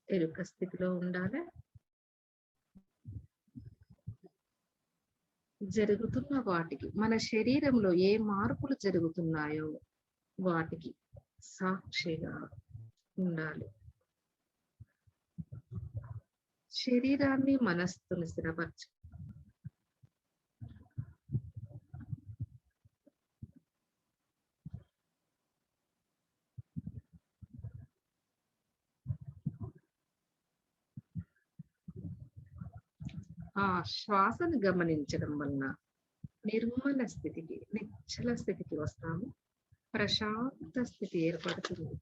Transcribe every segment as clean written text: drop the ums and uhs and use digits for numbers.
ఎరుక స్థితిలో ఉండాలి. జరుగుతున్న వాటికి మన శరీరంలో ఏ మార్పులు జరుగుతున్నాయో వాటికి సాక్షిగా ఉండాలి. శరీరాన్ని మనస్సును స్థిరపరచు. ఆ శ్వాసను గమనించడం వలన నిర్మల స్థితికి, నిశ్చల స్థితికి వస్తాము. ప్రశాంత స్థితి ఏర్పడుతుంది.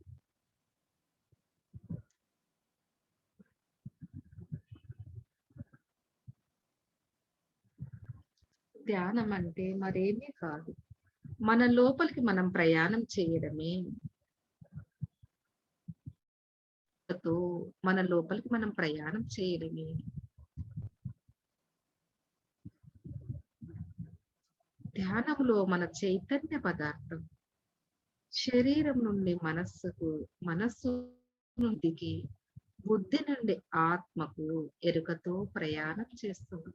ధ్యానం అంటే మరేమీ కాదు, మన లోపలికి మనం ప్రయాణం చేయడమే. మన లోపలికి మనం ప్రయాణం చేయడమే. ధ్యానంలో మన చైతన్య పదార్థం శరీరం నుండి మనస్సుకు, మనస్సు నుండికి, బుద్ధి నుండి ఆత్మకు ఎరుకతో ప్రయాణం చేస్తుంది.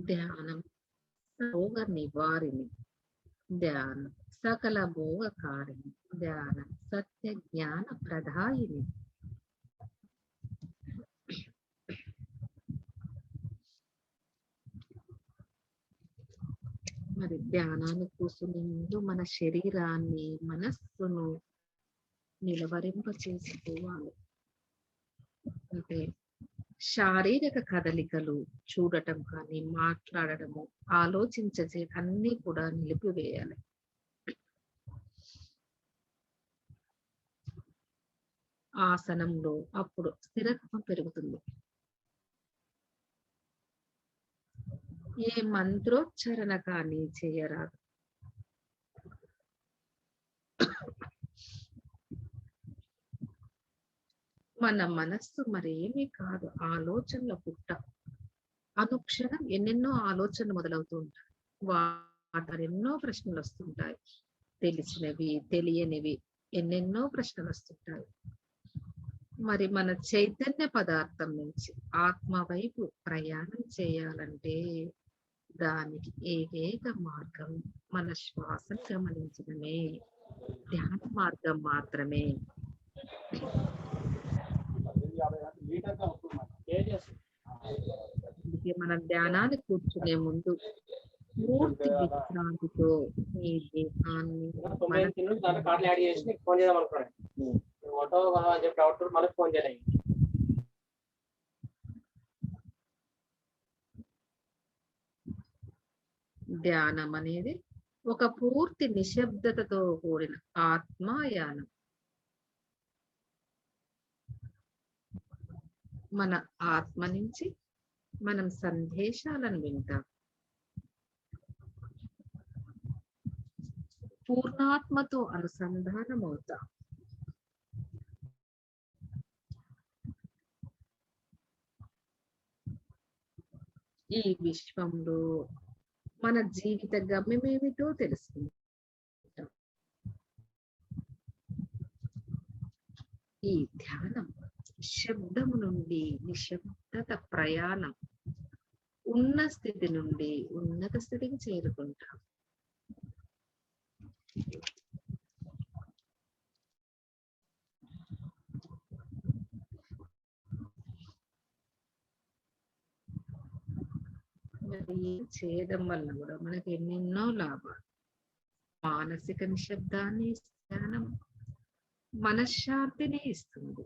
ధ్యానం భోగ నివారిణి, ధ్యానం సకల భోగకారిణి, ధ్యానం సత్య జ్ఞాన ప్రదాయిని. మరి ధ్యానాన్ని కూర్చునే ముందు మన శరీరాన్ని, మనస్సును నిలవరింప చేసుకోవాలి. అంటే శారీరక కదలికలు చూడటం కానీ, మాట్లాడటము, ఆలోచించే అన్ని కూడా నిలిపివేయాలి. ఆసనంలో అప్పుడు స్థిరత్వం పెరుగుతుంది. ఏ మంత్రోచ్చరణ కానీ చేయరాదు. మన మనస్సు మరేమీ కాదు, ఆలోచనల పుట్ట. అనుక్షణం ఎన్నెన్నో ఆలోచనలు మొదలవుతూ ఉంటాయి. వాటి ఎన్నో ప్రశ్నలు వస్తుంటాయి. తెలిసినవి, తెలియనివి ఎన్నెన్నో ప్రశ్నలు వస్తుంటాయి. మరి మన చైతన్య పదార్థం నుంచి ఆత్మ వైపు ప్రయాణం చేయాలంటే దానికి ఏకైక మార్గం మన శ్వాసను గమనించడమే, ధ్యాన మార్గం మాత్రమే. అందుకే మన ధ్యానాన్ని కూర్చునే ముందు పూర్తి విశ్రాంతితో ఈ దేహాన్ని ధ్యానం అనేది ఒక పూర్తి నిశ్శబ్దతతో కూడిన ఆత్మాయానం. మన ఆత్మ నుంచి మనం సందేశాలను వింటాం. పూర్ణాత్మతో అనుసంధానం అవుతాం. ఈ విశ్వంలో మన జీవిత గమ్యమేమిటో తెలుసుకుంటాం. ఈ ధ్యానం శబ్దము నుండి నిశ్శబ్దత ప్రయాణం, ఉన్న స్థితి నుండి ఉన్నత స్థితికి చేరుకుంటాం. మరి చేయడం వల్ల కూడా మనకి ఎన్నెన్నో లాభాలు. మానసిక నిశ్శబ్దాన్ని ధ్యానం మనశ్శాంతిని ఇస్తుంది.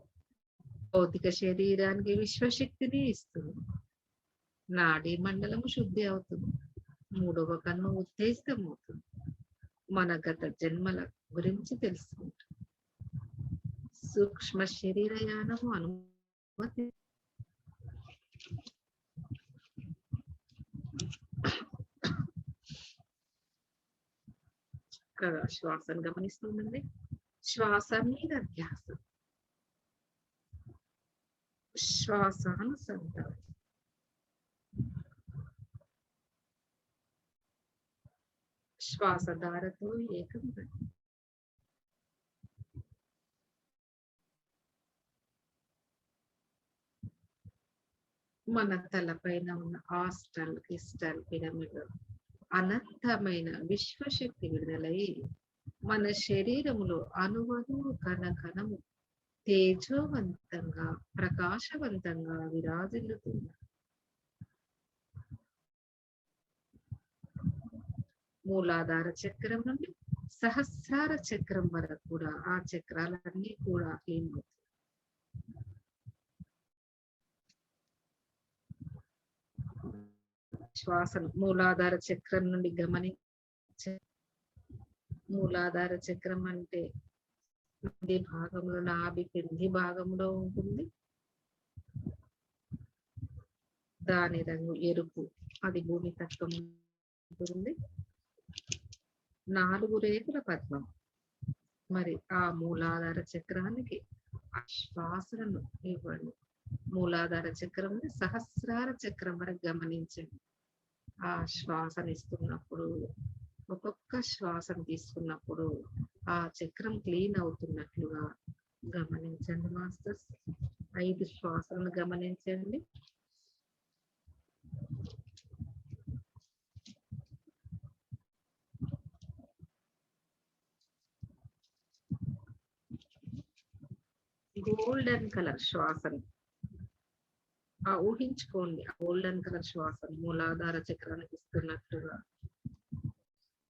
భౌతిక శరీరానికి విశ్వశక్తిని ఇస్తుంది. నాడీ మండలము శుద్ధి అవుతుంది. మూడవ కన్ను ఉత్తేజితం అవుతుంది. మన గత జన్మల గురించి తెలుసుకుంటాం. సూక్ష్మ శరీరయానము అనుమతి చక్కగా శ్వాసను గమనిస్తుండండి. శ్వాస మీద ధ్యాస. శ్వాసానుసంధానం. శ్వాసధారతో ఏకం కండి. మన తలపైన ఉన్న ఆస్ట్రల్, క్రిస్టల్, పిరమిడ్ అనంతమైన విశ్వశక్తి విడుదలై మన శరీరములో అణువణువు కణకణము తేజోవంతంగా ప్రకాశవంతంగా విరాజిల్లుతుంది. మూలాధార చక్రం నుండి సహస్రార చక్రం వరకు కూడా ఆ చక్రాలన్నీ కూడా లీనమవుతాయి. శ్వాసను మూలాధార చక్రం నుండి గమనించే. మూలాధార చక్రం అంటే నాభి భాగంలో, నాభి కింది భాగంలో ఉంటుంది. దాని రంగు ఎరుపు, అది భూమి తత్వం ఉంటుంది. 4 రేకుల పద్మం. మరి ఆ మూలాధార చక్రానికి ఆ శ్వాసను ఇవ్వండి. మూలాధార చక్రం నుండి సహస్రార చక్రం వరకు గమనించండి. ఆ శ్వాసను ఇస్తున్నప్పుడు, ఒక్కొక్క శ్వాసను తీసుకున్నప్పుడు ఆ చక్రం క్లీన్ అవుతున్నట్లుగా గమనించండి మాస్టర్స్. 5 శ్వాసలను గమనించండి. గోల్డెన్ కలర్ శ్వాసను ఊహించుకోండి. ఆ గోల్డెన్ కలర్ శ్వాసను మూలాధార చక్రానికి ఇస్తున్నట్టుగా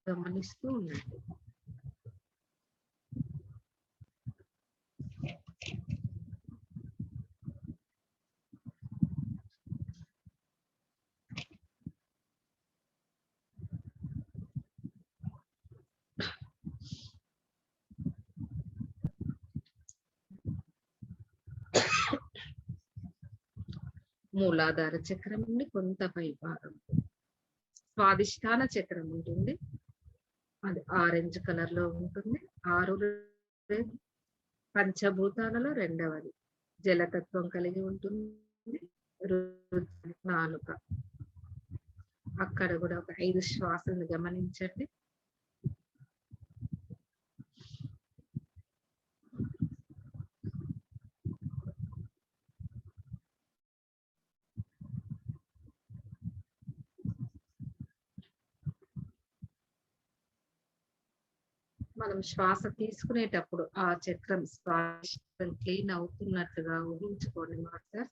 గమనిస్తూ ఉండండి. మూలాధార చక్రం నుండి కొంత పై భాగం స్వాదిష్టాన చక్రం ఉంటుంది. అది ఆరెంజ్ కలర్ లో ఉంటుంది. 6 పంచభూతాలలో రెండవది. జలతత్వం కలిగి ఉంటుంది. నాలుక. అక్కడ కూడా ఒక 5 శ్వాసలను గమనించండి. మనం శ్వాస తీసుకునేటప్పుడు ఆ చక్రం శ్వాస క్లీన్ అవుతున్నట్టుగా ఊహించుకోండి మాస్టర్.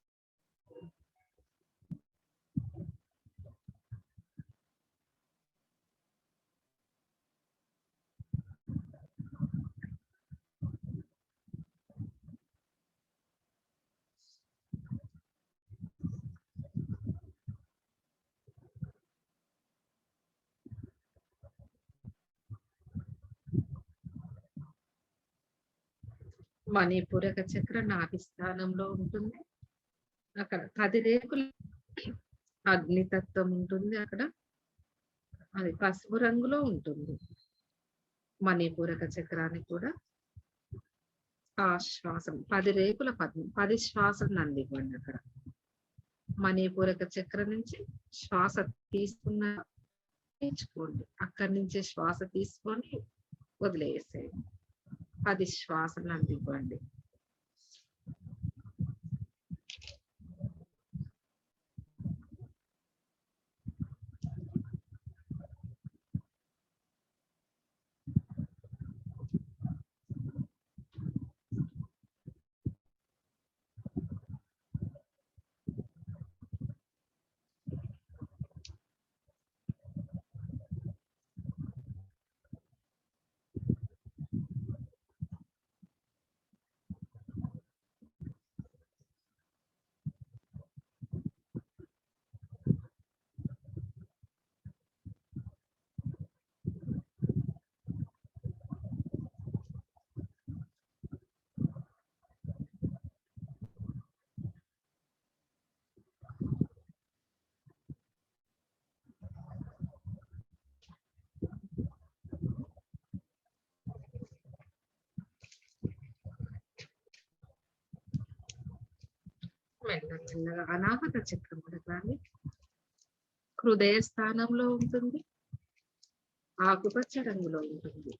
మణిపూరక చక్రం నాభి స్థానంలో ఉంటుంది. అక్కడ 10 రేకుల అగ్నితత్వం ఉంటుంది. అక్కడ అది పసుపు రంగులో ఉంటుంది. మణిపూరక చక్రానికి కూడా ఆ శ్వాసం 10 రేకుల పద్మం, 10 శ్వాసలను అందివ్వండి. అక్కడ మణిపూరక చక్రం నుంచి శ్వాస తీసుకున్నకోండి. అక్కడి నుంచి శ్వాస తీసుకొని వదిలేసేయండి. 10 శ్వాసలను అందివ్వండి. మెల్లమెల్లగా అనాహత చక్రం కానీ హృదయ స్థానంలో ఉంటుంది, ఆకుపచ్చ రంగులో ఉంటుంది.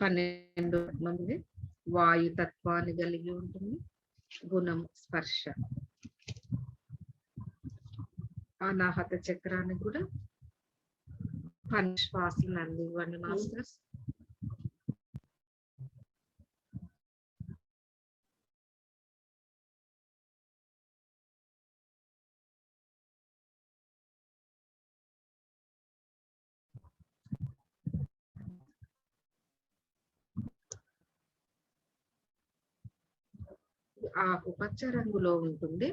12 మంది వాయుతత్వాన్ని కలిగి ఉంటుంది. గుణం స్పర్శ. అనాహత చక్రాన్ని కూడా శ్వాసలు అందివ్వండి మాస్టర్స్. ఆకుపచ్చ రంగులో ఉంటుంది.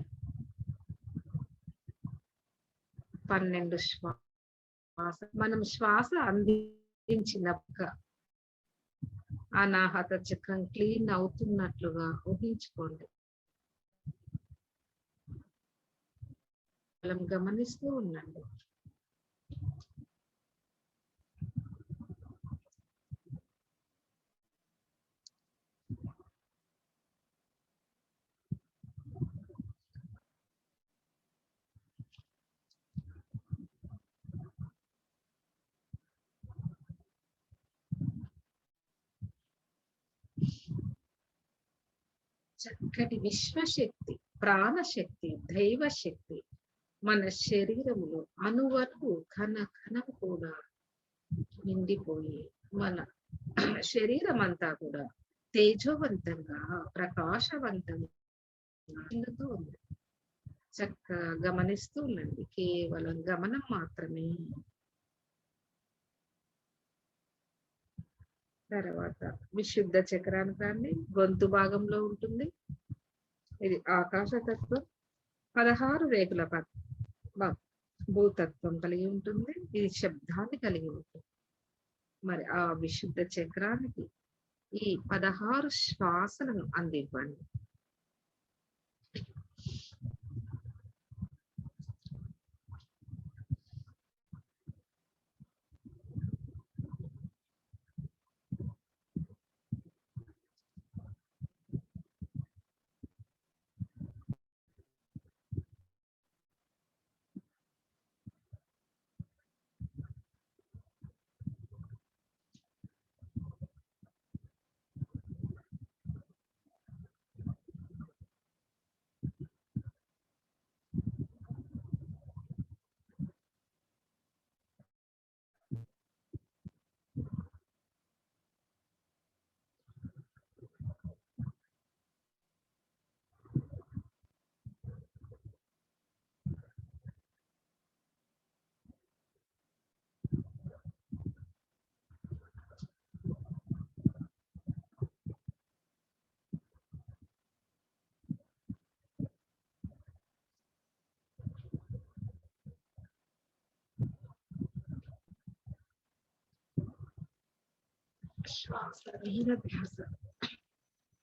12 శ్వాస. మనం శ్వాస అందించినాక అనాహత చక్రం క్లీన్ అవుతున్నట్లుగా ఊహించుకోండి. మనం గమనిస్తూ ఉండండి. చక్కటి విశ్వశక్తి, ప్రాణశక్తి, దైవశక్తి మన శరీరములో అణువణువు కణ కణం కూడా నిండిపోయి మన శరీరం అంతా కూడా తేజోవంతంగా ప్రకాశవంతంగా ఉంది. చక్కగా గమనిస్తూ ఉండండి. కేవలం గమనం మాత్రమే. తర్వాత విశుద్ధ చక్రాన్ని గొంతు భాగంలో ఉంటుంది. ఇది ఆకాశతత్వం. 16 రేకుల భూతత్వం కలిగి ఉంటుంది. ఇది శబ్దాన్ని కలిగి ఉంటుంది. మరి ఆ విశుద్ధ చక్రానికి ఈ 16 శ్వాసలను అందివ్వండి.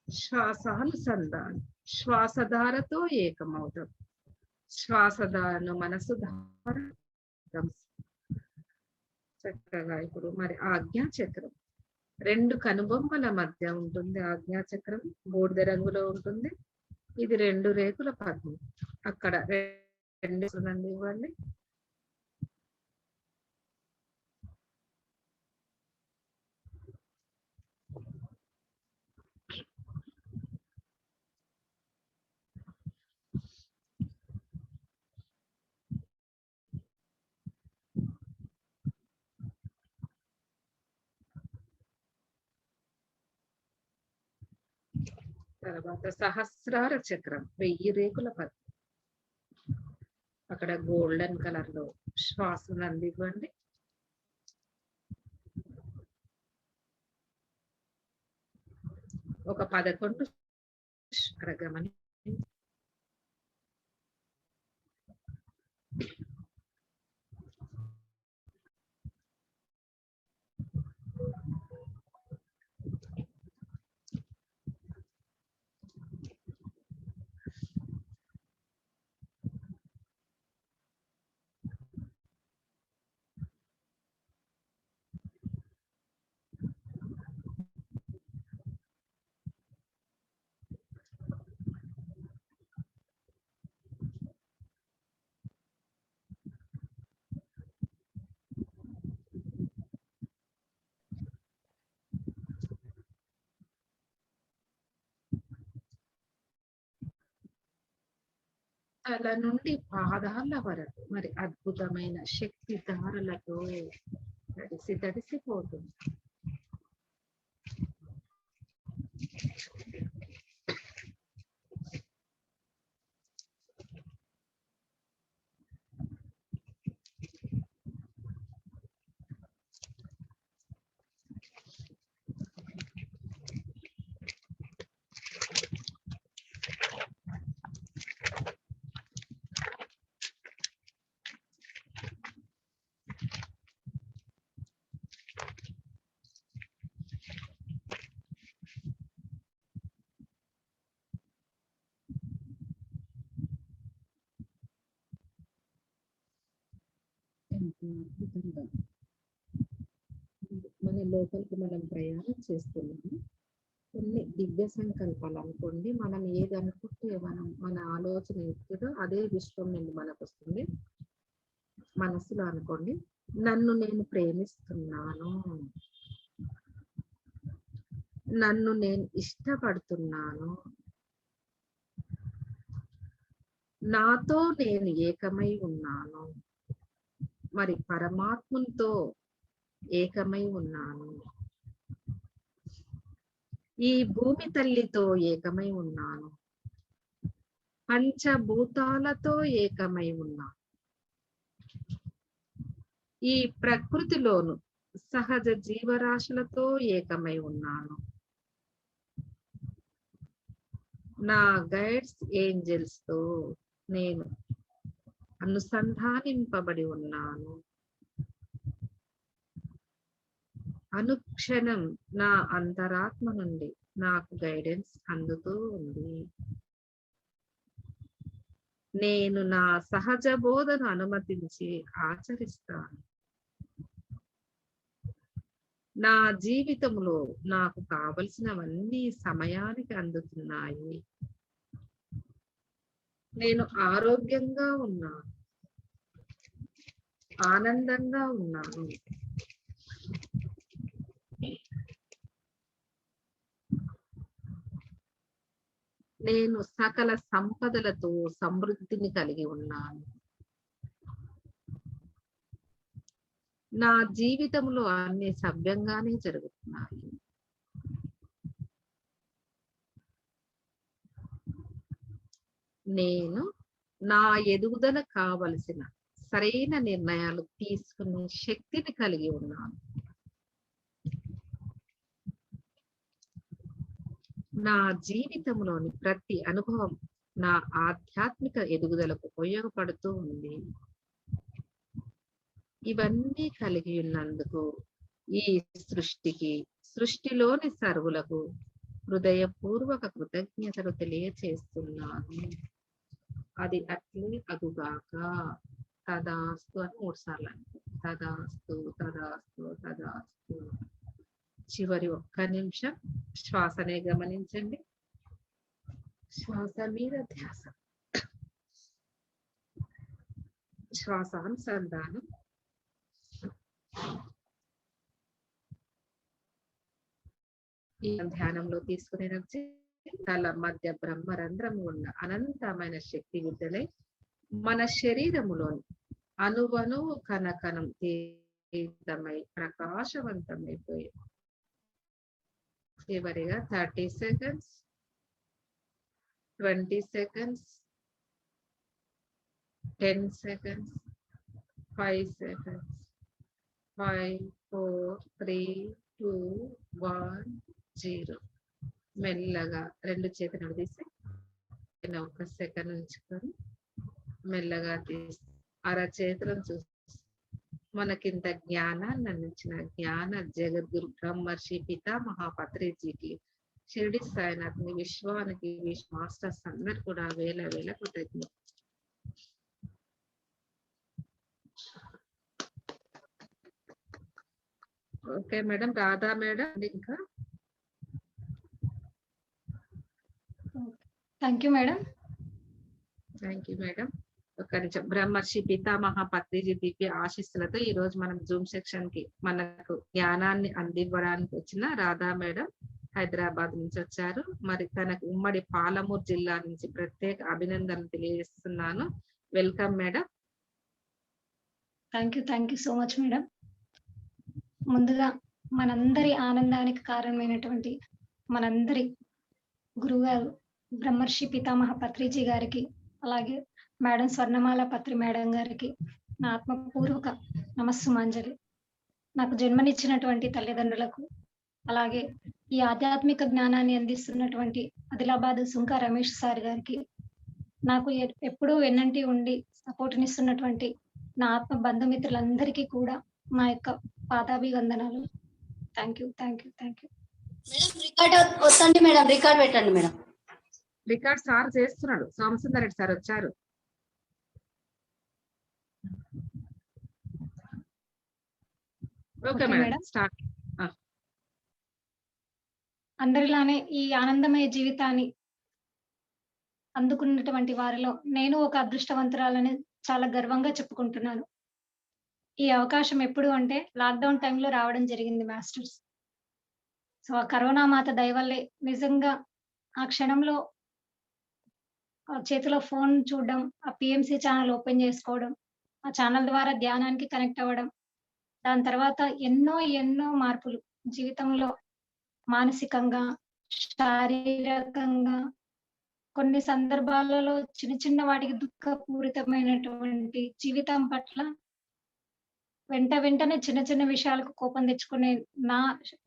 శ్వాసానుసంధానం. శ్వాసధారతో ఏకమవుతాం. శ్వాసధారను మనసు ధార. చక్కగా ఇప్పుడు మరి ఆజ్ఞాచక్రం 2 కనుబొమ్మల మధ్య ఉంటుంది. ఆజ్ఞాచక్రం బూడిద రంగులో ఉంటుంది. ఇది 2 రేకుల పద్మం. అక్కడ 2 ఇవ్వండి. తర్వాత సహస్రార చక్రం 1000 రేకుల పద్మం. అక్కడ గోల్డెన్ కలర్ లో శ్వాసను అందివ్వండి. ఒక 11 గమని తల నుండి పాదాల వరకు మరి అద్భుతమైన శక్తి ధారలతో తడిసిపోతుంది. అద్భుతంగా మన లోపలికి మనం ప్రయాణం చేస్తున్నాము. కొన్ని దివ్య సంకల్పాలు అనుకోండి. మనం ఏది అనుకుంటే మన ఆలోచన ఎత్తుదో అదే విశ్వం నుండి మనకు వస్తుంది. మనసులో అనుకోండి, నన్ను నేను ప్రేమిస్తున్నాను, నన్ను నేను ఇష్టపడుతున్నాను, నాతో నేను ఏకమై ఉన్నాను, మరి పరమాత్మతో ఏకమై ఉన్నాను, ఈ భూమి తల్లితో ఏకమై ఉన్నాను, పంచభూతాలతో ఏకమై ఉన్నాను, ఈ ప్రకృతిలోను సహజ జీవరాశులతో ఏకమై ఉన్నాను, నా గైడ్స్ ఏంజల్స్ తో నేను అనుసంధానింపబడి ఉన్నాను, అనుక్షణం నా అంతరాత్మ నుండి నాకు గైడెన్స్ అందుతూ ఉంది. నేను నా సహజ బోధను అనుమతించి ఆచరిస్తాను. నా జీవితంలో నాకు కావలసినవన్నీ సమయానికి అందుతున్నాయి. నేను ఆరోగ్యంగా ఉన్నాను, ఆనందంగా ఉన్నాను. నేను సకల సంపదలతో సమృద్ధిని కలిగి ఉన్నాను. నా జీవితంలో అన్ని సవ్యంగానే జరుగుతున్నాయి. నేను నా ఎదుగుదల కావలసిన సరైన నిర్ణయాలు తీసుకునే శక్తిని కలిగి ఉన్నాను. నా జీవితంలోని ప్రతి అనుభవం నా ఆధ్యాత్మిక ఎదుగుదలకు ఉపయోగపడుతూ ఉంది. ఇవన్నీ కలిగి ఉన్నందుకు ఈ సృష్టికి, సృష్టిలోని సర్వులకు హృదయపూర్వక కృతజ్ఞతలు తెలియచేస్తున్నాను. అది అట్లే అగుగాక. తదాస్తు అని 3 సార్లు అంటే తదాస్తు, తదాస్తు, తదాస్తు. చివరి ఒక్క నిమిషం శ్వాసనే గమనించండి. శ్వాస మీద ధ్యాస, శ్వాసానుసంధానం. ఈ ధ్యానంలో తీసుకునే తల మధ్య బ్రహ్మరంధ్రం ఉన్న అనంతమైన శక్తి విడుదలై మన శరీరములోని అణువణువు కణకణం తీర్థమై ప్రకాశవంతమైపోయి చివరిగా 30 seconds, 20 seconds, 10 seconds, 5 seconds, 5, 4, 3, 2, 1, 0. మెల్లగా 2 చేతులు తీసి 1 సెకండ్ ఉంచుకొని మెల్లగా తీసి అరచేతులను చూసి మనకింత జ్ఞానాన్ని అందించిన జ్ఞాన జగద్గురు బ్రహ్మర్షి పితామహ పత్రిజీకి, షిరిడి సాయినాథ్ని, విశ్వానికి, మాస్టర్స్ అందరు కూడా వేల వేల కృతజ్ఞతలు. Okay madam. రాధా మేడం ఇంకా. Thank you madam. Thank you madam. ఒక నిమిషం. బ్రహ్మర్షి పితామహ పత్రిజీ దివ్య ఆశీస్సులతో ఈ రోజు మనం జూమ్ సెక్షన్ కి మనకు జ్ఞానాన్ని అందివ్వడానికి వచ్చిన రాధా మేడం హైదరాబాద్ నుంచి వచ్చారు. మరి తనకు ఉమ్మడి పాలమూరు జిల్లా నుంచి ప్రత్యేక అభినందనలు తెలియజేస్తున్నాను. Welcome madam. Thank you so much madam. ముందుగా మనందరి ఆనందానికి కారణమైనటువంటి మనందరి గురువుగారు బ్రహ్మర్షి పితామహ పత్రిజీ గారికి, అలాగే మేడం స్వర్ణమాల పత్రి మేడం గారికి నా ఆత్మపూర్వక నమస్సుమాంజలి. నాకు జన్మనిచ్చినటువంటి తల్లిదండ్రులకు, అలాగే ఈ ఆధ్యాత్మిక జ్ఞానాన్ని అందిస్తున్నటువంటి ఆదిలాబాద్ సుంకా రమేష్ సార్ గారికి, నాకు ఎప్పుడూ వెన్నంటి ఉండి సపోర్ట్‌నిస్తున్నటువంటి నా ఆత్మ బంధుమిత్రులందరికీ కూడా నా యొక్క పాదాభివందనాలు. Thank you. మేడం రికార్డ్ వద్దండి మేడం, రికార్డ్ పెట్టండి మేడం. రికార్డ్ సార్ చేస్తున్నాడు. సోమసుందర్ రెడ్డి సార్ వచ్చారు. Okay madam, start. అందరిలానే ఈ ఆనందమయ జీవితాన్ని అందుకున్నటువంటి వారిలో నేను ఒక అదృష్టవంతురాలని చాలా గర్వంగా చెప్పుకుంటున్నాను. ఈ అవకాశం ఎప్పుడు అంటే లాక్‌డౌన్ టైంలో రావడం జరిగింది మాస్టర్స్. సో, ఆ కరోనా మాత దయ వల్లే నిజంగా ఆ క్షణంలో చేతిలో ఫోన్ చూడడం, ఆ పీఎంసీ ఛానల్ ఓపెన్ చేసుకోవడం, ఆ ఛానల్ ద్వారా ధ్యానానికి కనెక్ట్ అవ్వడం, దాని తర్వాత ఎన్నో మార్పులు జీవితంలో మానసికంగా, శారీరకంగా, కొన్ని సందర్భాలలో చిన్న వాటికి దుఃఖపూరితమైనటువంటి జీవితం పట్ల వెంటనే చిన్న విషయాలకు కోపం తెచ్చుకునే నా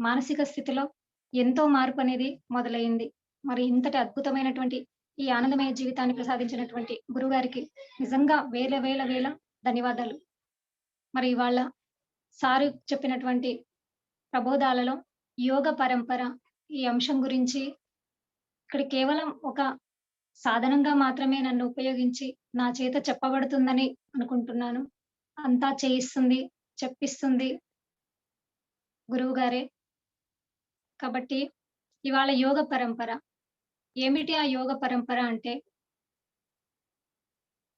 మానసిక స్థితిలో ఎంతో మార్పు అనేది మొదలైంది. మరి ఇంతటి అద్భుతమైనటువంటి ఈ ఆనందమయ జీవితాన్ని ప్రసాదించినటువంటి గురువుగారికి నిజంగా వేల ధన్యవాదాలు. మరి ఇవాళ సారు చెప్పినటువంటి ప్రబోధాలలో యోగ పరంపర ఈ అంశం గురించి ఇక్కడ కేవలం ఒక సాధనంగా మాత్రమే నన్ను ఉపయోగించి నా చేత చెప్పబడుతుందని అనుకుంటున్నాను. అంతా చేయిస్తుంది, చెప్పిస్తుంది గురువుగారే. కాబట్టి ఇవాళ యోగ పరంపర. ఏమిటి ఆ యోగ పరంపర అంటే,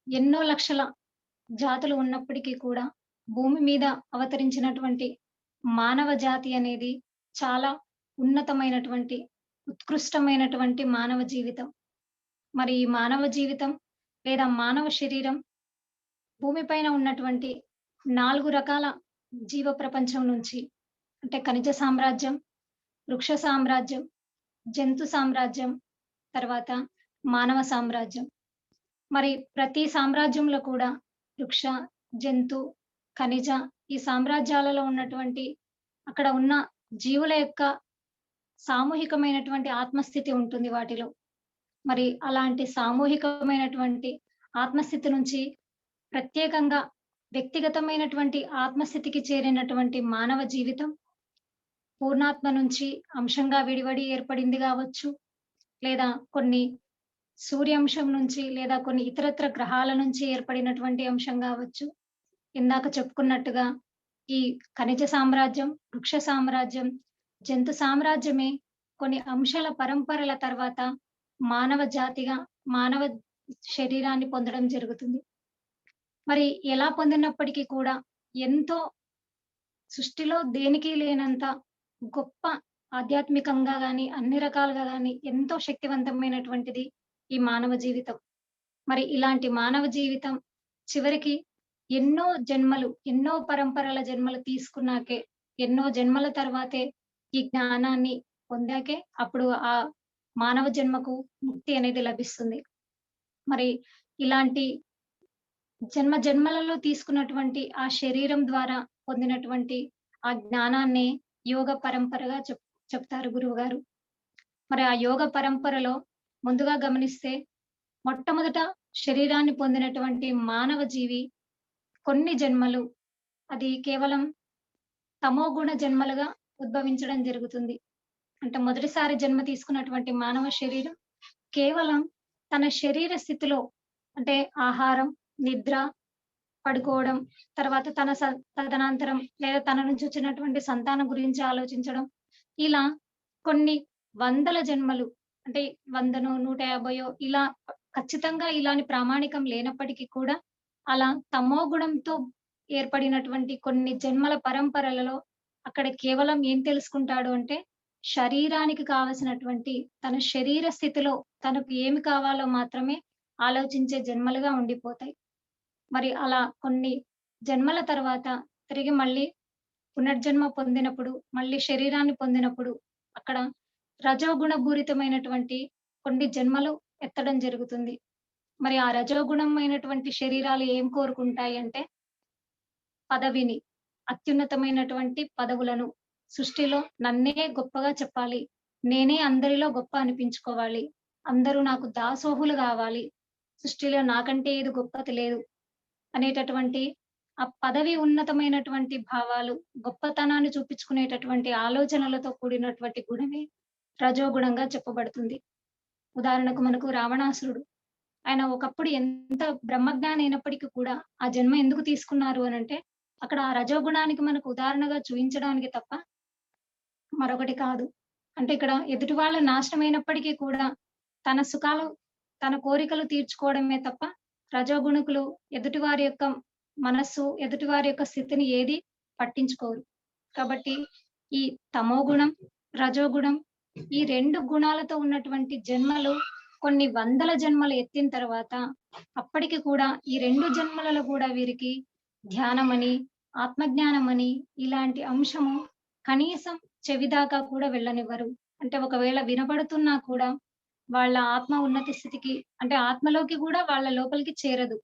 ఎన్నో లక్షల జాతులు ఉన్నప్పటికీ కూడా భూమి మీద అవతరించినటువంటి మానవ జాతి అనేది చాలా ఉన్నతమైనటువంటి, ఉత్కృష్టమైనటువంటి మానవ జీవితం. మరి ఈ మానవ జీవితం లేదా మానవ శరీరం భూమిపైన ఉన్నటువంటి 4 రకాల జీవ ప్రపంచం నుంచి, అంటే ఖనిజ సామ్రాజ్యం, వృక్ష సామ్రాజ్యం, జంతు సామ్రాజ్యం, తర్వాత మానవ సామ్రాజ్యం. మరి ప్రతి సామ్రాజ్యంలో కూడా వృక్ష, జంతు, ఖనిజ ఈ సామ్రాజ్యాలలో ఉన్నటువంటి అక్కడ ఉన్న జీవుల యొక్క సామూహికమైనటువంటి ఆత్మస్థితి ఉంటుంది వాటిలో. మరి అలాంటి సామూహికమైనటువంటి ఆత్మస్థితి నుంచి ప్రత్యేకంగా వ్యక్తిగతమైనటువంటి ఆత్మస్థితికి చేరినటువంటి మానవ జీవితం పూర్ణాత్మ నుంచి అంశంగా విడివడి ఏర్పడింది కావచ్చు, లేదా కొన్ని సూర్యాంశం నుంచి, లేదా కొన్ని ఇతరత్ర గ్రహాల నుంచి ఏర్పడినటువంటి అంశం కావచ్చు. ఇందాక చెప్పుకున్నట్టుగా ఈ ఖనిజ సామ్రాజ్యం, వృక్ష సామ్రాజ్యం, జంతు సామ్రాజ్యమే కొన్ని అంశాల పరంపరల తర్వాత మానవ జాతిగా మానవ శరీరాన్ని పొందడం జరుగుతుంది. మరి ఎలా పొందినప్పటికీ కూడా ఎంతో సృష్టిలో దేనికి లేనంత గొప్ప ఆధ్యాత్మికంగా గాని, అన్ని రకాలుగా గాని ఎంతో శక్తివంతమైనటువంటిది ఈ మానవ జీవితం. మరి ఇలాంటి మానవ జీవితం చివరికి ఎన్నో జన్మలు, ఎన్నో పరంపరల జన్మలు తీసుకున్నాకే, ఎన్నో జన్మల తర్వాతే ఈ జ్ఞానాన్ని పొందాకే అప్పుడు ఆ మానవ జన్మకు ముక్తి అనేది లభిస్తుంది. మరి ఇలాంటి జన్మలలో తీసుకున్నటువంటి ఆ శరీరం ద్వారా పొందినటువంటి ఆ జ్ఞానాన్ని యోగ పరంపరగా చెప్తారు గురువుగారు. మరి ఆ యోగ పరంపరలో ముందుగా గమనిస్తే మొట్టమొదట శరీరాన్ని పొందినటువంటి మానవ జీవి కొన్ని జన్మలు అది కేవలం తమోగుణ జన్మలుగా ఉద్భవించడం జరుగుతుంది. అంటే మొదటిసారి జన్మ తీసుకున్నటువంటి మానవ శరీరం కేవలం తన శరీర స్థితిలో, అంటే ఆహారం, నిద్ర, పడుకోవడం, తర్వాత తదనంతరం లేదా తన నుంచి వచ్చినటువంటి సంతానం గురించి ఆలోచించడం, ఇలా కొన్ని వందల జన్మలు, అంటే 100నో 150యో ఇలా ఖచ్చితంగా ఇలాని ప్రామాణికం లేనప్పటికీ కూడా అలా తమో గుణంతో ఏర్పడినటువంటి కొన్ని జన్మల పరంపరలలో అక్కడ కేవలం ఏం తెలుసుకుంటాడు అంటే శరీరానికి కావలసినటువంటి తన శరీర స్థితిలో తనకు ఏమి కావాలో మాత్రమే ఆలోచించే జన్మలుగా ఉండిపోతాయి. మరి అలా కొన్ని జన్మల తర్వాత తిరిగి మళ్ళీ పునర్జన్మ పొందినప్పుడు, మళ్ళీ శరీరాన్ని పొందినప్పుడు అక్కడ రజోగుణ పూరితమైనటువంటి కొన్ని జన్మలు ఎత్తడం జరుగుతుంది. మరి ఆ రజోగుణమైనటువంటి శరీరాలు ఏం కోరుకుంటాయి అంటే పదవిని, అత్యున్నతమైనటువంటి పదవులను, సృష్టిలో నన్నే గొప్పగా చెప్పాలి. నేనే అందరిలో గొప్ప అనిపించుకోవాలి. అందరూ నాకు దాసోహులు గావాలి. సృష్టిలో నాకంటే ఏది గొప్పది లేదు అనేటటువంటి ఆ పదవి ఉన్నతమైనటువంటి భావాలు, గొప్పతనాన్ని చూపించుకునేటటువంటి ఆలోచనలతో కూడినటువంటి గుణమే రజోగుణంగా చెప్పబడుతుంది. ఉదాహరణకు మనకు రావణాసురుడు. ఆయన ఒకప్పుడు ఎంత బ్రహ్మజ్ఞాని అయినప్పటికీ కూడా ఆ జన్మ ఎందుకు తీసుకున్నారు అనంటే, అక్కడ ఆ రజోగుణానికి మనకు ఉదాహరణగా చూయించడానికి తప్ప మరొకటి కాదు. అంటే ఇక్కడ ఎదుటి వాళ్ళ నాశనమైనప్పటికీ కూడా తన సుఖాలు, తన కోరికలు తీర్చుకోవడమే తప్ప రజోగుణకులు ఎదుటివారి యొక్క మనస్సు, ఎదుటివారి యొక్క స్థితిని ఏది పట్టించుకోరు. కాబట్టి ఈ తమోగుణం, రజోగుణం ఈ 2 గుణాలతో ఉన్నటువంటి జన్మలు కొన్ని వందల జన్మలు ఎత్తిన తర్వాత అప్పటికి కూడా ఈ 2 జన్మలలో కూడా వీరికి ధ్యానమని, ఆత్మజ్ఞానమని ఇలాంటి అంశము కనీసం చెవి దాకా కూడా వెళ్ళనివ్వరు. అంటే ఒకవేళ వినపడుతున్నా కూడా వాళ్ళ ఆత్మ ఉన్నతి స్థితికి అంటే ఆత్మలోకి కూడా వాళ్ళ లోపలికి చేరదు.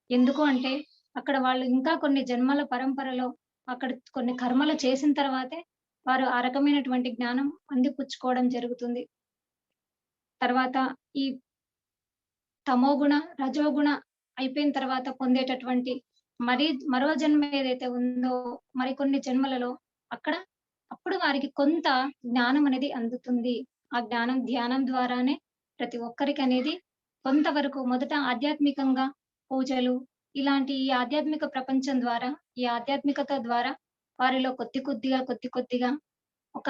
ఎందుకు అంటే అక్కడ వాళ్ళు ఇంకా కొన్ని జన్మల పరంపరలో అక్కడ కొన్ని కర్మలు చేసిన తర్వాతే వారు ఆ రకమైనటువంటి జ్ఞానం అందిపుచ్చుకోవడం జరుగుతుంది. తర్వాత ఈ తమోగుణ, రజోగుణ అయిపోయిన తర్వాత పొందేటటువంటి మరో జన్మ ఏదైతే ఉందో మరికొన్ని జన్మలలో అప్పుడు వారికి కొంత జ్ఞానం అనేది అందుతుంది. ఆ జ్ఞానం ధ్యానం ద్వారానే ప్రతి ఒక్కరికి అనేది కొంతవరకు మొదట ఆధ్యాత్మికంగా పూజలు ఇలాంటి ఈ ఆధ్యాత్మిక ప్రపంచం ద్వారా, ఈ ఆధ్యాత్మికత ద్వారా వారిలో కొద్ది కొద్దిగా ఒక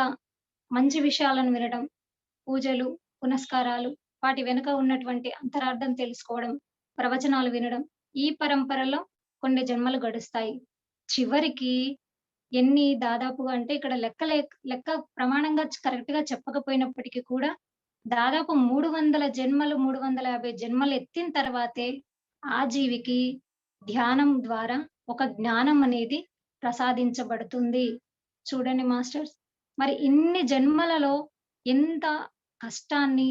మంచి విషయాలను వినడం, పూజలు, పునస్కారాలు, వాటి వెనుక ఉన్నటువంటి అంతరార్థం తెలుసుకోవడం, ప్రవచనాలు వినడం, ఈ పరంపరలో కొన్ని జన్మలు గడుస్తాయి. చివరికి ఎన్ని దాదాపుగా అంటే ఇక్కడ లెక్క ప్రమాణంగా కరెక్ట్‌గా చెప్పకపోయినప్పటికీ కూడా దాదాపు 300 జన్మలు, 350 జన్మలు ఎత్తిన తర్వాతే ఆ జీవికి ధ్యానం ద్వారా ఒక జ్ఞానం అనేది ప్రసాదించబడుతుంది. చూడండి మాస్టర్స్, మరి ఇన్ని జన్మలలో ఎంత కష్టాన్ని,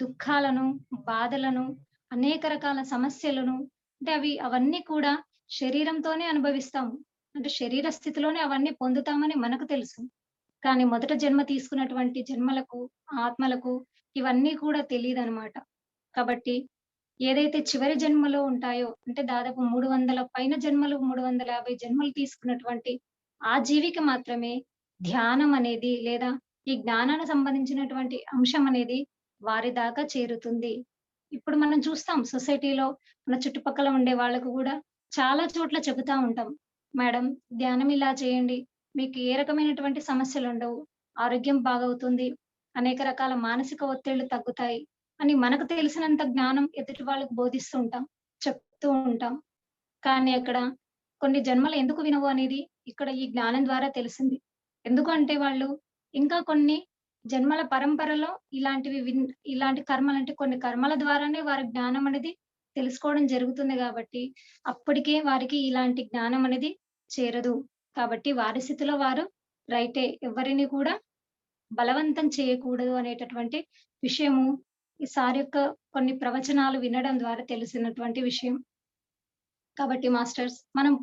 దుఃఖాలను, బాధలను, అనేక రకాల సమస్యలను అంటే అవన్నీ కూడా శరీరంతోనే అనుభవిస్తాము. అంటే శరీర స్థితిలోనే అవన్నీ పొందుతామని మనకు తెలుసు. కానీ మొదట జన్మ తీసుకున్నటువంటి జన్మలకు, ఆత్మలకు ఇవన్నీ కూడా తెలీదనమాట. కాబట్టి ఏదైతే చివరి జన్మలో ఉంటాయో అంటే దాదాపు 300 పైన జన్మలు, 350 జన్మలు తీసుకున్నటువంటి ఆ జీవికి మాత్రమే ధ్యానం అనేది లేదా ఈ జ్ఞానానికి సంబంధించినటువంటి అంశం అనేది వారి దాకా చేరుతుంది. ఇప్పుడు మనం చూస్తాం సొసైటీలో మన చుట్టుపక్కల ఉండే వాళ్ళకు కూడా చాలా చోట్ల చెబుతా ఉంటాం. మేడం ధ్యానం ఇలా చేయండి. మీకు ఏ రకమైనటువంటి సమస్యలుండవు. ఆరోగ్యం బాగవుతుంది. అనేక రకాల మానసిక ఒత్తిళ్లు తగ్గుతాయి అని మనకు తెలిసినంత జ్ఞానం ఎదుటి వాళ్ళకి బోధిస్తూ ఉంటాం, చెప్తూ ఉంటాం. కానీ అక్కడ కొన్ని జన్మలు ఎందుకు వినవు అనేది ఇక్కడ ఈ జ్ఞానం ద్వారా తెలిసింది. ఎందుకంటే వాళ్ళు ఇంకా కొన్ని జన్మల పరంపరలో ఇలాంటి కర్మలంటే కొన్ని కర్మల ద్వారానే వారి జ్ఞానం అనేది తెలుసుకోవడం జరుగుతుంది కాబట్టి అప్పటికే వారికి ఇలాంటి జ్ఞానం అనేది చేరదు. కాబట్టి వారి స్థితిలో వారు రైటే. ఎవరిని కూడా బలవంతం చేయకూడదు అనేటటువంటి విషయము ఈ సార్ యొక్క కొన్ని ప్రవచనాలు వినడం ద్వారా తెలిసినటువంటి విషయం. కాబట్టి మాస్టర్స్ మనం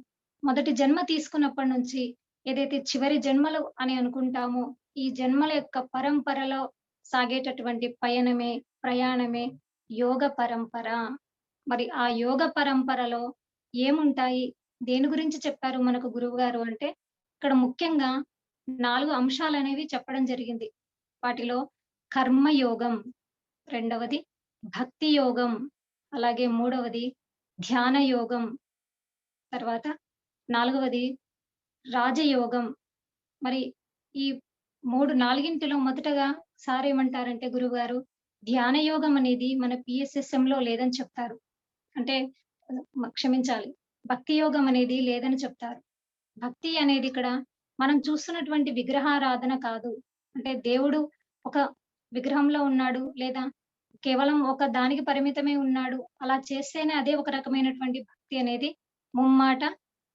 మొదటి జన్మ తీసుకున్నప్పటి నుంచి ఏదైతే చివరి జన్మలు అని అనుకుంటామో ఈ జన్మల యొక్క పరంపరలో సాగేటటువంటి ప్రయాణమే యోగ పరంపర. మరి ఆ యోగ పరంపరలో ఏముంటాయి, దేని గురించి చెప్పారు మనకు గురువు గారు అంటే ఇక్కడ ముఖ్యంగా 4 అంశాలనేవి చెప్పడం జరిగింది. వాటిలో కర్మయోగం, రెండవది భక్తి యోగం, అలాగే మూడవది ధ్యాన యోగం, తర్వాత నాలుగవది రాజయోగం. మరి ఈ 4గింటిలో మొదటగా సార్ ఏమంటారంటే గురువుగారు ధ్యాన యోగం అనేది మన PSSM లో లేదని చెప్తారు. అంటే క్షమించాలి, భక్తి యోగం అనేది లేదని చెప్తారు. భక్తి అనేది ఇక్కడ మనం చూస్తున్నటువంటి విగ్రహారాధన కాదు. అంటే దేవుడు ఒక విగ్రహంలో ఉన్నాడు, లేదా కేవలం ఒక దానికి పరిమితమై ఉన్నాడు. అలా చేస్తేనే అదే ఒక రకమైనటువంటి భక్తి అనేది ముమ్మాట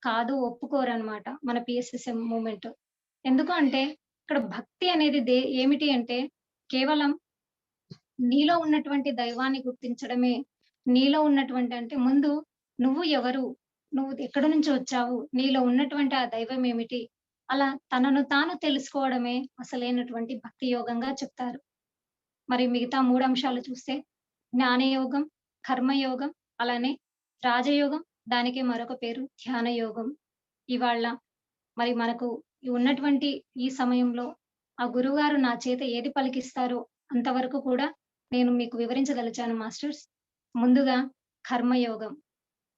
కాదు, ఒప్పుకోరనమాట మన పిఎస్ఎస్ఎం మూవ్‌మెంట్. ఎందుకు అంటే ఇక్కడ భక్తి అనేది ఏమిటి అంటే కేవలం నీలో ఉన్నటువంటి దైవాన్ని గుర్తించడమే. నీలో ఉన్నటువంటి అంటే ముందు నువ్వు ఎవరు? నువ్వు ఎక్కడి నుంచి వచ్చావు? నీలో ఉన్నటువంటి ఆ దైవం ఏమిటి? అలా తనను తాను తెలుసుకోవడమే అసలైనటువంటి భక్తి యోగంగా చెప్తారు. మరి మిగతా 3 అంశాలు చూస్తే జ్ఞానయోగం, కర్మయోగం, అలానే రాజయోగం, దానికే మరొక పేరు ధ్యాన యోగం. ఇవాళ మరి మనకు ఉన్నటువంటి ఈ సమయంలో ఆ గురువుగారు నా చేత ఏది పలికిస్తారో అంతవరకు కూడా నేను మీకు వివరించదలిచాను మాస్టర్స్. ముందుగా కర్మయోగం.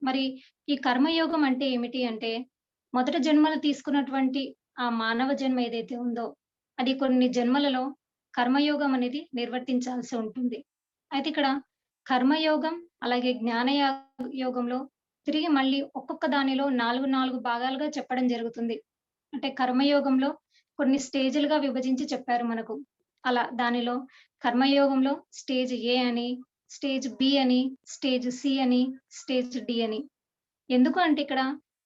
మరి ఈ కర్మయోగం అంటే ఏమిటి అంటే మొదట జన్మలు తీసుకున్నటువంటి ఆ మానవ జన్మ ఏదైతే ఉందో అది కొన్ని జన్మలలో కర్మయోగం అనేది నిర్వర్తించాల్సి ఉంటుంది. అయితే ఇక్కడ కర్మయోగం అలాగే యోగంలో తిరిగి మళ్ళీ ఒక్కొక్క దానిలో 4 భాగాలుగా చెప్పడం జరుగుతుంది. అంటే కర్మయోగంలో కొన్ని స్టేజ్‌లుగా విభజించి చెప్పారు మనకు. అలా దానిలో కర్మయోగంలో స్టేజ్ ఏ అని, స్టేజ్ బి అని, స్టేజ్ సి అని, స్టేజ్ డి అని. ఎందుకు అంటే ఇక్కడ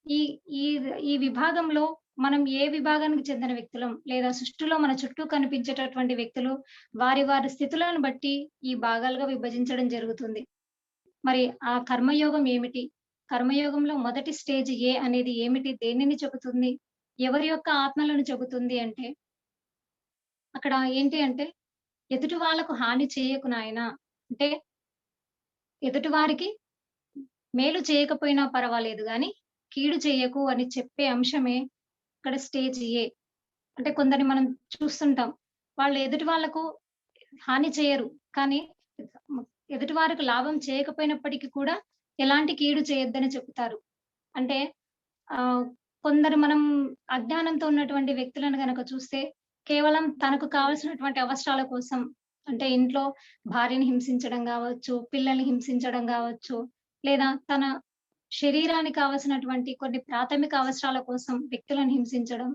ఈ ఈ ఈ విభాగంలో మనం ఏ విభాగానికి చెందిన వ్యక్తులం, లేదా సృష్టిలో మన చుట్టూ కనిపించేటటువంటి వ్యక్తులు వారి వారి స్థితులను బట్టి ఈ భాగాలుగా విభజించడం జరుగుతుంది. మరి ఆ కర్మయోగం ఏమిటి? కర్మయోగంలో మొదటి స్టేజ్ ఏ అనేది ఏమిటి? దేనిని చెబుతుంది? ఎవరి యొక్క ఆత్మలను చెబుతుంది అంటే అక్కడ ఏంటి అంటే ఎదుటి వాళ్ళకు హాని చేయకు నాయనా. అంటే ఎదుటి వారికి మేలు చేయకపోయినా పర్వాలేదు గానీ కీడు చేయకు అని చెప్పే అంశమే ఇక్కడ స్టేజ్ ఏ. అంటే కొందరిని మనం చూస్తుంటాం. వాళ్ళు ఎదుటి వాళ్ళకు హాని చేయరు. కానీ ఎదుటి వారికి లాభం చేయకపోయినప్పటికీ కూడా ఎలాంటి కీడు చేయొద్దని చెప్తారు. అంటే కొందరు మనం అజ్ఞానంతో ఉన్నటువంటి వ్యక్తులను గనక చూస్తే కేవలం తనకు కావాల్సినటువంటి అవసరాల కోసం అంటే ఇంట్లో భార్యని హింసించడం గావచ్చు, పిల్లల్ని హింసించడం గావచ్చు, లేదా తన శరీరానికి కావాల్సినటువంటి కొన్ని ప్రాథమిక అవసరాల కోసం వ్యక్తులను హింసించడం,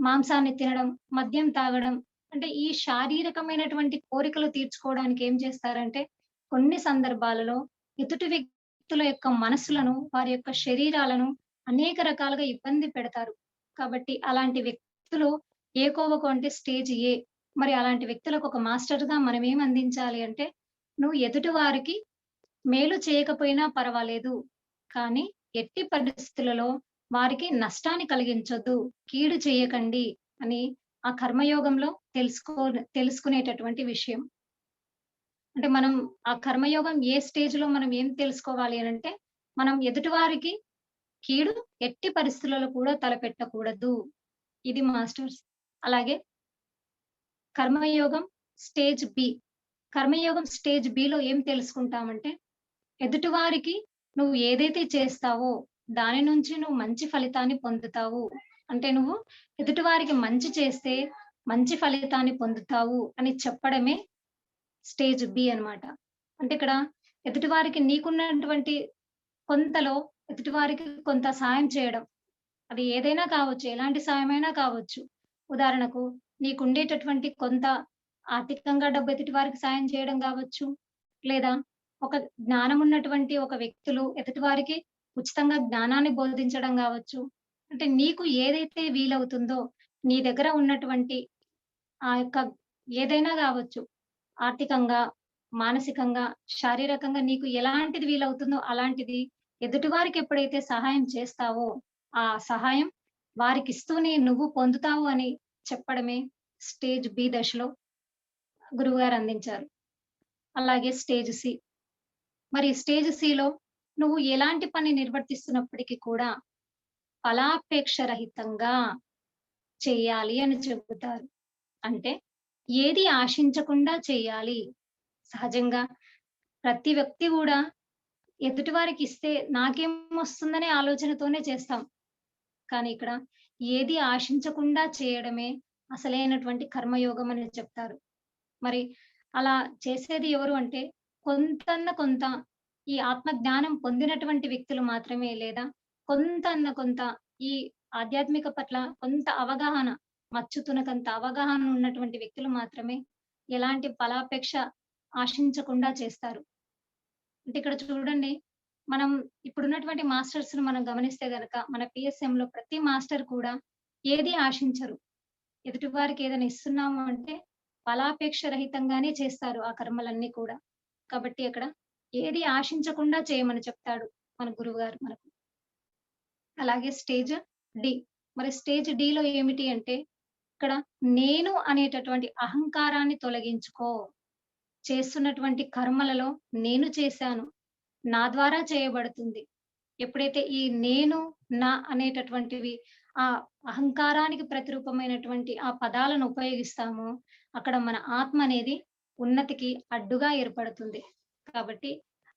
మాంసాన్ని తినడం, మద్యం తాగడం, అంటే ఈ శారీరకమైనటువంటి కోరికలు తీర్చుకోవడానికి ఏం చేస్తారంటే కొన్ని సందర్భాలలో ఎదుటి వ్యక్తుల యొక్క మనసులను, వారి యొక్క శరీరాలను అనేక రకాలుగా ఇబ్బంది పెడతారు. కాబట్టి అలాంటి వ్యక్తులు ఏ కోవకు అంటే స్టేజ్ ఏ. మరి అలాంటి వ్యక్తులకు ఒక మాస్టర్‌గా మనం ఏం అందించాలి అంటే నువ్వు ఎదుటి వారికి మేలు చేయకపోయినా పర్వాలేదు. కానీ ఎట్టి పరిస్థితులలో వారికి నష్టాన్ని కలిగించొద్దు, కీడు చేయకండి అని ఆ కర్మయోగంలో తెలుసుకునేటటువంటి విషయం. అంటే మనం ఆ కర్మయోగం ఏ స్టేజ్‌లో మనం ఏం తెలుసుకోవాలి అనంటే మనం ఎదుటి వారికి కీడు ఎట్టి పరిస్థితులలో కూడా తలపెట్టకూడదు. ఇది మాస్టర్స్. అలాగే కర్మయోగం స్టేజ్ బి. కర్మయోగం స్టేజ్ బిలో ఏం తెలుసుకుంటామంటే ఎదుటివారికి నువ్వు ఏదైతే చేస్తావో దాని నుంచి నువ్వు మంచి ఫలితాన్ని పొందుతావు. అంటే నువ్వు ఎదుటివారికి మంచి చేస్తే మంచి ఫలితాన్ని పొందుతావు అని చెప్పడమే స్టేజ్ బి అన్నమాట. అంటే ఇక్కడ ఎదుటివారికి నీకున్నటువంటి కొంతలో ఎదుటివారికి కొంత సాయం చేయడం. అది ఏదైనా కావచ్చు, ఎలాంటి సాయమైనా కావచ్చు. ఉదాహరణకు నీకుండేటటువంటి కొంత ఆర్థికంగా డబ్బు ఎదుటి వారికి సాయం చేయడం కావచ్చు, లేదా ఒక జ్ఞానం ఉన్నటువంటి ఒక వ్యక్తులు ఎదుటి వారికి ఉచితంగా జ్ఞానాన్ని బోధించడం కావచ్చు. అంటే నీకు ఏదైతే వీలవుతుందో నీ దగ్గర ఉన్నటువంటి ఆ యొక్క ఏదైనా కావచ్చు, ఆర్థికంగా, మానసికంగా, శారీరకంగా నీకు ఎలాంటిది వీలవుతుందో అలాంటిది ఎదుటి వారికి ఎప్పుడైతే సహాయం చేస్తావో ఆ సహాయం వారికిస్తూనే నువ్వు పొందుతావు అని చెప్పడమే స్టేజ్ బి దశలో గురువుగారు అందించారు. అలాగే స్టేజ్ సి. మరి స్టేజ్ సిలో నువ్వు ఎలాంటి పని నిర్వర్తిస్తున్నప్పటికీ కూడా ఫలాపేక్ష రహితంగా చేయాలి అని చెబుతారు. అంటే ఏది ఆశించకుండా చేయాలి. సహజంగా ప్రతి వ్యక్తి కూడా ఎదుటి వారికి ఇస్తే నాకేం వస్తుందనే ఆలోచనతోనే చేస్తాం. కానీ ఇక్కడ ఏది ఆశించకుండా చేయడమే అసలైనటువంటి కర్మయోగం అని చెప్తారు. మరి అలా చేసేది ఎవరు అంటే కొంత ఈ ఆత్మ జ్ఞానం పొందినటువంటి వ్యక్తులు మాత్రమే, లేదా కొంత ఈ ఆధ్యాత్మిక పట్ల కొంత అవగాహన మచ్చుతునకంత అవగాహన ఉన్నటువంటి వ్యక్తులు మాత్రమే ఎలాంటి ఫలాపేక్ష ఆశించకుండా చేస్తారు. అంటే ఇక్కడ చూడండి, మనం ఇప్పుడున్నటువంటి మాస్టర్స్‌ను మనం గమనిస్తే గనక మన PSMలో ప్రతి మాస్టర్ కూడా ఏది ఆశించరు. ఎదుటి వారికి ఏదైనా ఇస్తున్నాము అంటే ఫలాపేక్ష రహితంగానే చేస్తారు ఆ కర్మలన్నీ కూడా. కాబట్టి అక్కడ ఏది ఆశించకుండా చేయమని చెప్తాడు మన గురువుగారు మనకు. అలాగే స్టేజ్ డి. మరి స్టేజ్ డిలో ఏమిటి అంటే ఇక్కడ నేను అనేటటువంటి అహంకారాన్ని తొలగించుకో. చేస్తున్నటువంటి కర్మలలో నేను చేశాను, నా ద్వారా చేయబడుతుంది. ఎప్పుడైతే ఈ నేను, నా అనేటటువంటివి ఆ అహంకారానికి ప్రతిరూపమైనటువంటి ఆ పదాలను ఉపయోగిస్తామో, అక్కడ మన ఆత్మ అనేది ఉన్నతికి అడ్డుగా ఏర్పడుతుంది. కాబట్టి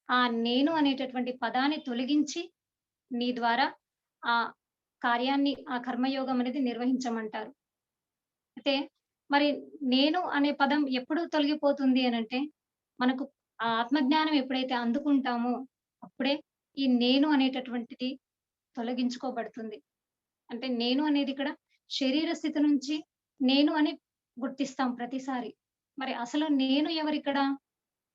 ఆ నేను అనేటటువంటి పదాన్ని తొలగించి నీ ద్వారా ఆ కార్యాన్ని, ఆ కర్మయోగం అనేది నిర్వహించమంటారు. అయితే మరి నేను అనే పదం ఎప్పుడు తొలగిపోతుంది అనంటే, మనకు ఆ ఆత్మజ్ఞానం ఎప్పుడైతే అందుకుంటామో, అప్పుడే ఈ నేను అనేటటువంటిది తొలగించుకోబడుతుంది. అంటే నేను అనేది ఇక్కడ శరీర స్థితి నుంచి నేను అని గుర్తిస్తాం ప్రతిసారి. మరి అసలు నేను ఎవరిక్కడ?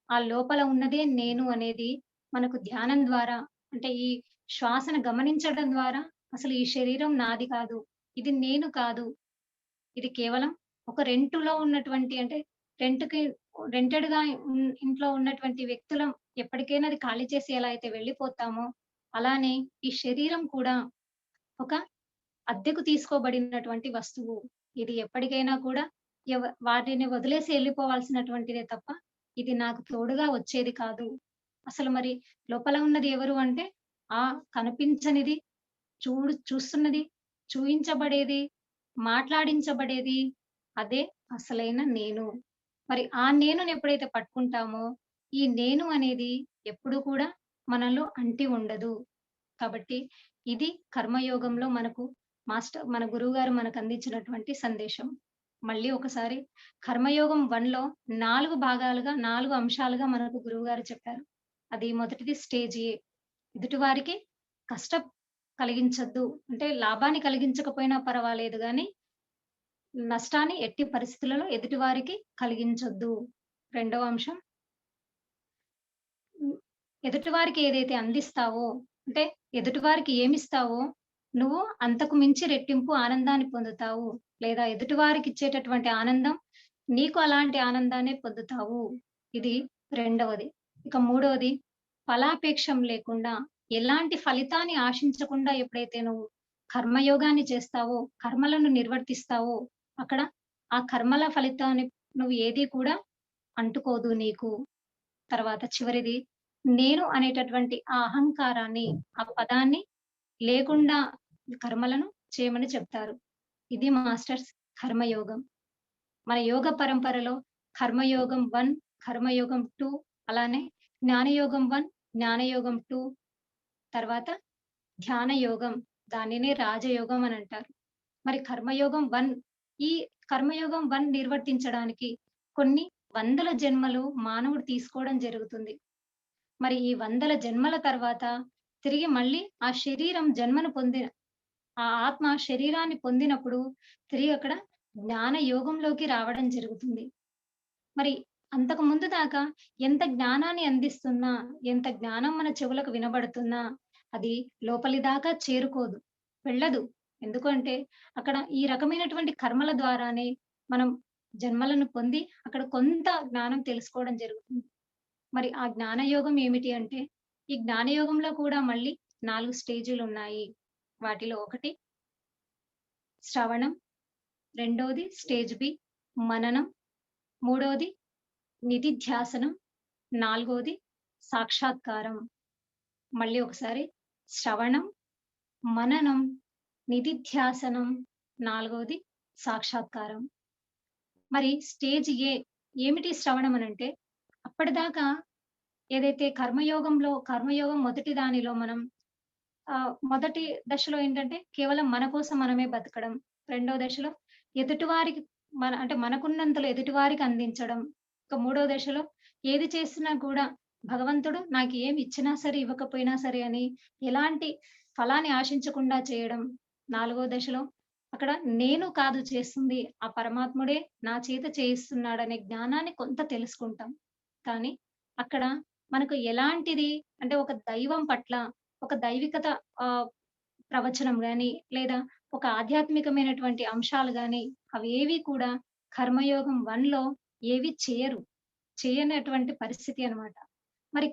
ఆ లోపల ఉన్నదే నేను అనేది మనకు ధ్యానం ద్వారా, అంటే ఈ శ్వాసను గమనించడం ద్వారా అసలు ఈ శరీరం నాది కాదు, ఇది నేను కాదు, ఇది కేవలం ఒక రెంటులో ఉన్నటువంటి, అంటే రెంట్‌కి రెంటెడ్‌గా ఇంట్లో ఉన్నటువంటి వ్యక్తులం ఎప్పటికైనా అది ఖాళీ చేసి ఎలా అయితే వెళ్ళిపోతామో, అలానే ఈ శరీరం కూడా ఒక అద్దెకు తీసుకోబడినటువంటి వస్తువు. ఇది ఎప్పటికైనా కూడా వాటిని వదిలేసి ఎళ్ళిపోవాల్సినటువంటిదే తప్ప, ఇది నాకు తోడుగా వచ్చేది కాదు. అసలు మరి లోపల ఉన్నది ఎవరు అంటే, ఆ కనిపించనిది, చూస్తున్నది, చూయించబడేది, మాట్లాడించబడేది, అదే అసలైన నేను. మరి ఆ నేనుని ఎప్పుడైతే పట్టుకుంటామో, ఈ నేను అనేది ఎప్పుడు కూడా మనలో అంటి ఉండదు. కాబట్టి ఇది కర్మయోగంలో మనకు మన గురువుగారు మనకు అందించినటువంటి సందేశం. మళ్ళీ ఒకసారి కర్మయోగం 1లో 4 భాగాలుగా, 4 అంశాలుగా మనకు గురువుగారు చెప్పారు. అది మొదటిది స్టేజ్ ఏ. ఎదుటివారికి కష్టం కలిగించొద్దు. అంటే లాభాన్ని కలిగించకపోయినా పర్వాలేదు గానీ, నష్టాన్ని ఎట్టి పరిస్థితులలో ఎదుటివారికి కలిగించొద్దు. రెండవ అంశం, హ్మ్. ఎదుటివారికి ఏదైతే అందిస్తావో, అంటే ఎదుటివారికి ఏమిస్తావో, నువ్వు అంతకు మించి రెట్టింపు ఆనందాన్ని పొందుతావు. లేదా ఎదుటివారికిచ్చేటటువంటి ఆనందం, నీకు అలాంటి ఆనందాన్నే పొందుతావు. ఇది రెండవది. ఇక మూడవది, ఫలాపేక్షం లేకుండా, ఎలాంటి ఫలితాన్ని ఆశించకుండా ఎప్పుడైతే నువ్వు కర్మయోగాన్ని చేస్తావో, కర్మలను నిర్వర్తిస్తావో, అక్కడ ఆ కర్మల ఫలితాన్ని నువ్వు ఏది కూడా అంటుకోదు నీకు. తర్వాత చివరిది, నేను అనేటటువంటి ఆ అహంకారాన్ని, ఆ పదాన్ని లేకుండా కర్మలను చేయమని చెప్తారు. ఇది మాస్టర్స్ కర్మయోగం. మన యోగ పరంపరలో కర్మయోగం 1, కర్మయోగం 2, అలానే జ్ఞానయోగం 1, జ్ఞానయోగం 2, తర్వాత ధ్యాన యోగం, దానినే రాజయోగం అని అంటారు. మరి కర్మయోగం 1, ఈ కర్మయోగం 1 నిర్వర్తించడానికి కొన్ని వందల జన్మలు మానవుడు తీసుకోవడం జరుగుతుంది. మరి ఈ వందల జన్మల తర్వాత తిరిగి మళ్ళీ ఆ శరీరం జన్మను పొందిన ఆ ఆత్మ శరీరాన్ని పొందినప్పుడు తిరిగి అక్కడ జ్ఞాన యోగంలోకి రావడం జరుగుతుంది. మరి అంతకు ముందు దాకా ఎంత జ్ఞానాన్ని అందిస్తున్నా, ఎంత జ్ఞానం మన చెవులకు వినబడుతున్నా, అది లోపలి దాకా చేరుకోదు, వెళ్ళదు. ఎందుకంటే అక్కడ ఈ రకమైనటువంటి కర్మల ద్వారానే మనం జన్మలను పొంది అక్కడ కొంత జ్ఞానం తెలుసుకోవడం జరుగుతుంది. మరి ఆ జ్ఞానయోగం ఏమిటి అంటే, ఈ జ్ఞానయోగంలో కూడా మళ్ళీ 4 స్టేజులున్నాయి. వాటిలో ఒకటి శ్రవణం, రెండోది స్టేజ్ బి మననం, మూడోది నిధిధ్యాసనం, నాలుగోది సాక్షాత్కారం. మళ్ళీ ఒకసారి శ్రవణం, మననం, నిధిధ్యాసనం, నాలుగోది సాక్షాత్కారం. మరి స్టేజ్ ఏ ఏమిటి శ్రవణం అనంటే, అప్పటిదాకా ఏదైతే కర్మయోగం మొదటి దానిలో మనం మొదటి దశలో ఏంటంటే కేవలం మన కోసం మనమే బతకడం. రెండో దశలో ఎదుటివారికి అంటే మనకున్నంతలో ఎదుటివారికి అందించడం. ఇక మూడో దశలో ఏది చేసినా కూడా భగవంతుడు నాకు ఏమి ఇచ్చినా సరే, ఇవ్వకపోయినా సరే అని ఎలాంటి ఫలాన్ని ఆశించకుండా చేయడం. నాలుగో దశలో అక్కడ నేను కాదు చేస్తుంది, ఆ పరమాత్ముడే నా చేత చేయిస్తున్నాడనే జ్ఞానాన్ని కొంత తెలుసుకుంటాం. కానీ అక్కడ మనకు ఎలాంటిది అంటే ఒక దైవం పట్ల ఒక దైవికత ఆహ్, ప్రవచనం గాని, లేదా ఒక ఆధ్యాత్మికమైనటువంటి అంశాలు గాని, అవేవి కూడా కర్మయోగం 1లో ఏవి చేయరు. చేయనటువంటి పరిస్థితి అన్నమాట. మరి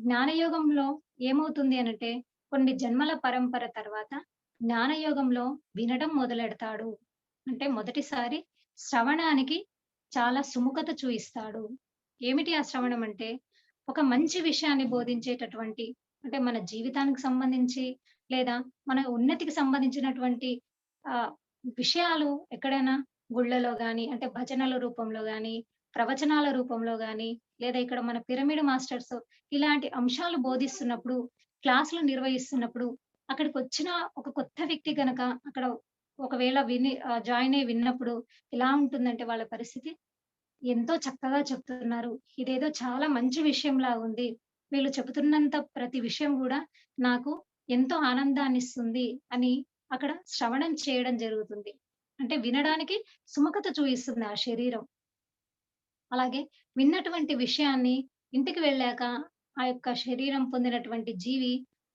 జ్ఞానయోగంలో ఏమవుతుంది అనంటే, కొన్ని జన్మల పరంపర తర్వాత జ్ఞానయోగంలో వినడం మొదలెడతాడు. అంటే మొదటిసారి శ్రవణానికి చాలా సుముఖత చూయిస్తాడు. ఏమిటి ఆ శ్రవణం అంటే, ఒక మంచి విషయాన్ని బోధించేటటువంటి అంటే మన జీవితానికి సంబంధించి, లేదా మన ఉన్నతికి సంబంధించినటువంటి ఆహ్, విషయాలు ఎక్కడైనా గుళ్ళలో గాని, అంటే భజనల రూపంలో గాని, ప్రవచనాల రూపంలో గాని, లేదా ఇక్కడ మన పిరమిడ్ మాస్టర్స్ ఇలాంటి అంశాలు బోధిస్తున్నప్పుడు, క్లాసులు నిర్వహిస్తున్నప్పుడు, అక్కడికొచ్చిన ఒక కొత్త వ్యక్తి గనక అక్కడ ఒకవేళ జాయిన్ అయ్యి విన్నప్పుడు ఎలా ఉంటుందంటే వాళ్ళ పరిస్థితి, ఎంతో చక్కగా చెప్తున్నారు. ఇదేదో చాలా మంచి విషయంలా ఉంది. వీళ్ళు చెబుతున్నంత ప్రతి విషయం గూడా నాకు ఎంతో ఆనందాన్నిస్తుంది అని అక్కడ శ్రవణం చేయడం జరుగుతుంది. అంటే వినడానికి సుముఖత చూయిస్తుంది ఆ శరీరం. అలాగే విన్నటువంటి విషయాన్ని ఇంటికి వెళ్ళాక ఆ యొక్క శరీరం పొందినటువంటి జీవి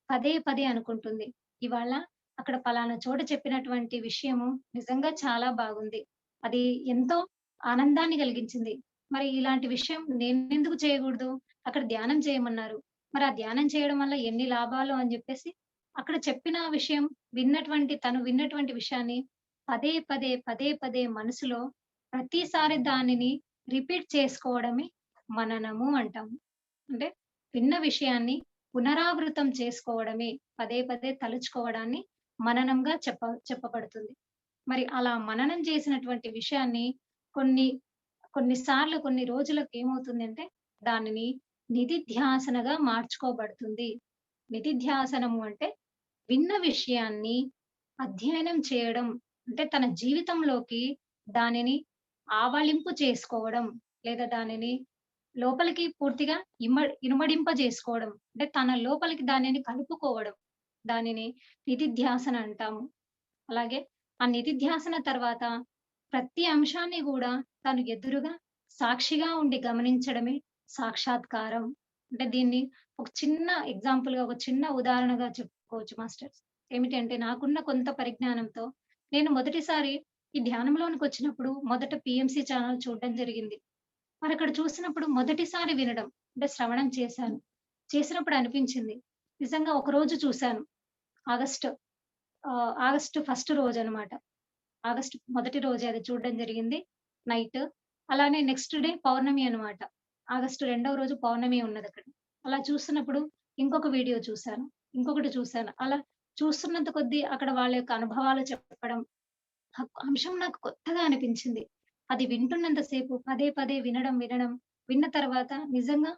పదే పదే అనుకుంటుంది. ఇవాళ అక్కడ పలానా చోట చెప్పినటువంటి విషయము నిజంగా చాలా బాగుంది. అది ఎంతో ఆనందాన్ని కలిగించింది. మరి ఇలాంటి విషయం నేనెందుకు చేయకూడదు? అక్కడ ధ్యానం చేయమన్నారు. మరి ఆ ధ్యానం చేయడం వల్ల ఎన్ని లాభాలు అని జెప్పేసి అక్కడ చెప్పిన విషయం తను విన్నటువంటి విషయాన్ని పదే పదే, పదే పదే మనసులో ప్రతిసారి దానిని రిపీట్ చేసుకోవడమే మననము అంటాము. అంటే విన్న విషయాన్ని పునరావృతం చేసుకోవడమే, పదే పదే తలుచుకోవడాన్ని మననంగా చెప్పబడుతుంది. మరి అలా మననం చేసినటువంటి విషయాన్ని కొన్ని కొన్ని సార్లు కొన్ని రోజులకు ఏమవుతుందంటే దానిని నిధిధ్యాసనగా మార్చుకోబడుతుంది. నిధిధ్యాసనము అంటే విన్న విషయాన్ని అధ్యయనం చేయడం. అంటే తన జీవితంలోకి దానిని ఆవలింపు చేసుకోవడం. లేదా దానిని లోపలికి పూర్తిగా ఇనుమడింపజేసుకోవడం. అంటే తన లోపలికి దానిని కలుపుకోవడం. దానిని నిధిధ్యాసన అంటాము. అలాగే ఆ నిధిధ్యాసన తర్వాత ప్రతి అంశాన్ని గూడా తను ఎదురుగా సాక్షిగా ఉండి గమనించడమే సాక్షాత్కారం. అంటే దీన్ని ఒక చిన్న ఎగ్జాంపుల్‌గా, ఒక చిన్న ఉదాహరణగా చెప్పుకోవచ్చు మాస్టర్స్. ఏమిటి అంటే నాకున్న కొంత పరిజ్ఞానంతో నేను మొదటిసారి ఈ ధ్యానంలోనికొచ్చినప్పుడు మొదట పీఎంసీ ఛానెల్ చూడడం జరిగింది. మరక్కడ చూసినప్పుడు మొదటిసారి వినడం అంటే శ్రవణం చేశాను. చేసినప్పుడు అనిపించింది. నిజంగా ఒకరోజు చూశాను. ఆగస్టు ఆగస్టు ఫస్ట్ రోజనమాట. ఆగస్టు మొదటి రోజే అది చూడడం జరిగింది నైట్. అలానే నెక్స్ట్ డే పౌర్ణమి అన్నమాట. ఆగస్టు రెండవ రోజు పౌర్ణమి ఉన్నదక్కడ. అలా చూస్తున్నప్పుడు ఇంకొక వీడియో చూశాను. ఇంకొకటి చూశాను. అలా చూస్తున్నంత కొద్దీ అక్కడ వాళ్ళ యొక్క అనుభవాలు చెప్పడం, అంశం నాకు కొత్తగా అనిపించింది. అది వింటున్నంత సేపు పదే పదే వినడం, విన్న తర్వాత నిజంగా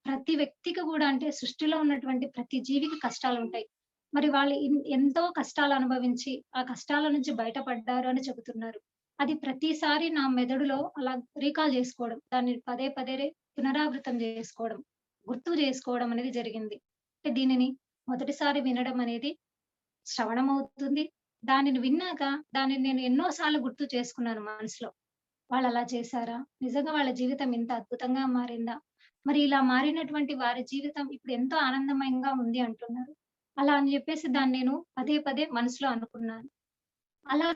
ప్రతి వ్యక్తికి గూడా అంటే సృష్టిలో ఉన్నటువంటి ప్రతి జీవికి కష్టాలుంటాయి. మరి వాళ్ళు ఎంతో కష్టాలు అనుభవించి, ఆ కష్టాల నుంచి బయటపడ్డారు అని చెబుతున్నారు. అది ప్రతిసారి నా మెదడులో అలా రీకాల్ జేసుకోవడం. దాన్ని పదే పదే పునరావృతం జేసుకోవడం, గుర్తు జేసుకోవడం అనేది జరిగింది. అంటే దీనిని మొదటిసారి వినడం అనేది శ్రవణమవుతుంది. దానిని విన్నాక దానిని నేను ఎన్నో సార్లు గుర్తు చేసుకున్నాను మనసులో. వాళ్ళలా చేశారా? నిజంగా వాళ్ళ జీవితం ఇంత అద్భుతంగా మారిందా? మరి ఇలా మారినటువంటి వారి జీవితం ఇప్పుడు ఎంతో ఆనందమయంగా ఉంది అంటున్నారు. అలా అని జెప్పేసి దాన్ని నేను పదే పదే మనసులో అనుకున్నాను. అలా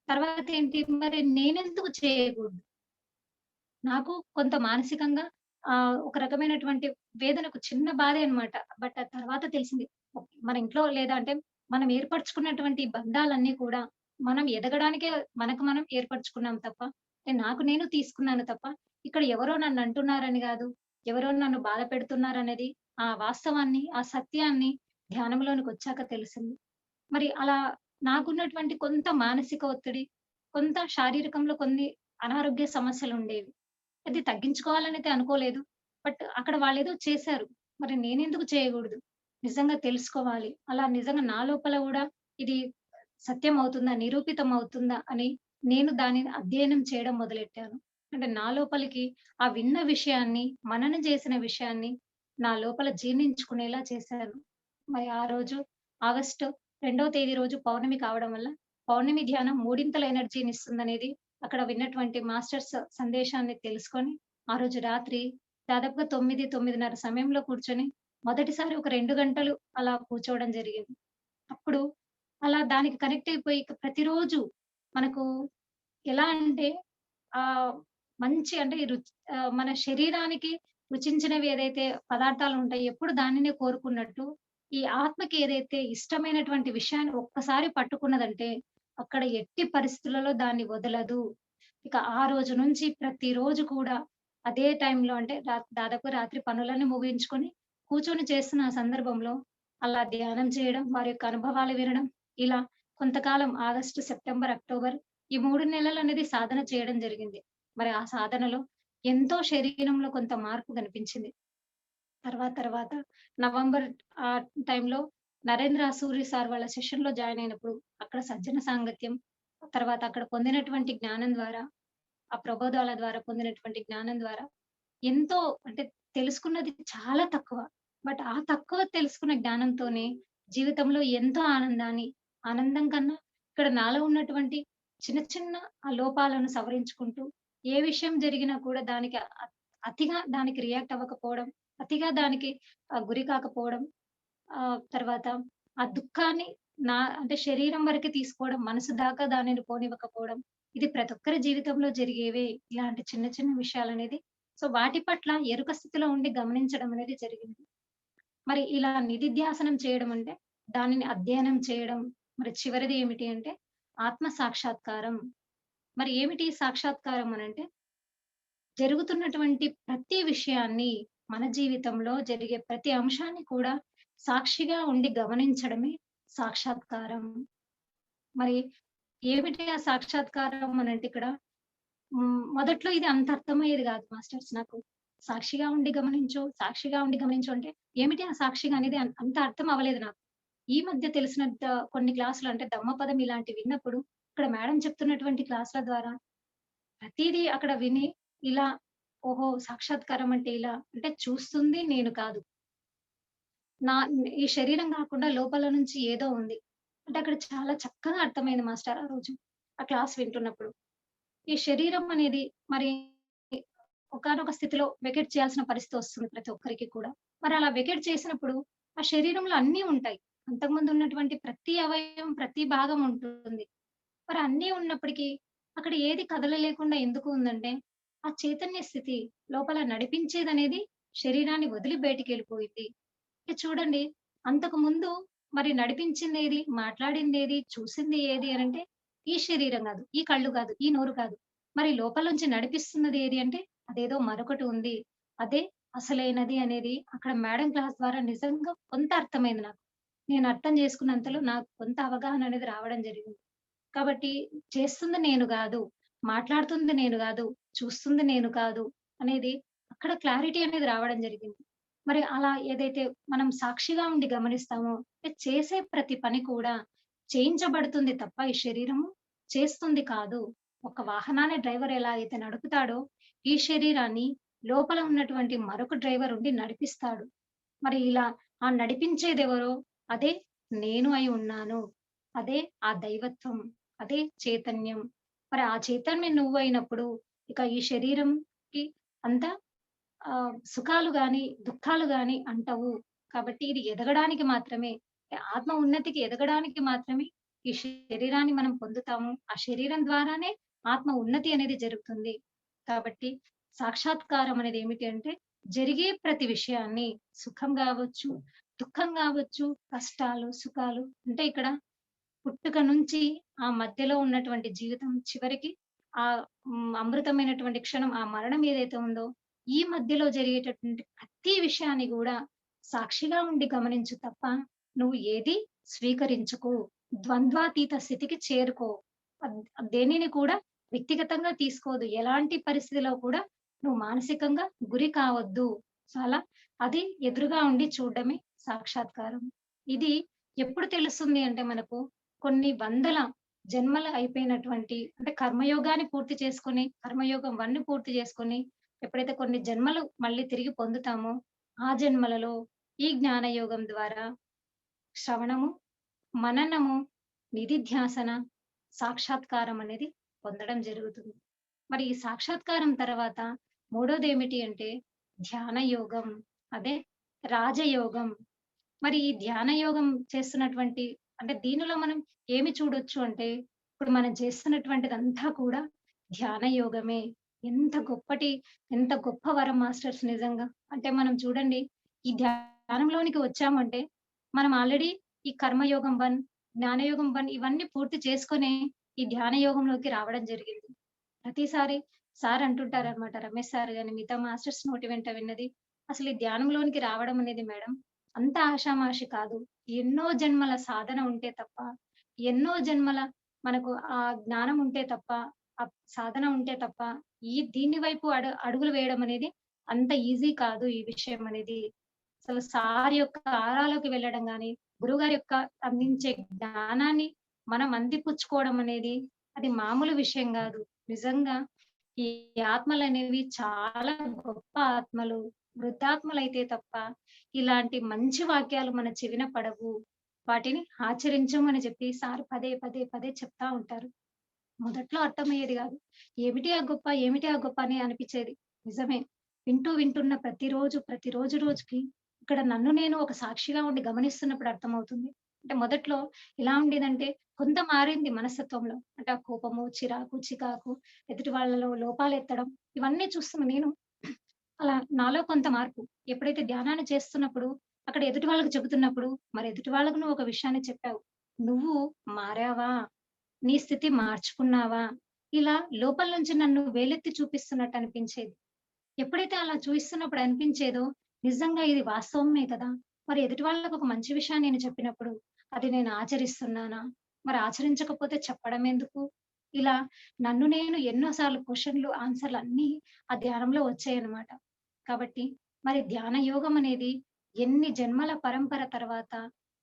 తర్వాతేంటి మరి నేనెందుకు చేయకూడదు? నాకు కొంత మానసికంగా ఒక రకమైనటువంటి వేదనకు చిన్న బాధే అన్నమాట. బట్ ఆ తర్వాత తెలిసింది. మన ఇంట్లో లేదా అంటే మనం ఏర్పరచుకున్నటువంటి బంధాలన్నీ కూడా మనం ఎదగడానికే మనకు మనం ఏర్పరచుకున్నాం తప్ప, అంటే నాకు నేను తీసుకున్నాను తప్ప, ఇక్కడ ఎవరో నన్ను అంటున్నారని గాదు, ఎవరో నన్ను బాధ పెడుతున్నారనేది ఆ వాస్తవాన్ని, ఆ సత్యాన్ని ధ్యానంలోనికొచ్చాక తెలిసింది. మరి అలా నాకున్నటువంటి కొంత మానసిక ఒత్తిడి, కొంత శారీరకంలో కొన్ని అనారోగ్య సమస్యలుండేవి. అది తగ్గించుకోవాలనైతే అనుకోలేదు. బట్ అక్కడ వాళ్ళేదో చేశారు. మరి నేనెందుకు చేయగూడదు? నిజంగా తెలుసుకోవాలి. అలా నిజంగా నా లోపల గూడా ఇది సత్యం అవుతుందా? నిరూపితం అవుతుందా? అని నేను దానిని అధ్యయనం చేయడం మొదలెట్టాను. అంటే నా లోపలికి ఆ విన్న విషయాన్ని, మననం చేసిన విషయాన్ని నా లోపల జీర్ణించుకునేలా చేశాను. మరి ఆ రోజు ఆగస్టు 2వ తేదీ రోజు పౌర్ణమి కావడం వల్ల పౌర్ణమి ధ్యానం మూడింతల ఎనర్జీని ఇస్తుందనేది అక్కడ విన్నటువంటి మాస్టర్స్ సందేశాన్ని తెలుసుకొని ఆ రోజు రాత్రి దాదాపుగా 9, 9:30 సమయంలో కూర్చొని మొదటిసారి ఒక 2 గంటలు అలా కూర్చోవడం జరిగింది. అప్పుడు అలా దానికి కనెక్ట్ అయిపోయి ఇక ప్రతిరోజు మనకు ఎలా అంటే మంచి అంటే మన శరీరానికి రుచించినవి ఏదైతే పదార్థాలు ఉంటాయో ఎప్పుడు దానినే కోరుకున్నట్టు, ఈ ఆత్మకి ఏదైతే ఇష్టమైనటువంటి విషయాన్ని ఒక్కసారి పట్టుకున్నదంటే, అక్కడ ఎట్టి పరిస్థితులలో దాన్ని వదలదు. ఇక ఆ రోజు నుంచి ప్రతిరోజు కూడా అదే టైంలో అంటే దాదాపు రాత్రి పనులన్నీ ముగించుకొని కూర్చొని చేస్తున్న ఆ సందర్భంలో అలా ధ్యానం చేయడం, వారి యొక్క అనుభవాలు వినడం, ఇలా కొంతకాలం ఆగస్టు, సెప్టెంబర్, అక్టోబర్ ఈ 3 నెలలనేది సాధన చేయడం జరిగింది. మరి ఆ సాధనలో ఎంతో శరీరంలో కొంత మార్పు కనిపించింది. తర్వాత నవంబర్ ఆ టైంలో నరేంద్ర సూరి సార్ వాళ్ళ సెషన్‌లో జాయిన్ అయినప్పుడు అక్కడ సజ్జన సాంగత్యం, తర్వాత అక్కడ పొందినటువంటి జ్ఞానం ద్వారా, ఆ ప్రబోధాల ద్వారా పొందినటువంటి జ్ఞానం ద్వారా ఎంతో అంటే తెలుసుకున్నది చాలా తక్కువ. బట్ ఆ తక్కువ తెలుసుకున్న జ్ఞానంతోనే జీవితంలో ఎంతో ఆనందాన్ని, ఆనందం కన్నా ఇక్కడ నాలో ఉన్నటువంటి చిన్న చిన్న ఆ లోపాలను సవరించుకుంటూ, ఏ విషయం జరిగినా కూడా దానికి అతిగా దానికి రియాక్ట్ అవ్వకపోవడం, అతిగా దానికి గురి కాకపోవడం, తర్వాత ఆ దుఃఖాన్ని అంటే శరీరం వరకే తీసుకోవడం, మనసు దాకా దానిని పోనివ్వకపోవడం. ఇది ప్రతి ఒక్కరి జీవితంలో జరిగేవే ఇలాంటి చిన్న చిన్న విషయాలనేది. సో, వాటి పట్ల ఎరుక స్థితిలో ఉండి గమనించడం అనేది జరిగింది. మరి ఇలా నిధిధ్యాసనం చేయడం అంటే, దానిని అధ్యయనం చేయడం. మరి చివరిది ఏమిటి అంటే, ఆత్మ సాక్షాత్కారం. మరి ఏమిటి సాక్షాత్కారం అనంటే, జరుగుతున్నటువంటి ప్రతి విషయాన్ని మన జీవితంలో జరిగే ప్రతి అంశాన్ని కూడా సాక్షిగా ఉండి గమనించడమే సాక్షాత్కారం. మరి ఏమిటి ఆ సాక్షాత్కారం అనంటే ఇక్కడ మొదట్లో ఇది అంత అర్థమయ్యేది కాదు మాస్టర్స్ నాకు. సాక్షిగా ఉండి గమనించు, సాక్షిగా ఉండి గమనించు అంటే ఏమిటి ఆ సాక్షిగా అనేది అంత అర్థం అవ్వలేదు నాకు. ఈ మధ్య తెలిసినంత కొన్ని క్లాసులు అంటే ధమ్మపదం ఇలాంటివి విన్నప్పుడు ఇక్కడ మేడం చెప్తున్నటువంటి క్లాసుల ద్వారా ప్రతీదీ అక్కడ విని ఇలా ఓహో! సాక్షాత్కారం అంటే ఇలా అంటే చూస్తుంది నేను కాదు. నా ఈ శరీరం కాకుండా లోపల నుంచి ఏదో ఉంది. అంటే అక్కడ చాలా చక్కగా అర్థమైంది మాస్టర్ ఆ రోజు. ఆ క్లాస్ వింటున్నప్పుడు. ఈ శరీరం అనేది మరి ఒకానొక స్థితిలో వెకేట్ చేయాల్సిన పరిస్థితి వస్తుంది ప్రతి ఒక్కరికి కూడా. మరి అలా వెకేట్ చేసినప్పుడు ఆ శరీరంలో అన్నీ ఉంటాయి. అంతకుముందు ఉన్నటువంటి ప్రతి అవయవం, ప్రతి భాగం ఉంటుంది. మరి అన్నీ ఉన్నప్పటికీ అక్కడ ఏది కదలలేకుండా ఎందుకు ఉందంటే, ఆ చైతన్య స్థితి లోపల నడిపించేదనేది శరీరాన్ని వదిలి బయటికెళ్ళిపోయింది. చూడండి అంతకు ముందు మరి నడిపించిందేది, మాట్లాడిందేది, చూసింది ఏది అనంటే ఈ శరీరం గాదు, ఈ కళ్ళు గాదు, ఈ నోరు కాదు. మరి లోపల నుంచి నడిపిస్తున్నది ఏది అంటే అదేదో మరొకటి ఉంది. అదే అసలైనది అనేది అక్కడ మేడం క్లాస్ ద్వారా నిజంగా కొంత అర్థమైంది నాకు. నేను అర్థం చేసుకున్నంతలో నాకు కొంత అవగాహన అనేది రావడం జరిగింది. కాబట్టి చేస్తుంది నేను గాదు, మాట్లాడుతుంది నేను గాదు, చూస్తుంది నేను కాదు అనేది అక్కడ క్లారిటీ అనేది రావడం జరిగింది. మరి అలా ఏదైతే మనం సాక్షిగా ఉండి గమనిస్తామో చేసే ప్రతి పని కూడా చేయించబడుతుంది తప్ప ఈ శరీరము చేస్తుంది కాదు. ఒక వాహనాన్ని డ్రైవర్ ఎలా అయితే నడుపుతాడో ఈ శరీరాన్ని లోపల ఉన్నటువంటి మరొక డ్రైవర్ ఉండి నడిపిస్తాడు. మరి ఇలా ఆ నడిపించేదెవరో అదే నేను అయి ఉన్నాను. అదే ఆ దైవత్వం. అదే చైతన్యం. మరి ఆ చైతన్యం నువ్వయినప్పుడు ఇక ఈ శరీరంకి అంతా సుఖాలు గాని, దుఃఖాలు గాని అంటవు. కాబట్టి ఇది ఎదగడానికి మాత్రమే, ఆత్మ ఉన్నతికి ఎదగడానికి మాత్రమే ఈ శరీరాన్ని మనం పొందుతాము. ఆ శరీరం ద్వారానే ఆత్మ ఉన్నతి అనేది జరుగుతుంది. కాబట్టి సాక్షాత్కారం అనేది ఏమిటి అంటే, జరిగే ప్రతి విషయాన్ని సుఖం గావచ్చు, దుఃఖం గావచ్చు, కష్టాలు, సుఖాలు అంటే ఇక్కడ పుట్టుక నుంచి ఆ మధ్యలో ఉన్నటువంటి జీవితం చివరికి అమృతమైనటువంటి క్షణం ఆ మరణం ఏదైతే ఉందో, ఈ మధ్యలో జరిగేటటువంటి ప్రతి విషయాన్ని గూడా సాక్షిగా ఉండి గమనించు తప్ప, నువ్వు ఏది స్వీకరించుకో. ద్వంద్వాతీత స్థితికి చేరుకో. దేనిని కూడా వ్యక్తిగతంగా తీసుకోవద్దు. ఎలాంటి పరిస్థితిలో కూడా నువ్వు మానసికంగా గురి కావద్దు. చాలా అది ఎదురుగా ఉండి చూడడమే సాక్షాత్కారం. ఇది ఎప్పుడు తెలుస్తుంది అంటే మనకు కొన్ని వందల జన్మలు అయిపోయినటువంటి అంటే కర్మయోగాన్ని పూర్తి చేసుకొని, కర్మయోగం 1 పూర్తి చేసుకొని, ఎప్పుడైతే కొన్ని జన్మలు మళ్ళీ తిరిగి పొందుతామో, ఆ జన్మలలో ఈ జ్ఞానయోగం ద్వారా శ్రవణము, మననము, నిధిధ్యాసన, సాక్షాత్కారం అనేది పొందడం జరుగుతుంది. మరి ఈ సాక్షాత్కారం తర్వాత మూడోది ఏమిటి అంటే ధ్యాన యోగం. అదే రాజయోగం. మరి ఈ ధ్యాన యోగం చేస్తున్నటువంటి అంటే దీనిలో మనం ఏమి చూడొచ్చు అంటే, ఇప్పుడు మనం చేస్తున్నటువంటిదంతా కూడా ధ్యాన యోగమే. ఎంత గొప్పటి ఎంత గొప్ప వరం మాస్టర్స్ నిజంగా. అంటే మనం చూడండి, ఈ ధ్యానంలోనికి వచ్చామంటే, మనం ఆల్రెడీ ఈ కర్మయోగం 1, జ్ఞానయోగం 1 ఇవన్నీ పూర్తి చేసుకొనే ఈ ధ్యాన యోగంలోకి రావడం జరిగింది. ప్రతిసారి సార్ అంటుంటారనమాట, రమేష్ సార్ గాని, మిగతా మాస్టర్స్ నోటి వెంట విన్నది, "అసలు ఈ ధ్యానంలోనికి రావడం అనేది మేడం అంత ఆషామాషి కాదు. ఎన్నో జన్మల సాధన ఉంటే తప్ప, ఎన్నో జన్మల మనకు ఆ జ్ఞానం ఉంటే తప్ప, ఆ సాధన ఉంటే తప్ప, దీని వైపు అడుగులు వేయడం అనేది అంత ఈజీ కాదు ఈ విషయం అనేది." అసలు సార్ యొక్క ఆరాలోకి వెళ్ళడం గాని, గురువుగారి యొక్క అందించే జ్ఞానాన్ని మనం అందిపుచ్చుకోవడం అనేది అది మామూలు విషయం గాదు. నిజంగా ఈ ఆత్మలనేవి చాలా గొప్ప ఆత్మలు. వృద్ధాత్మలైతే తప్ప ఇలాంటి మంచి వాక్యాలు మన చెవిన పడవు. వాటిని ఆచరించమని చెప్పి సార్ పదే, పదే, పదే చెప్తా ఉంటారు. మొదట్లో అర్థమయ్యేది గాదు. ఏమిటి ఆ గొప్ప? ఏమిటి ఆ గొప్ప? అని అనిపిచ్చేది. నిజమే. వింటున్న ప్రతిరోజు రోజుకి ఇక్కడ నన్ను నేను ఒక సాక్షిగా ఉండి గమనిస్తున్నప్పుడు అర్థమవుతుంది. అంటే మొదట్లో ఎలా ఉండేదంటే కొంత మారింది మనస్తత్వంలో. అంటే ఆ కోపము, చిరాకు, చికాకు, ఎదుటి వాళ్ళలో లోపాలెత్తడం ఇవన్నీ చూస్తున్న నేను అలా నాలో కొంత మార్పు. ఎప్పుడైతే ధ్యానాన్ని చేస్తున్నప్పుడు అక్కడ ఎదుటి వాళ్ళకి చెబుతున్నప్పుడు, మరి ఎదుటి వాళ్ళకి నువ్వు ఒక విషయాన్ని చెప్పావు. నువ్వు మారావా? నీ స్థితి మార్చుకున్నావా? ఇలా లోపల నుంచి నన్ను వేలెత్తి చూపిస్తున్నట్టు అనిపించేది. ఎప్పుడైతే అలా చూయిస్తున్నప్పుడు అనిపించేదో, నిజంగా ఇది వాస్తవమే కదా! మరి ఎదుటి వాళ్ళకి ఒక మంచి విషయాన్ని నేను చెప్పినప్పుడు, అది నేను ఆచరిస్తున్నానా? మరి ఆచరించకపోతే చెప్పడం ఎందుకు? ఇలా నన్ను నేను ఎన్నో సార్లు క్వెషన్‌లు, ఆన్సర్‌లు అన్నీ ఆ ధ్యానంలో వచ్చాయన్నమాట. కాబట్టి మరి ధ్యాన యోగం అనేది ఎన్ని జన్మల పరంపర తర్వాత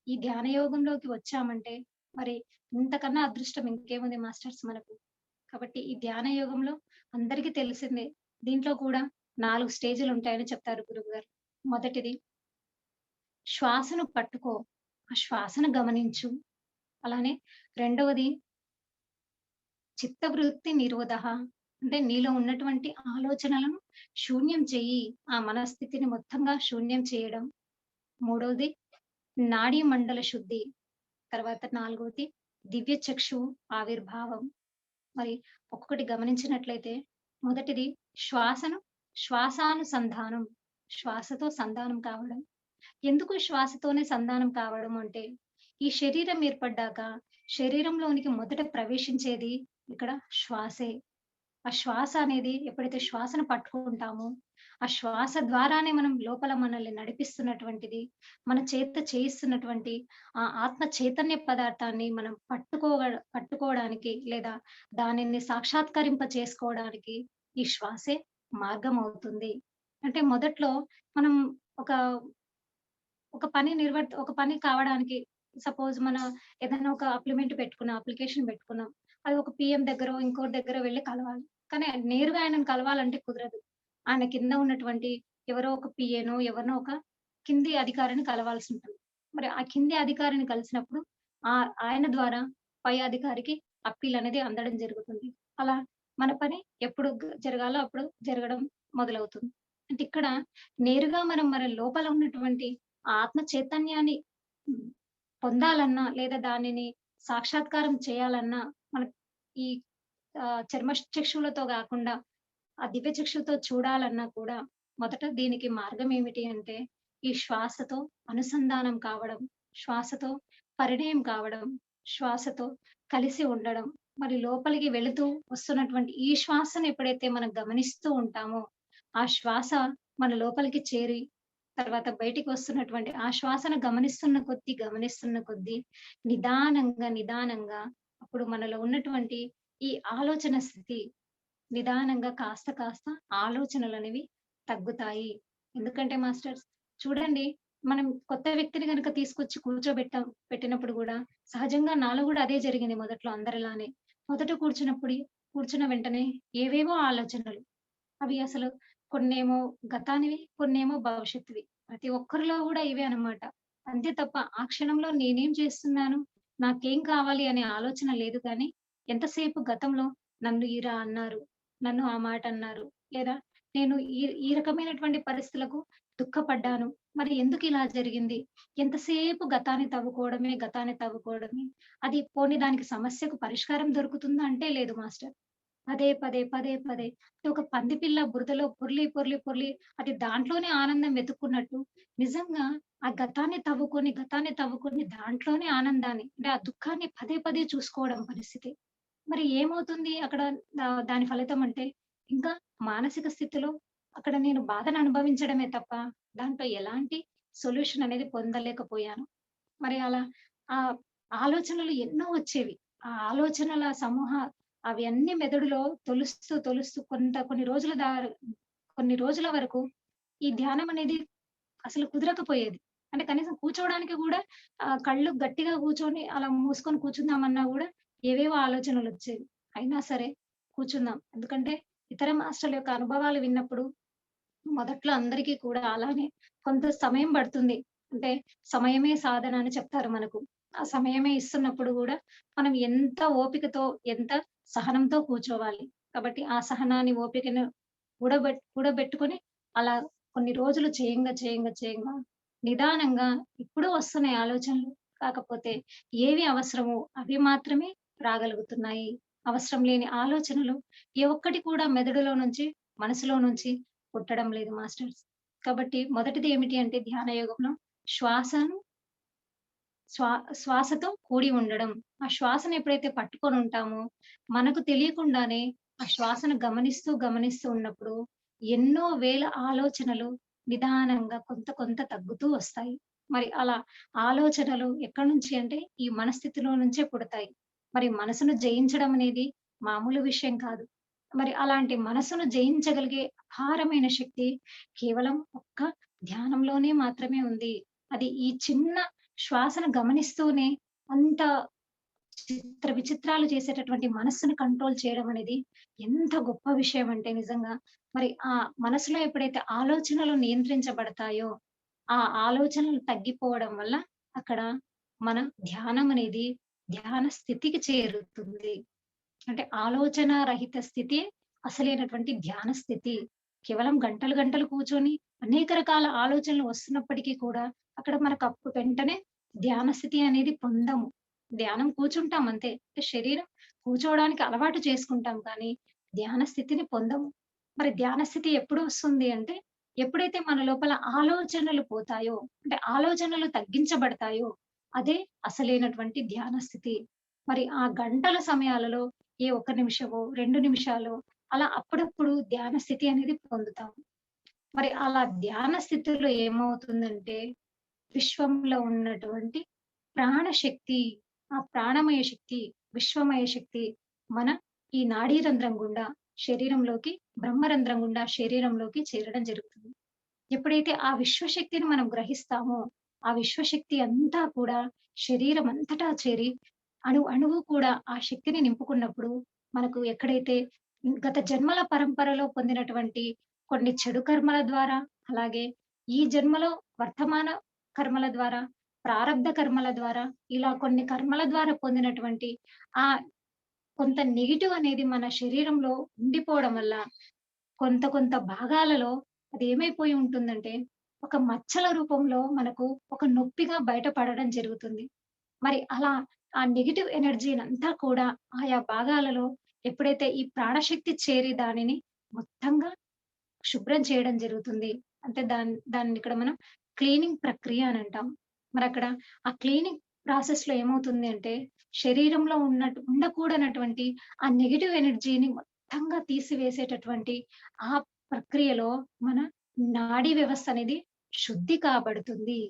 ఈ ధ్యాన యోగంలోకి వచ్చామంటే, మరి ఇంతకన్నా అదృష్టం ఇంకేముంది మాస్టర్స్ మనకు. కాబట్టి ఈ ధ్యాన యోగంలో అందరికీ తెలిసిందే. దీంట్లో కూడా 4 స్టేజ్‌లుంటాయని చెప్తారు గురువుగారు. మొదటిది శ్వాసను పట్టుకో. ఆ శ్వాసను గమనించు. అలానే రెండవది చిత్తవృత్తి నిరోధః. అంటే నీలో ఉన్నటువంటి ఆలోచనలను శూన్యం చెయ్యి. ఆ మనస్థితిని మొత్తంగా శూన్యం చేయడం. మూడవది నాడీ మండల శుద్ధి. తర్వాత నాలుగవది దివ్య చక్షు ఆవిర్భావం. మరి ఒక్కొక్కటి గమనించినట్లయితే మొదటిది శ్వాసానుసంధానం. శ్వాసతో సంధానం కావడం. ఎందుకు శ్వాసతోనే సంధానం కావడం అంటే, ఈ శరీరం ఏర్పడ్డాక శరీరంలోనికి మొదట ప్రవేశించేది ఇక్కడ శ్వాసే. ఆ శ్వాస అనేది ఎప్పుడైతే శ్వాసను పట్టుకుంటామో, ఆ శ్వాస ద్వారానే మనం లోపల మనల్ని నడిపిస్తున్నటువంటిది, మన చేత చేయిస్తున్నటువంటి ఆ ఆత్మ చైతన్య పదార్థాన్ని మనం పట్టుకోవడానికి లేదా దానిని సాక్షాత్కరింప చేసుకోవడానికి ఈ శ్వాసే మార్గమవుతుంది. అంటే మొదట్లో మనం ఒక ఒక పని కావడానికి సపోజ్ ఏదైనా ఒక అప్లికేషన్ పెట్టుకున్నాం. అది ఒక పీఎం దగ్గరో, ఇంకోరి దగ్గరో వెళ్లి కలవాలి. కానీ నేరుగా ఆయనను కలవాలంటే కుదరదు. ఆయన కింద ఉన్నటువంటి ఎవరో ఒక పీఏనో, ఎవరినో ఒక కింది అధికారిని కలవాల్సుంటుంది. మరి ఆ కింది అధికారిని కలిసినప్పుడు ఆయన ద్వారా పై అధికారికి అప్పీల్ అనేది అందడం జరుగుతుంది. అలా మన పని ఎప్పుడు జరగాలో అప్పుడు జరగడం మొదలవుతుంది. అంటే ఇక్కడ నేరుగా మనం మన లోపల ఉన్నటువంటి ఆ ఆత్మ చైతన్యాన్ని హ్మ్, పొందాలన్నా, లేదా దానిని సాక్షాత్కారం చేయాలన్నా, మన ఈ చర్మచక్షువులతో గాకుండా, ఆ దివ్య చక్షువుతో చూడాలన్నా కూడా, మొదట దీనికి మార్గం ఏమిటి అంటే, ఈ శ్వాసతో అనుసంధానం కావడం, శ్వాసతో పరిణయం కావడం, శ్వాసతో కలిసి ఉండడం. మరి లోపలికి వెళుతూ వస్తున్నటువంటి ఈ శ్వాసను ఎప్పుడైతే మనం గమనిస్తూ ఉంటామో, ఆ శ్వాస మన లోపలికి చేరి తర్వాత బయటికి వస్తున్నటువంటి ఆ శ్వాసను గమనిస్తున్న కొద్దీ నిదానంగా అప్పుడు మనలో ఉన్నటువంటి ఈ ఆలోచన స్థితి నిదానంగా కాస్త ఆలోచనలనేవి తగ్గుతాయి. ఎందుకంటే మాస్టర్స్ చూడండి, మనం కొత్త వ్యక్తిని గనక తీసుకొచ్చి పెట్టినప్పుడు గూడా సహజంగా నాలో గూడా అదే జరిగింది మొదట్లో అందరిలానే. మొదట కూర్చున్న వెంటనే ఏవేవో ఆలోచనలు. అవి అసలు కొన్నేమో గతానివి, కొన్నేమో భవిష్యత్తువి. ప్రతి ఒక్కరిలో గూడా ఇవే అన్నమాట. అంతే తప్ప ఆ క్షణంలో నేనేం చేస్తున్నాను? నాకేం కావాలి అనే ఆలోచన లేదు గానీ, ఎంతసేపు గతంలో నన్ను ఇలా అన్నారు, నన్ను ఆ మాట అన్నారు, లేదా నేను ఈ ఈ రకమైనటువంటి పరిస్థితులకు దుఃఖపడ్డాను. మరి ఎందుకు ఇలా జరిగింది? ఎంతసేపు గతాన్ని తవ్వుకోవడమే, గతాన్ని తవ్వుకోవడమే. అది పోనీ దానికి సమస్యకు పరిష్కారం దొరుకుతుందా అంటే లేదు మాస్టర్. పదే, పదే, పదే, పదే ఒక పంది పిల్ల బురదలో పొర్లి, పొర్లి, పొర్లి అది దాంట్లోనే ఆనందం వెతుక్కున్నట్టు నిజంగా ఆ గతాన్ని తవ్వుకొని దాంట్లోనే ఆనందాన్ని అంటే ఆ దుఃఖాన్ని పదే, పదే చూసుకోవడం పరిస్థితి. మరి ఏమవుతుంది అక్కడ దాని ఫలితం అంటే, ఇంకా మానసిక స్థితిలో అక్కడ నేను బాధను అనుభవించడమే తప్ప, దాంట్లో ఎలాంటి సొల్యూషన్ అనేది పొందలేకపోయాను. మరి అలా ఆహ్, ఆలోచనలు ఎన్నో వచ్చేవి. ఆ ఆలోచనల అవి అన్నీ మెదడులో తొలుస్తూ, తొలుస్తూ కొన్ని రోజుల వరకు ఈ ధ్యానం అనేది అసలు కుదరకపోయేది. అంటే కనీసం కూర్చోవడానికి గూడా కళ్ళు గట్టిగా కూర్చొని అలా మూసుకొని కూర్చుందామన్నా గూడా ఏవేవో ఆలోచనలొచ్చేవి. అయినా సరే కూర్చుందాం. ఎందుకంటే ఇతర మాస్టర్‌ల యొక్క అనుభవాలు విన్నప్పుడు మొదట్లో అందరికీ కూడా అలానే కొంత సమయం పడుతుంది. అంటే సమయమే సాధన అని చెప్తారు మనకు. ఆ సమయమే ఇస్తున్నప్పుడు గూడా మనం ఎంత ఓపికతో, ఎంత సహనంతో కూర్చోవాలి. కాబట్టి ఆ సహనాన్ని, ఓపికను కూడబెట్టుకొని అలా కొన్ని రోజులు చేయంగా నిదానంగా ఇప్పుడు వస్తున్నాయి ఆలోచనలు. కాకపోతే ఏవి అవసరమో అవి మాత్రమే రాగలుగుతున్నాయి. అవసరం లేని ఆలోచనలు ఏ ఒక్కటి కూడా మెదడులో నుంచి, మనసులో నుంచి పుట్టడం లేదు మాస్టర్స్. కాబట్టి మొదటిది ఏమిటి అంటే ధ్యాన యోగంలో శ్వాసను శ్వా శ్వాసతో కూడి ఉండడం. ఆ శ్వాసను ఎప్పుడైతే పట్టుకొని ఉంటామో, మనకు తెలియకుండానే ఆ శ్వాసను గమనిస్తూ ఉన్నప్పుడు ఎన్నో వేల ఆలోచనలు నిదానంగా కొంత తగ్గుతూ వస్తాయి. మరి అలా ఆలోచనలు ఎక్కడి నుంచి అంటే ఈ మనస్థితిలో నుంచే పుడతాయి. మరి మనసును జయించడం అనేది మామూలు విషయం కాదు. మరి అలాంటి మనసును జయించగలిగే అపారమైన శక్తి కేవలం ఒక్క ధ్యానంలోనే మాత్రమే ఉంది. అది ఈ చిన్న శ్వాసను గమనిస్తూనే అంత విచిత్రాలు చేసేటటువంటి మనస్సుని కంట్రోల్ చేయడం అనేది ఎంత గొప్ప విషయం అంటే నిజంగా. మరి ఆ మనసులో ఎప్పుడైతే ఆలోచనలు నియంత్రించబడతాయో, ఆ ఆలోచనలు తగ్గిపోవడం వల్ల అక్కడ మన ధ్యానం అనేది ధ్యాన స్థితికి చేరుతుంది. అంటే ఆలోచన రహిత స్థితి అసలైనటువంటి ధ్యాన స్థితి. కేవలం గంటలు గంటలు కూర్చొని అనేక రకాల ఆలోచనలు వస్తున్నప్పటికీ కూడా అక్కడ మనకు వెంటనే ధ్యాన స్థితి అనేది పొందము. ధ్యానం కూర్చుంటాం అంతే. అంటే శరీరం కూర్చోవడానికి అలవాటు చేసుకుంటాం కానీ ధ్యాన స్థితిని పొందము. మరి ధ్యాన స్థితి ఎప్పుడు వస్తుంది అంటే ఎప్పుడైతే మన లోపల ఆలోచనలు పోతాయో అంటే ఆలోచనలు తగ్గించబడతాయో అదే అసలైనటువంటి ధ్యాన స్థితి. మరి ఆ గంటల సమయాలలో ఏ 1 నిమిషమో, 2 నిమిషాలో అలా అప్పుడప్పుడు ధ్యాన స్థితి అనేది పొందుతాం. మరి అలా ధ్యాన స్థితిలో ఏమవుతుందంటే, విశ్వంలో ఉన్నటువంటి ప్రాణశక్తి, ఆ ప్రాణమయ శక్తి, విశ్వమయ శక్తి మన ఈ నాడీ రంధ్రం గుండా శరీరంలోకి, బ్రహ్మరంధ్రం గుండా శరీరంలోకి చేరడం జరుగుతుంది. ఎప్పుడైతే ఆ విశ్వశక్తిని మనం గ్రహిస్తామో, ఆ విశ్వశక్తి అంతా కూడా శరీరం అంతటా చేరి అణువు కూడా ఆ శక్తిని నింపుకున్నప్పుడు మనకు ఎక్కడైతే గత జన్మల పరంపరలో పొందినటువంటి కొన్ని చెడు కర్మల ద్వారా, అలాగే ఈ జన్మలో వర్తమాన కర్మల ద్వారా, ప్రారబ్ధ కర్మల ద్వారా, ఇలా కొన్ని కర్మల ద్వారా పొందినటువంటి ఆ కొంత నెగెటివ్ అనేది మన శరీరంలో ఉండిపోవడం వల్ల కొంత భాగాలలో అది ఏమైపోయి ఉంటుందంటే, ఒక మచ్చల రూపంలో మనకు ఒక నొప్పిగా బయటపడడం జరుగుతుంది. మరి అలా ఆ నెగెటివ్ ఎనర్జీనంతా కూడా ఆయా భాగాలలో ఎప్పుడైతే ఈ ప్రాణశక్తి చేరి దానిని మొత్తంగా శుభ్రం చేయడం జరుగుతుంది. అంటే దాన్ని ఇక్కడ మనం క్లీనింగ్ ప్రక్రియ అని అంటాం. మరక్కడ ఆ క్లీనింగ్ ప్రాసెస్‌లో ఏమవుతుంది అంటే, శరీరంలో ఉండకూడనటువంటి ఆ నెగెటివ్ ఎనర్జీని మొత్తంగా తీసివేసేటటువంటి ఆ ప్రక్రియలో మన నాడీ వ్యవస్థ అనేది శుద్ధి కాబడుతుంది.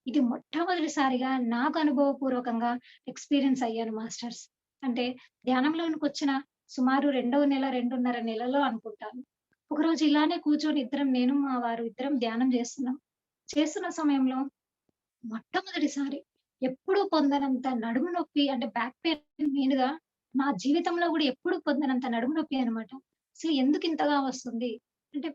ఇది మొట్టమొదటిసారిగా నాకు అనుభవపూర్వకంగా ఎక్స్‌పీరియన్స్ అయ్యాను మాస్టర్స్. అంటే ధ్యానంలోనికొచ్చిన సుమారు రెండవ నెల, 2.5 నెలలో అనుకుంటాను. ఒకరోజు ఇలానే కూర్చొని నేను మా వారు ఇద్దరం ధ్యానం చేస్తున్నాం. చేస్తున్న సమయంలో మొట్టమొదటిసారి ఎప్పుడూ పొందనంత నడుము నొప్పి అంటే బ్యాక్ పెయిన్ మెయిన్‌గా నా జీవితంలో గూడా ఎప్పుడు పొందనంత నడుము నొప్పి అన్నమాట. అసలు ఎందుకింతగా వస్తుంది? అంటే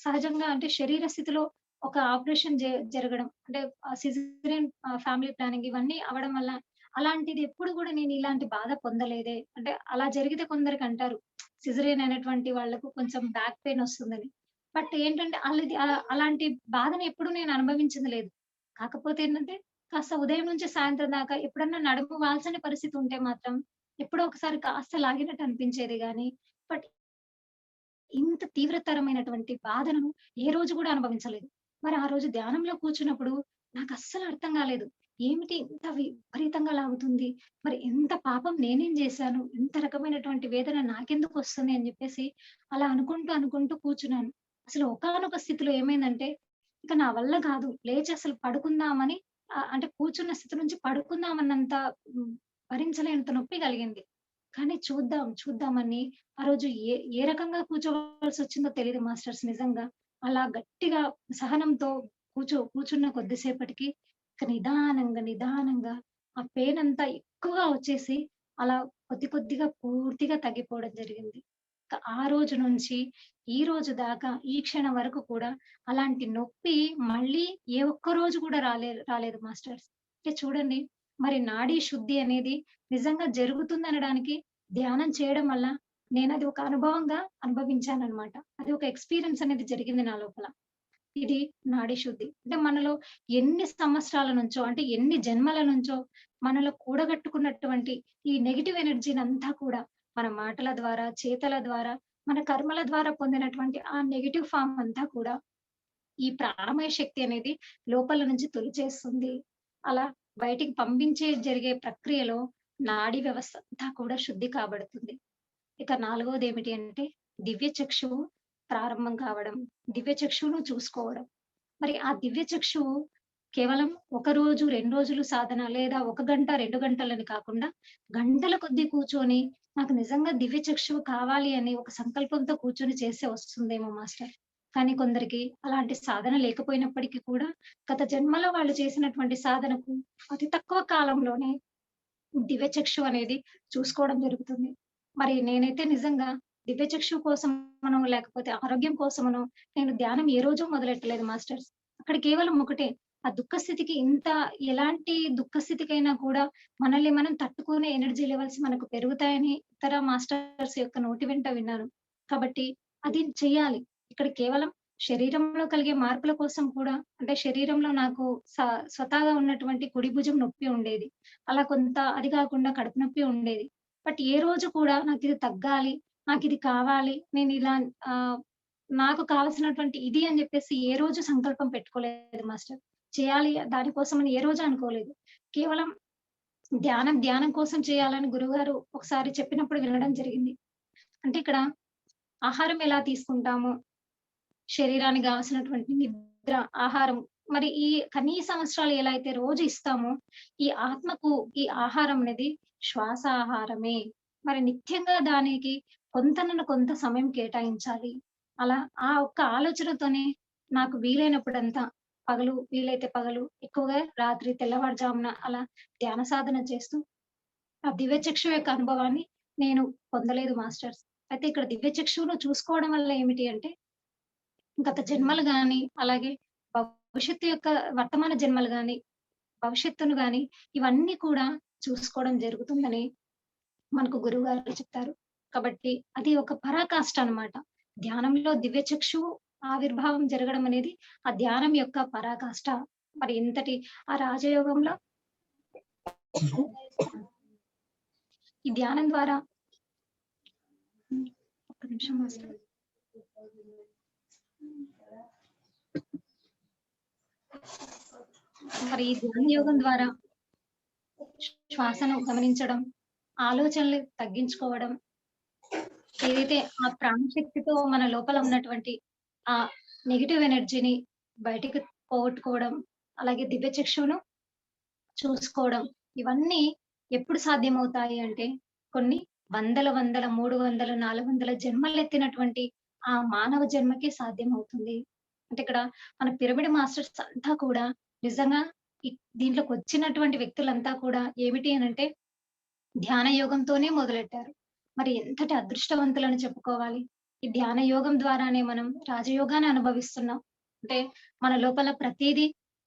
సహజంగా అంటే శరీర స్థితిలో ఒక ఆపరేషన్ జరగడం అంటే సిజేరియన్ ఫ్యామిలీ ప్లానింగ్ ఇవన్నీ అవ్వడం వల్ల అలాంటిది ఎప్పుడు కూడా నేను ఇలాంటి బాధ పొందలేదే. అంటే అలా జరిగితే కొందరికి అంటారు సిజేరియన్ అయినటువంటి వాళ్ళకు కొంచెం బ్యాక్ పెయిన్ వస్తుందని. బట్ ఏంటంటే అలాంటి బాధను ఎప్పుడు నేను అనుభవించింది లేదు. కాకపోతే ఏంటంటే కాస్త ఉదయం నుంచి సాయంత్రం దాకా ఎప్పుడన్నా నడుము వాల్చని పరిస్థితి ఉంటే మాత్రం ఎప్పుడో ఒకసారి కాస్త లాగినట్టు అనిపించేది గానీ, బట్ ఇంత తీవ్రతరమైనటువంటి బాధను ఏ రోజు కూడా అనుభవించలేదు. మరి ఆ రోజు ధ్యానంలో కూర్చున్నప్పుడు నాకస్సలు అర్థం కాలేదు. ఏమిటి ఇంత విపరీతంగా లాగుతుంది? మరి ఎంత పాపం నేనేం చేశాను? ఇంత రకమైనటువంటి వేదన నాకెందుకొస్తుంది అని చెప్పేసి అలా అనుకుంటూ కూర్చున్నాను. అసలు ఒకానొక స్థితిలో ఏమైందంటే, ఇక నా వల్ల కాదు. లేచి అసలు పడుకుందామని అంటే కూర్చున్న స్థితి నుంచి పడుకుందామన్నంత హ్మ్, భరించలేనంత నొప్పి కలిగింది. కానీ చూద్దామని ఆ రోజు ఏ రకంగా కూర్చోవాల్సొచ్చిందో తెలీదు మాస్టర్స్ నిజంగా. అలా గట్టిగా సహనంతో కూర్చున్న కొద్దిసేపటికి ఇక నిదానంగా ఆ పెయిన్ అంతా ఎక్కువగా వచ్చేసి అలా కొద్దిగా పూర్తిగా తగ్గిపోవడం జరిగింది. ఇక ఆ రోజు నుంచి ఈ రోజు దాకా ఈ క్షణం వరకు కూడా అలాంటి నొప్పి మళ్ళీ ఏ ఒక్క రోజు కూడా రాలేదు మాస్టర్స్. అంటే చూడండి మరి నాడీ శుద్ధి అనేది నిజంగా జరుగుతుందనడానికి ధ్యానం చేయడం వల్ల నేనది ఒక అనుభవంగా అనుభవించాననమాట. అది ఒక ఎక్స్‌పీరియన్స్ అనేది జరిగింది నా లోపల. ఇది నాడీ శుద్ధి. అంటే మనలో ఎన్ని సంవత్సరాల నుంచో అంటే ఎన్ని జన్మల నుంచో మనలో కూడగట్టుకున్నటువంటి ఈ నెగెటివ్ ఎనర్జీనంతా కూడా మన మాటల ద్వారా, చేతల ద్వారా, మన కర్మల ద్వారా పొందినటువంటి ఆ నెగెటివ్ ఫార్మ్ అంతా కూడా ఈ ప్రాణమయ శక్తి అనేది లోపల నుంచి తొలిచేస్తుంది. అలా బయటికి జరిగే ప్రక్రియలో నాడీ వ్యవస్థ అంతా కూడా శుద్ధి కాబడుతుంది. ఇక నాలుగవదేమిటి అంటే దివ్య చక్షువు ప్రారంభం కావడం. దివ్య చక్షువును చూసుకోవడం. మరి ఆ దివ్య చక్షువు కేవలం ఒక రోజు, 2 రోజులు సాధన లేదా 1 గంట, 2 గంటలని కాకుండా గంటల కొద్దీ కూర్చొని నాకు నిజంగా దివ్య చక్షువు కావాలి అని ఒక సంకల్పంతో కూర్చొని చేస్తే వస్తుందేమో మాస్టర్. కానీ కొందరికి అలాంటి సాధన లేకపోయినప్పటికీ కూడా గత జన్మలో వాళ్ళు చేసినటువంటి సాధనకు అతి తక్కువ కాలంలోనే దివ్య చక్షు అనేది చూసుకోవడం జరుగుతుంది. మరి నేనైతే నిజంగా దివ్య చక్షువు కోసమనో, లేకపోతే ఆరోగ్యం కోసమనో నేను ధ్యానం ఏ రోజు మొదలెట్టలేదు మాస్టర్స్. అక్కడ కేవలం ఒకటే ఆ దుఃఖ స్థితికి ఎలాంటి దుఃఖ స్థితికైనా కూడా మనల్ని మనం తట్టుకునే ఎనర్జీ లెవెల్స్ మనకు పెరుగుతాయని ఇతర మాస్టర్స్ యొక్క నోటి వెంట విన్నాను. కాబట్టి అది చెయ్యాలి. ఇక్కడ కేవలం శరీరంలో కలిగే మార్పుల కోసం కూడా అంటే శరీరంలో నాకు స్వతహాగా ఉన్నటువంటి కుడి భుజం నొప్పి ఉండేది. అలా కొంత అది కాకుండా కడుపు నొప్పి ఉండేది. బట్ ఏ రోజు కూడా నాకిది తగ్గాలి, నాకిది కావాలి, నేనిలా నాకు కావాల్సినటువంటి ఇది అని జెప్పేసి ఏ రోజు సంకల్పం పెట్టుకోలేదు మాస్టర్. చేయాలి దానికోసమని ఏ రోజు అనుకోలేదు. కేవలం ధ్యానం కోసం చేయాలని గురువుగారు ఒకసారి చెప్పినప్పుడు వినడం జరిగింది. అంటే ఇక్కడ ఆహారం ఎలా తీసుకుంటాము, శరీరానికి గావాల్సినటువంటి నిద్ర, ఆహారం మరి ఈ కనీస అవసరాలు ఎలా అయితే రోజు ఇస్తామో, ఈ ఆత్మకు ఈ ఆహారం అనేది శ్వాస ఆహారమే. మరి నిత్యంగా దానికి కొంత సమయం కేటాయించాలి. అలా ఆ ఒక్క ఆలోచనతోనే నాకు వీలైనప్పుడంతా వీలైతే పగలు, ఎక్కువగా రాత్రి తెల్లవారుజామున అలా ధ్యాన సాధన చేస్తూ ఆ దివ్య చక్షువు యొక్క అనుభవాన్ని నేను పొందలేదు మాస్టర్స్. అయితే ఇక్కడ దివ్య చక్షువును చూసుకోవడం వల్ల ఏమిటి అంటే గత జన్మలు గాని, అలాగే భవిష్యత్తు యొక్క వర్తమాన జన్మలు గాని, భవిష్యత్తును గాని ఇవన్నీ కూడా చూసుకోవడం జరుగుతుందని మనకు గురువుగారు చెప్తారు. కాబట్టి అది ఒక పరాకాష్ట అన్నమాట. ధ్యానంలో దివ్య చక్షువు ఆవిర్భావం జరగడం అనేది ఆ ధ్యానం యొక్క పరాకాష్ట. మరి ఇంతటి ఆ రాజయోగంలో ఈ ధ్యానం ద్వారా ఒక్క నిమిషం మాస్టర్. మరి ఈ ధ్యాన యోగం ద్వారా శ్వాసను గమనించడం, ఆలోచనలు తగ్గించుకోవడం, ఏదైతే ఆ ప్రాణశక్తితో మన లోపల ఉన్నటువంటి ఆ నెగెటివ్ ఎనర్జీని బయటికి పోగొట్టుకోవడం, అలాగే దివ్య చక్షువును చూసుకోవడం, ఇవన్నీ ఎప్పుడు సాధ్యమవుతాయి అంటే కొన్ని వందల 300, 400 జన్మలెత్తినటువంటి ఆ మానవ జన్మకి సాధ్యమవుతుంది. అంటే ఇక్కడ మన పిరమిడ్ మాస్టర్స్ అంతా కూడా నిజంగా ఇ దీంట్లోకొచ్చినటువంటి వ్యక్తులంతా కూడా ఏమిటి అనంటే ధ్యాన యోగంతోనే మొదలెట్టారు. మరి ఎంతటి అదృష్టవంతులని చెప్పుకోవాలి. ఈ ధ్యాన యోగం ద్వారానే మనం రాజయోగాన్ని అనుభవిస్తున్నాం. అంటే మన లోపల ప్రతీదీ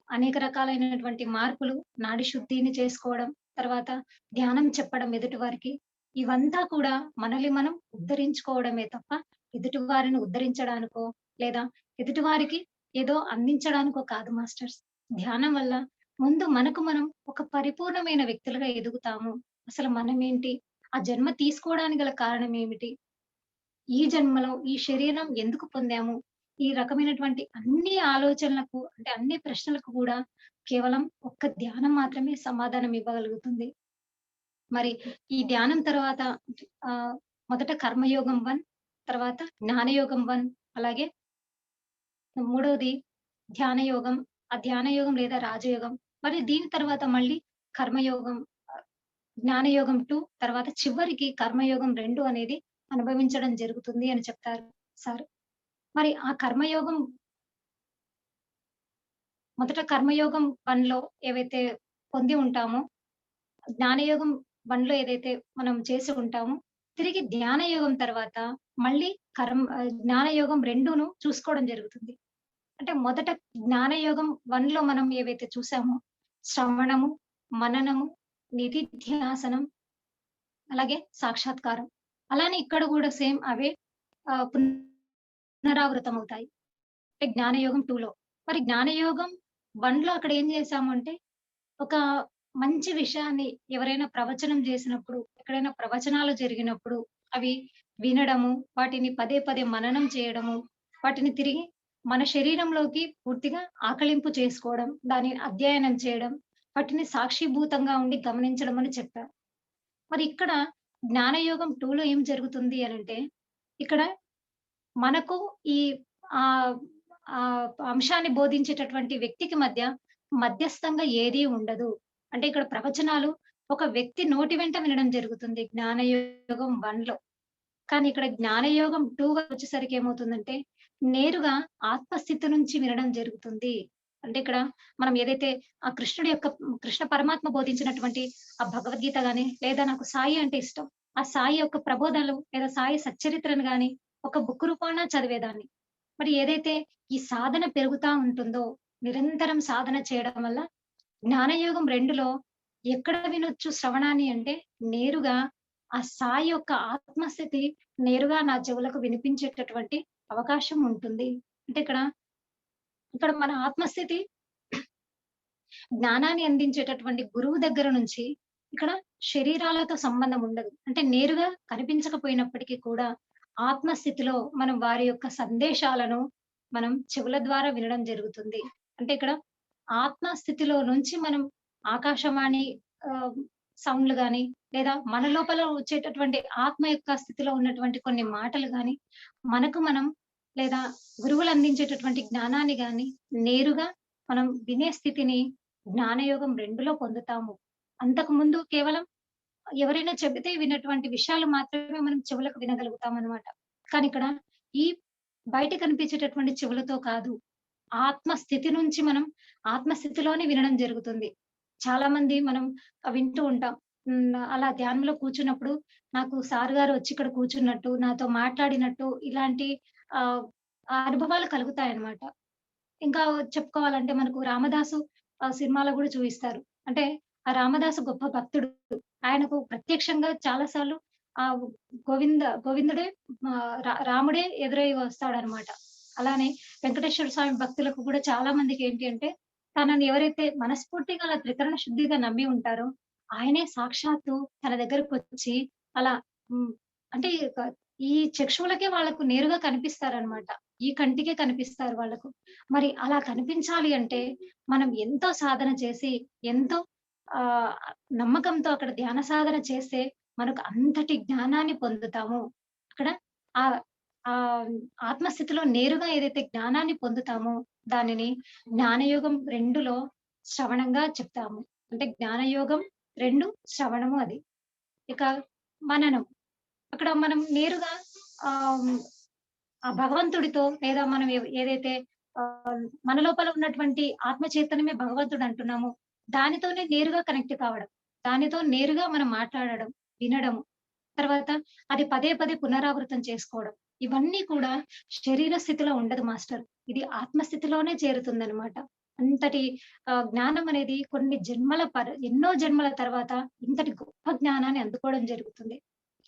అనేక రకాలైనటువంటి మార్పులు, నాడి శుద్ధిని చేసుకోవడం, తర్వాత ధ్యానం చెప్పడం ఎదుటి వారికి, ఇవంతా కూడా మనల్ని మనం ఉద్ధరించుకోవడమే తప్ప, ఎదుటి వారిని ఉద్ధరించడానికో, లేదా ఎదుటి వారికి ఏదో అందించడానికో కాదు మాస్టర్స్. ధ్యానం వల్ల ముందు మనకు మనం ఒక పరిపూర్ణమైన వ్యక్తులుగా ఎదుగుతాము. అసలు మనమేంటి? ఆ జన్మ తీసుకోవడానికి గల కారణం ఏమిటి? ఈ జన్మలో ఈ శరీరం ఎందుకు పొందాము? ఈ రకమైనటువంటి అన్ని ఆలోచనలకు అంటే అన్ని ప్రశ్నలకు కూడా కేవలం ఒక్క ధ్యానం మాత్రమే సమాధానం ఇవ్వగలుగుతుంది. మరి ఈ ధ్యానం తర్వాత మొదట కర్మయోగం 1, తర్వాత జ్ఞానయోగం 1, అలాగే మూడవది ధ్యాన యోగం. ఆ ధ్యాన యోగం లేదా రాజయోగం. మరి దీని తర్వాత మళ్ళీ కర్మయోగం, జ్ఞానయోగం 2, తర్వాత చివరికి కర్మయోగం 2 అనేది అనుభవించడం జరుగుతుంది అని చెప్తారు సార్. మరి ఆ కర్మయోగం మొదట కర్మయోగం 1లో ఏవైతే పొంది ఉంటామో, జ్ఞానయోగం 1లో ఏదైతే మనం చేసి ఉంటామో, తిరిగి ధ్యానయోగం తర్వాత మళ్ళీ జ్ఞానయోగం 2ను చూసుకోవడం జరుగుతుంది. అంటే మొదట జ్ఞానయోగం 1లో మనం ఏవైతే చూసామో శ్రవణము, మననము, నిధిధ్యాసనం, అలాగే సాక్షాత్కారం. అలానే ఇక్కడ కూడా సేమ్ అవే పునరావృతం అవుతాయి. అంటే జ్ఞానయోగం 2లో. మరి జ్ఞానయోగం 1లో అక్కడ ఏం చేశాము అంటే, ఒక మంచి విషయాన్ని ఎవరైనా ప్రవచనం చేసినప్పుడు, ఎక్కడైనా ప్రవచనాలు జరిగినప్పుడు అవి వినడము, వాటిని పదే పదే మననం చేయడము, వాటిని తిరిగి మన శరీరంలోకి పూర్తిగా ఆకళింపు చేసుకోవడం, దాన్ని అధ్యయనం చేయడం, వాటిని సాక్షిభూతంగా ఉండి గమనించడం అని చెప్పారు. మరి ఇక్కడ జ్ఞానయోగం 2లో ఏం జరుగుతుంది అనంటే, ఇక్కడ మనకు ఈ ఆహ్, అంశాన్ని బోధించేటటువంటి వ్యక్తికి మధ్యస్థంగా ఏదీ ఉండదు. అంటే ఇక్కడ ప్రవచనాలు ఒక వ్యక్తి నోటి వెంట వినడం జరుగుతుంది జ్ఞానయోగం 1లో. కానీ ఇక్కడ జ్ఞానయోగం 2 వచ్చేసరికి ఏమవుతుందంటే, నేరుగా ఆత్మస్థితి నుంచి వినడం జరుగుతుంది. అంటే ఇక్కడ మనం ఏదైతే ఆ కృష్ణ పరమాత్మ బోధించినటువంటి ఆ భగవద్గీత గాని, లేదా నాకు సాయి అంటే ఇష్టం. ఆ సాయి యొక్క ప్రబోధాలు లేదా సాయి సచ్చరిత్రను గాని ఒక బుక్ రూపాన చదివేదాన్ని. మరి ఏదైతే ఈ సాధన పెరుగుతా ఉంటుందో, నిరంతరం సాధన చేయడం వల్ల జ్ఞానయోగం 2లో ఎక్కడ వినొచ్చు శ్రవణాన్ని అంటే, నేరుగా ఆ సాయి యొక్క ఆత్మస్థితి నేరుగా నా చెవులకు వినిపించేటటువంటి అవకాశం ఉంటుంది. అంటే ఇక్కడ మన ఆత్మస్థితి జ్ఞానాన్ని అందించేటటువంటి గురువు దగ్గర నుంచి ఇక్కడ శరీరాలతో సంబంధం ఉండదు. అంటే నేరుగా కనిపించకపోయినప్పటికీ కూడా ఆత్మస్థితిలో మనం వారి యొక్క సందేశాలను మనం చెవుల ద్వారా వినడం జరుగుతుంది. అంటే ఇక్కడ ఆత్మస్థితిలో నుంచి మనం ఆకాశవాణి సౌండ్‌లు గాని, లేదా మన లోపల వచ్చేటటువంటి ఆత్మ యొక్క స్థితిలో ఉన్నటువంటి కొన్ని మాటలు గాని, మనకు మనం లేదా గురువులు అందించేటటువంటి జ్ఞానాన్ని గాని నేరుగా మనం వినే స్థితిని జ్ఞానయోగం 2లో పొందుతాము. అంతకుముందు కేవలం ఎవరైనా చెబితే విన్నటువంటి విషయాలు మాత్రమే మనం చెవులకు వినగలుగుతామనమాట. కానీ ఇక్కడ ఈ బయట కనిపించేటటువంటి చెవులతో కాదు, ఆత్మస్థితి నుంచి మనం ఆత్మస్థితిలోనే వినడం జరుగుతుంది. చాలా మంది మనం వింటూ ఉంటాం. అలా ధ్యానంలో కూర్చున్నప్పుడు నాకు సార్ గారు వచ్చి ఇక్కడ కూర్చున్నట్టు, నాతో మాట్లాడినట్టు ఇలాంటి ఆహ్, అనుభవాలు కలుగుతాయన్నమాట. ఇంకా చెప్పుకోవాలంటే మనకు రామదాసు సినిమాలో గూడా చూయిస్తారు. అంటే ఆ రామదాసు గొప్ప భక్తుడు. ఆయనకు ప్రత్యక్షంగా చాలా సార్లు ఆహ్, గోవిందుడే రాముడే ఎదురై వస్తాడనమాట. అలానే వెంకటేశ్వర స్వామి భక్తులకు కూడా చాలా మందికి ఏంటి అంటే, తనని ఎవరైతే మనస్ఫూర్తిగా అలా త్రికరణ శుద్ధిగా నమ్మి ఉంటారో, ఆయనే సాక్షాత్తు తన దగ్గరకొచ్చి అలా హ్మ్. అంటే ఈ చక్షువులకే వాళ్ళకు నేరుగా కనిపిస్తారనమాట. ఈ కంటికే కనిపిస్తారు వాళ్ళకు. మరి అలా కనిపించాలి అంటే మనం ఎంతో సాధన చేసి, ఎంతో ఆహ్, నమ్మకంతో అక్కడ ధ్యాన సాధన చేస్తే మనకు అంతటి జ్ఞానాన్ని పొందుతాము. అక్కడ ఆహ్, ఆహ్, ఆత్మస్థితిలో నేరుగా ఏదైతే జ్ఞానాన్ని పొందుతామో దానిని జ్ఞానయోగం 2లో శ్రవణంగా చెప్తాము. అంటే జ్ఞానయోగం 2 శ్రవణము అది. ఇక మననం. అక్కడ మనం నేరుగా ఆహ్, ఆ భగవంతుడితో లేదా మనం ఏదైతే మన లోపల ఉన్నటువంటి ఆత్మ చైతన్యమే భగవంతుడు అంటున్నామో, దానితోనే నేరుగా కనెక్ట్ కావడం. దానితో నేరుగా మనం మాట్లాడడం, వినడము. తర్వాత అది పదే పదే పునరావృతం చేసుకోవడం. ఇవన్నీ కూడా శరీర స్థితిలో ఉండదు మాస్టర్. ఇది ఆత్మ స్థితిలోనే చేరుతుందనమాట. అంతటి జ్ఞానం అనేది ఎన్నో జన్మల తర్వాత ఇంతటి గొప్ప జ్ఞానాన్ని అందుకోవడం జరుగుతుంది.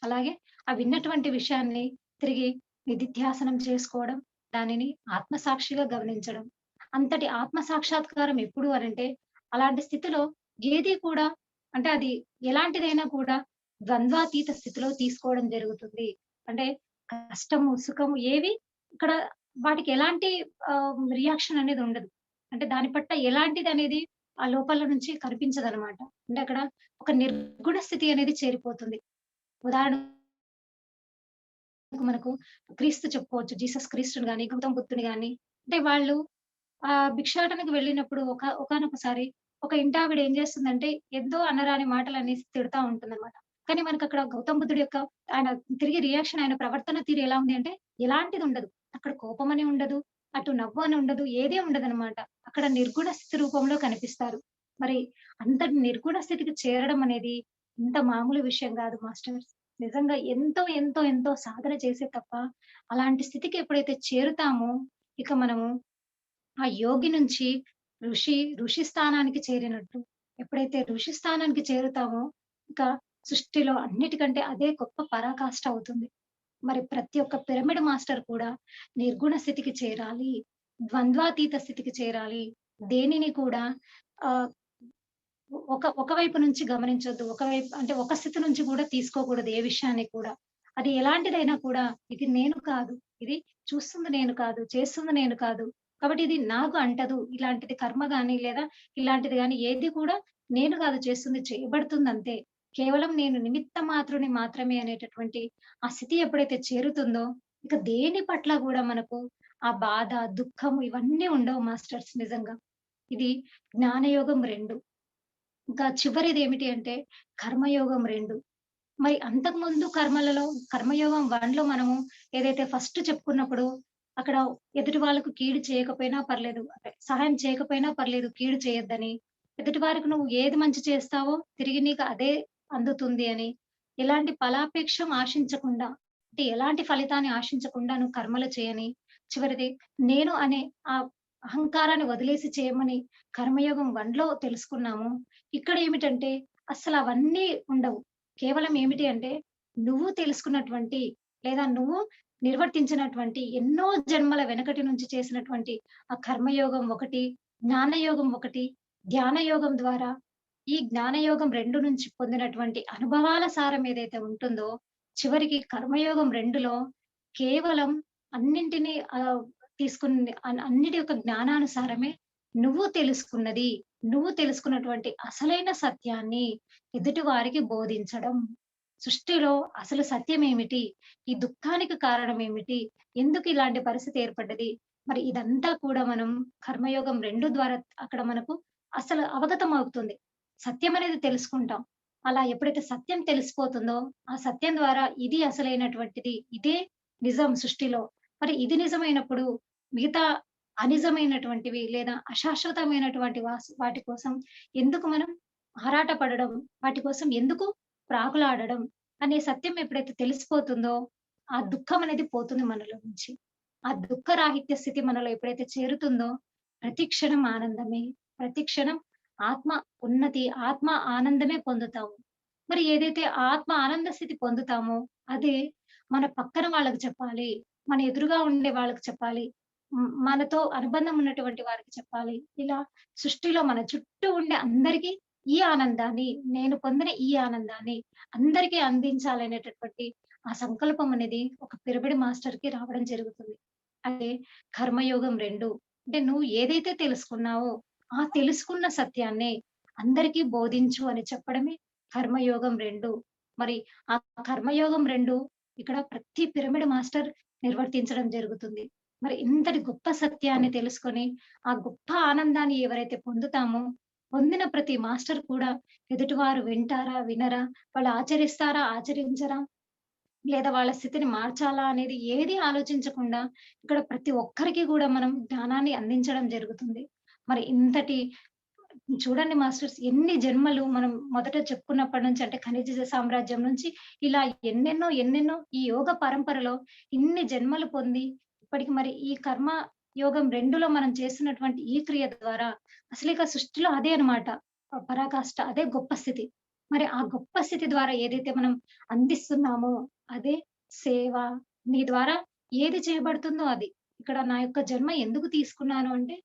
అలాగే ఆ విన్నటువంటి విషయాన్ని తిరిగి నిధిధ్యాసనం చేసుకోవడం, దానిని ఆత్మసాక్షిగా గమనించడం. అంతటి ఆత్మ సాక్షాత్కారం ఎప్పుడు అనంటే, అలాంటి స్థితిలో ఏది కూడా అంటే అది ఎలాంటిదైనా కూడా ద్వంద్వాతీత స్థితిలో తీసుకోవడం జరుగుతుంది. అంటే కష్టము, సుఖము ఏవి ఇక్కడ వాటికి ఎలాంటి రియాక్షన్ అనేది ఉండదు. అంటే దాని పట్ల ఎలాంటిదనేది ఆ లోపల నుంచి కనిపించదనమాట. అంటే అక్కడ ఒక నిర్గుణ స్థితి అనేది చేరిపోతుంది. ఉదాహరణకు మనకు క్రీస్తు చెప్పుకోవచ్చు. జీసస్ క్రీస్తుని గాని, గౌతమ బుద్ధుని గాని అంటే వాళ్ళు భిక్షాటనకు వెళ్ళినప్పుడు ఒకానొకసారి ఒక ఇంటావిడ ఏం చేస్తుందంటే, ఎంతో అనరాని మాటలనేసి తిడతా ఉంటుందన్నమాట. కానీ మనకక్కడ గౌతమ బుద్ధుడి యొక్క ఆయన తిరిగి రియాక్షన్ ఆయన ప్రవర్తన తీరు ఎలా ఉంది అంటే, ఎలాంటిదుండదు. అక్కడ కోపమని ఉండదు, అటు నవ్వు అని ఉండదు, ఏదీ ఉండదనమాట. అక్కడ నిర్గుణ స్థితి రూపంలో కనిపిస్తారు. మరి అంతటి నిర్గుణ స్థితికి చేరడం అనేది ఇంత మామూలు విషయం గాదు మాస్టర్స్. నిజంగా ఎంతో, ఎంతో, ఎంతో సాధన చేస్తే తప్ప అలాంటి స్థితికి ఎప్పుడైతే చేరుతామో, ఇక మనము ఆ యోగి నుంచి ఋషి స్థానానికి చేరినట్టు. ఎప్పుడైతే ఋషి స్థానానికి చేరుతామో, ఇక సృష్టిలో అన్నిటికంటే అదే గొప్ప పరాకాష్ట అవుతుంది. మరి ప్రతి ఒక్క పిరమిడ్ మాస్టర్ కూడా నిర్గుణ స్థితికి చేరాలి. ద్వంద్వాతీత స్థితికి చేరాలి. దేనిని కూడా ఆహ్, ఒకవైపు నుంచి గమనించొద్దు. ఒకవైపు అంటే ఒక స్థితి నుంచి కూడా తీసుకోకూడదు ఏ విషయాన్ని కూడా. అది ఎలాంటిదైనా కూడా ఇది నేను కాదు. ఇది చూస్తుంది నేను కాదు. చేస్తుంది నేను కాదు. కాబట్టి ఇది నాకు అంటదు. ఇలాంటిది కర్మ గాని లేదా ఇలాంటిది గాని ఏది కూడా నేను కాదు చేస్తుంది చేయబడుతుందంతే. కేవలం నేను నిమిత్త మాత్రుని మాత్రమే అనేటటువంటి ఆ స్థితి ఎప్పుడైతే చేరుతుందో, ఇక దేని పట్ల గూడా మనకు ఆ బాధ, దుఃఖము ఇవన్నీ ఉండవు మాస్టర్స్ నిజంగా. ఇది జ్ఞానయోగం 2. ఇంకా చివరిదేమిటి అంటే కర్మయోగం 2. మరి అంతకుముందు కర్మయోగం 1లో మనము ఏదైతే ఫస్ట్ చెప్పుకున్నప్పుడు అక్కడ ఎదుటి వాళ్ళకు కీడు చేయకపోయినా పర్లేదు. అంటే సహాయం చేయకపోయినా పర్లేదు కీడు చేయొద్దని. ఎదుటి వారికి నువ్వు ఏది మంచి చేస్తావో తిరిగి నీకు అదే అందుతుంది అని. ఎలాంటి ఫలాపేక్షం ఆశించకుండా అంటే ఎలాంటి ఫలితాన్ని ఆశించకుండా నువ్వు కర్మలు చేయని. చివరిది నేను అనే ఆ అహంకారాన్ని వదిలేసి చేయమని కర్మయోగం 1లో తెలుసుకున్నాము. ఇక్కడ ఏమిటంటే అస్సలవన్నీ ఉండవు. కేవలం ఏమిటి అంటే నువ్వు తెలుసుకున్నటువంటి లేదా నువ్వు నిర్వర్తించినటువంటి ఎన్నో జన్మల వెనకటి నుంచి చేసినటువంటి ఆ కర్మయోగం 1, జ్ఞానయోగం 1, ధ్యాన యోగం ద్వారా ఈ జ్ఞానయోగం 2 నుంచి పొందినటువంటి అనుభవాల సారం ఏదైతే ఉంటుందో, చివరికి కర్మయోగం 2లో కేవలం అన్నింటిని తీసుకుని అన్నిటి యొక్క జ్ఞానానుసారమే నువ్వు తెలుసుకున్నటువంటి అసలైన సత్యాన్ని ఎదుటి వారికి బోధించడం. సృష్టిలో అసలు సత్యం ఏమిటి? ఈ దుఃఖానికి కారణం ఏమిటి? ఎందుకు ఇలాంటి పరిస్థితి ఏర్పడ్డది? మరి ఇదంతా కూడా మనం కర్మయోగం 2 ద్వారా అక్కడ మనకు అసలు అవగతం అవుతుంది. సత్యం అనేది తెలుసుకుంటాం. అలా ఎప్పుడైతే సత్యం తెలిసిపోతుందో, ఆ సత్యం ద్వారా ఇది అసలైనటువంటిది. ఇదే నిజం సృష్టిలో. మరి ఇది నిజమైనప్పుడు మిగతా అనిజమైనటువంటివి లేదా అశాశ్వతమైనటువంటి వాటి కోసం ఎందుకు మనం ఆరాటపడడం? వాటి కోసం ఎందుకు ప్రాకులాడడం? అనే సత్యం ఎప్పుడైతే తెలిసిపోతుందో, ఆ దుఃఖం అనేది పోతుంది మనలో నుంచి. ఆ దుఃఖరాహిత్య స్థితి మనలో ఎప్పుడైతే చేరుతుందో, ప్రతి క్షణం ఆనందమే. ప్రతి క్షణం ఆత్మ ఉన్నతి, ఆత్మ ఆనందమే పొందుతాము. మరి ఏదైతే ఆత్మ ఆనంద స్థితి పొందుతామో, అదే మన పక్కన వాళ్ళకి చెప్పాలి. మన ఎదురుగా ఉండే వాళ్ళకి చెప్పాలి. మనతో అనుబంధం ఉన్నటువంటి వారికి చెప్పాలి. ఇలా సృష్టిలో మన చుట్టూ ఉండే అందరికీ ఈ ఆనందాన్ని, నేను పొందిన ఈ ఆనందాన్ని అందరికీ అందించాలనేటటువంటి ఆ సంకల్పం అనేది ఒక పిరమిడ్ మాస్టర్‌కి రావడం జరుగుతుంది. అదే కర్మయోగం 2. అంటే నువ్వు ఏదైతే తెలుసుకున్నావో, ఆ తెలుసుకున్న సత్యాన్నే అందరికీ బోధించు అని చెప్పడమే కర్మయోగం 2. మరి ఆ కర్మయోగం 2 ఇక్కడ ప్రతి పిరమిడ్ మాస్టర్ నిర్వర్తించడం జరుగుతుంది. మరి ఇంతటి గొప్ప సత్యాన్ని తెలుసుకొని, ఆ గొప్ప ఆనందాన్ని ఎవరైతే పొందుతామో, పొందిన ప్రతి మాస్టర్ కూడా ఎదుటివారు వింటారా? వినరా? వాళ్ళు ఆచరిస్తారా? ఆచరించరా? లేదా వాళ్ళ స్థితిని మార్చాలా? అనేది ఏది ఆలోచించకుండా ఇక్కడ ప్రతి ఒక్కరికి గూడా మనం జ్ఞానాన్ని అందించడం జరుగుతుంది. మరి ఇంతటి చూడండి మాస్టర్స్ ఎన్ని జన్మలు మనం మొదట చెప్పుకున్నప్పటి నుంచి అంటే ఖనిజ సామ్రాజ్యం నుంచి ఇలా ఎన్నెన్నో ఈ యోగ పరంపరలో ఇన్ని జన్మలు పొంది ఇప్పటికి మరి ఈ కర్మ యోగం 2లో మనం చేస్తున్నటువంటి ఈ క్రియ ద్వారా అసలు ఇక సృష్టిలో అదే అన్నమాట. పరాకాష్ట అదే గొప్ప స్థితి. మరి ఆ గొప్ప స్థితి ద్వారా ఏదైతే మనం అందిస్తున్నామో అదే సేవ. నీ ద్వారా ఏది చేయబడుతుందో అది. ఇక్కడ నా యొక్క జన్మ ఎందుకు తీసుకున్నాను అంటే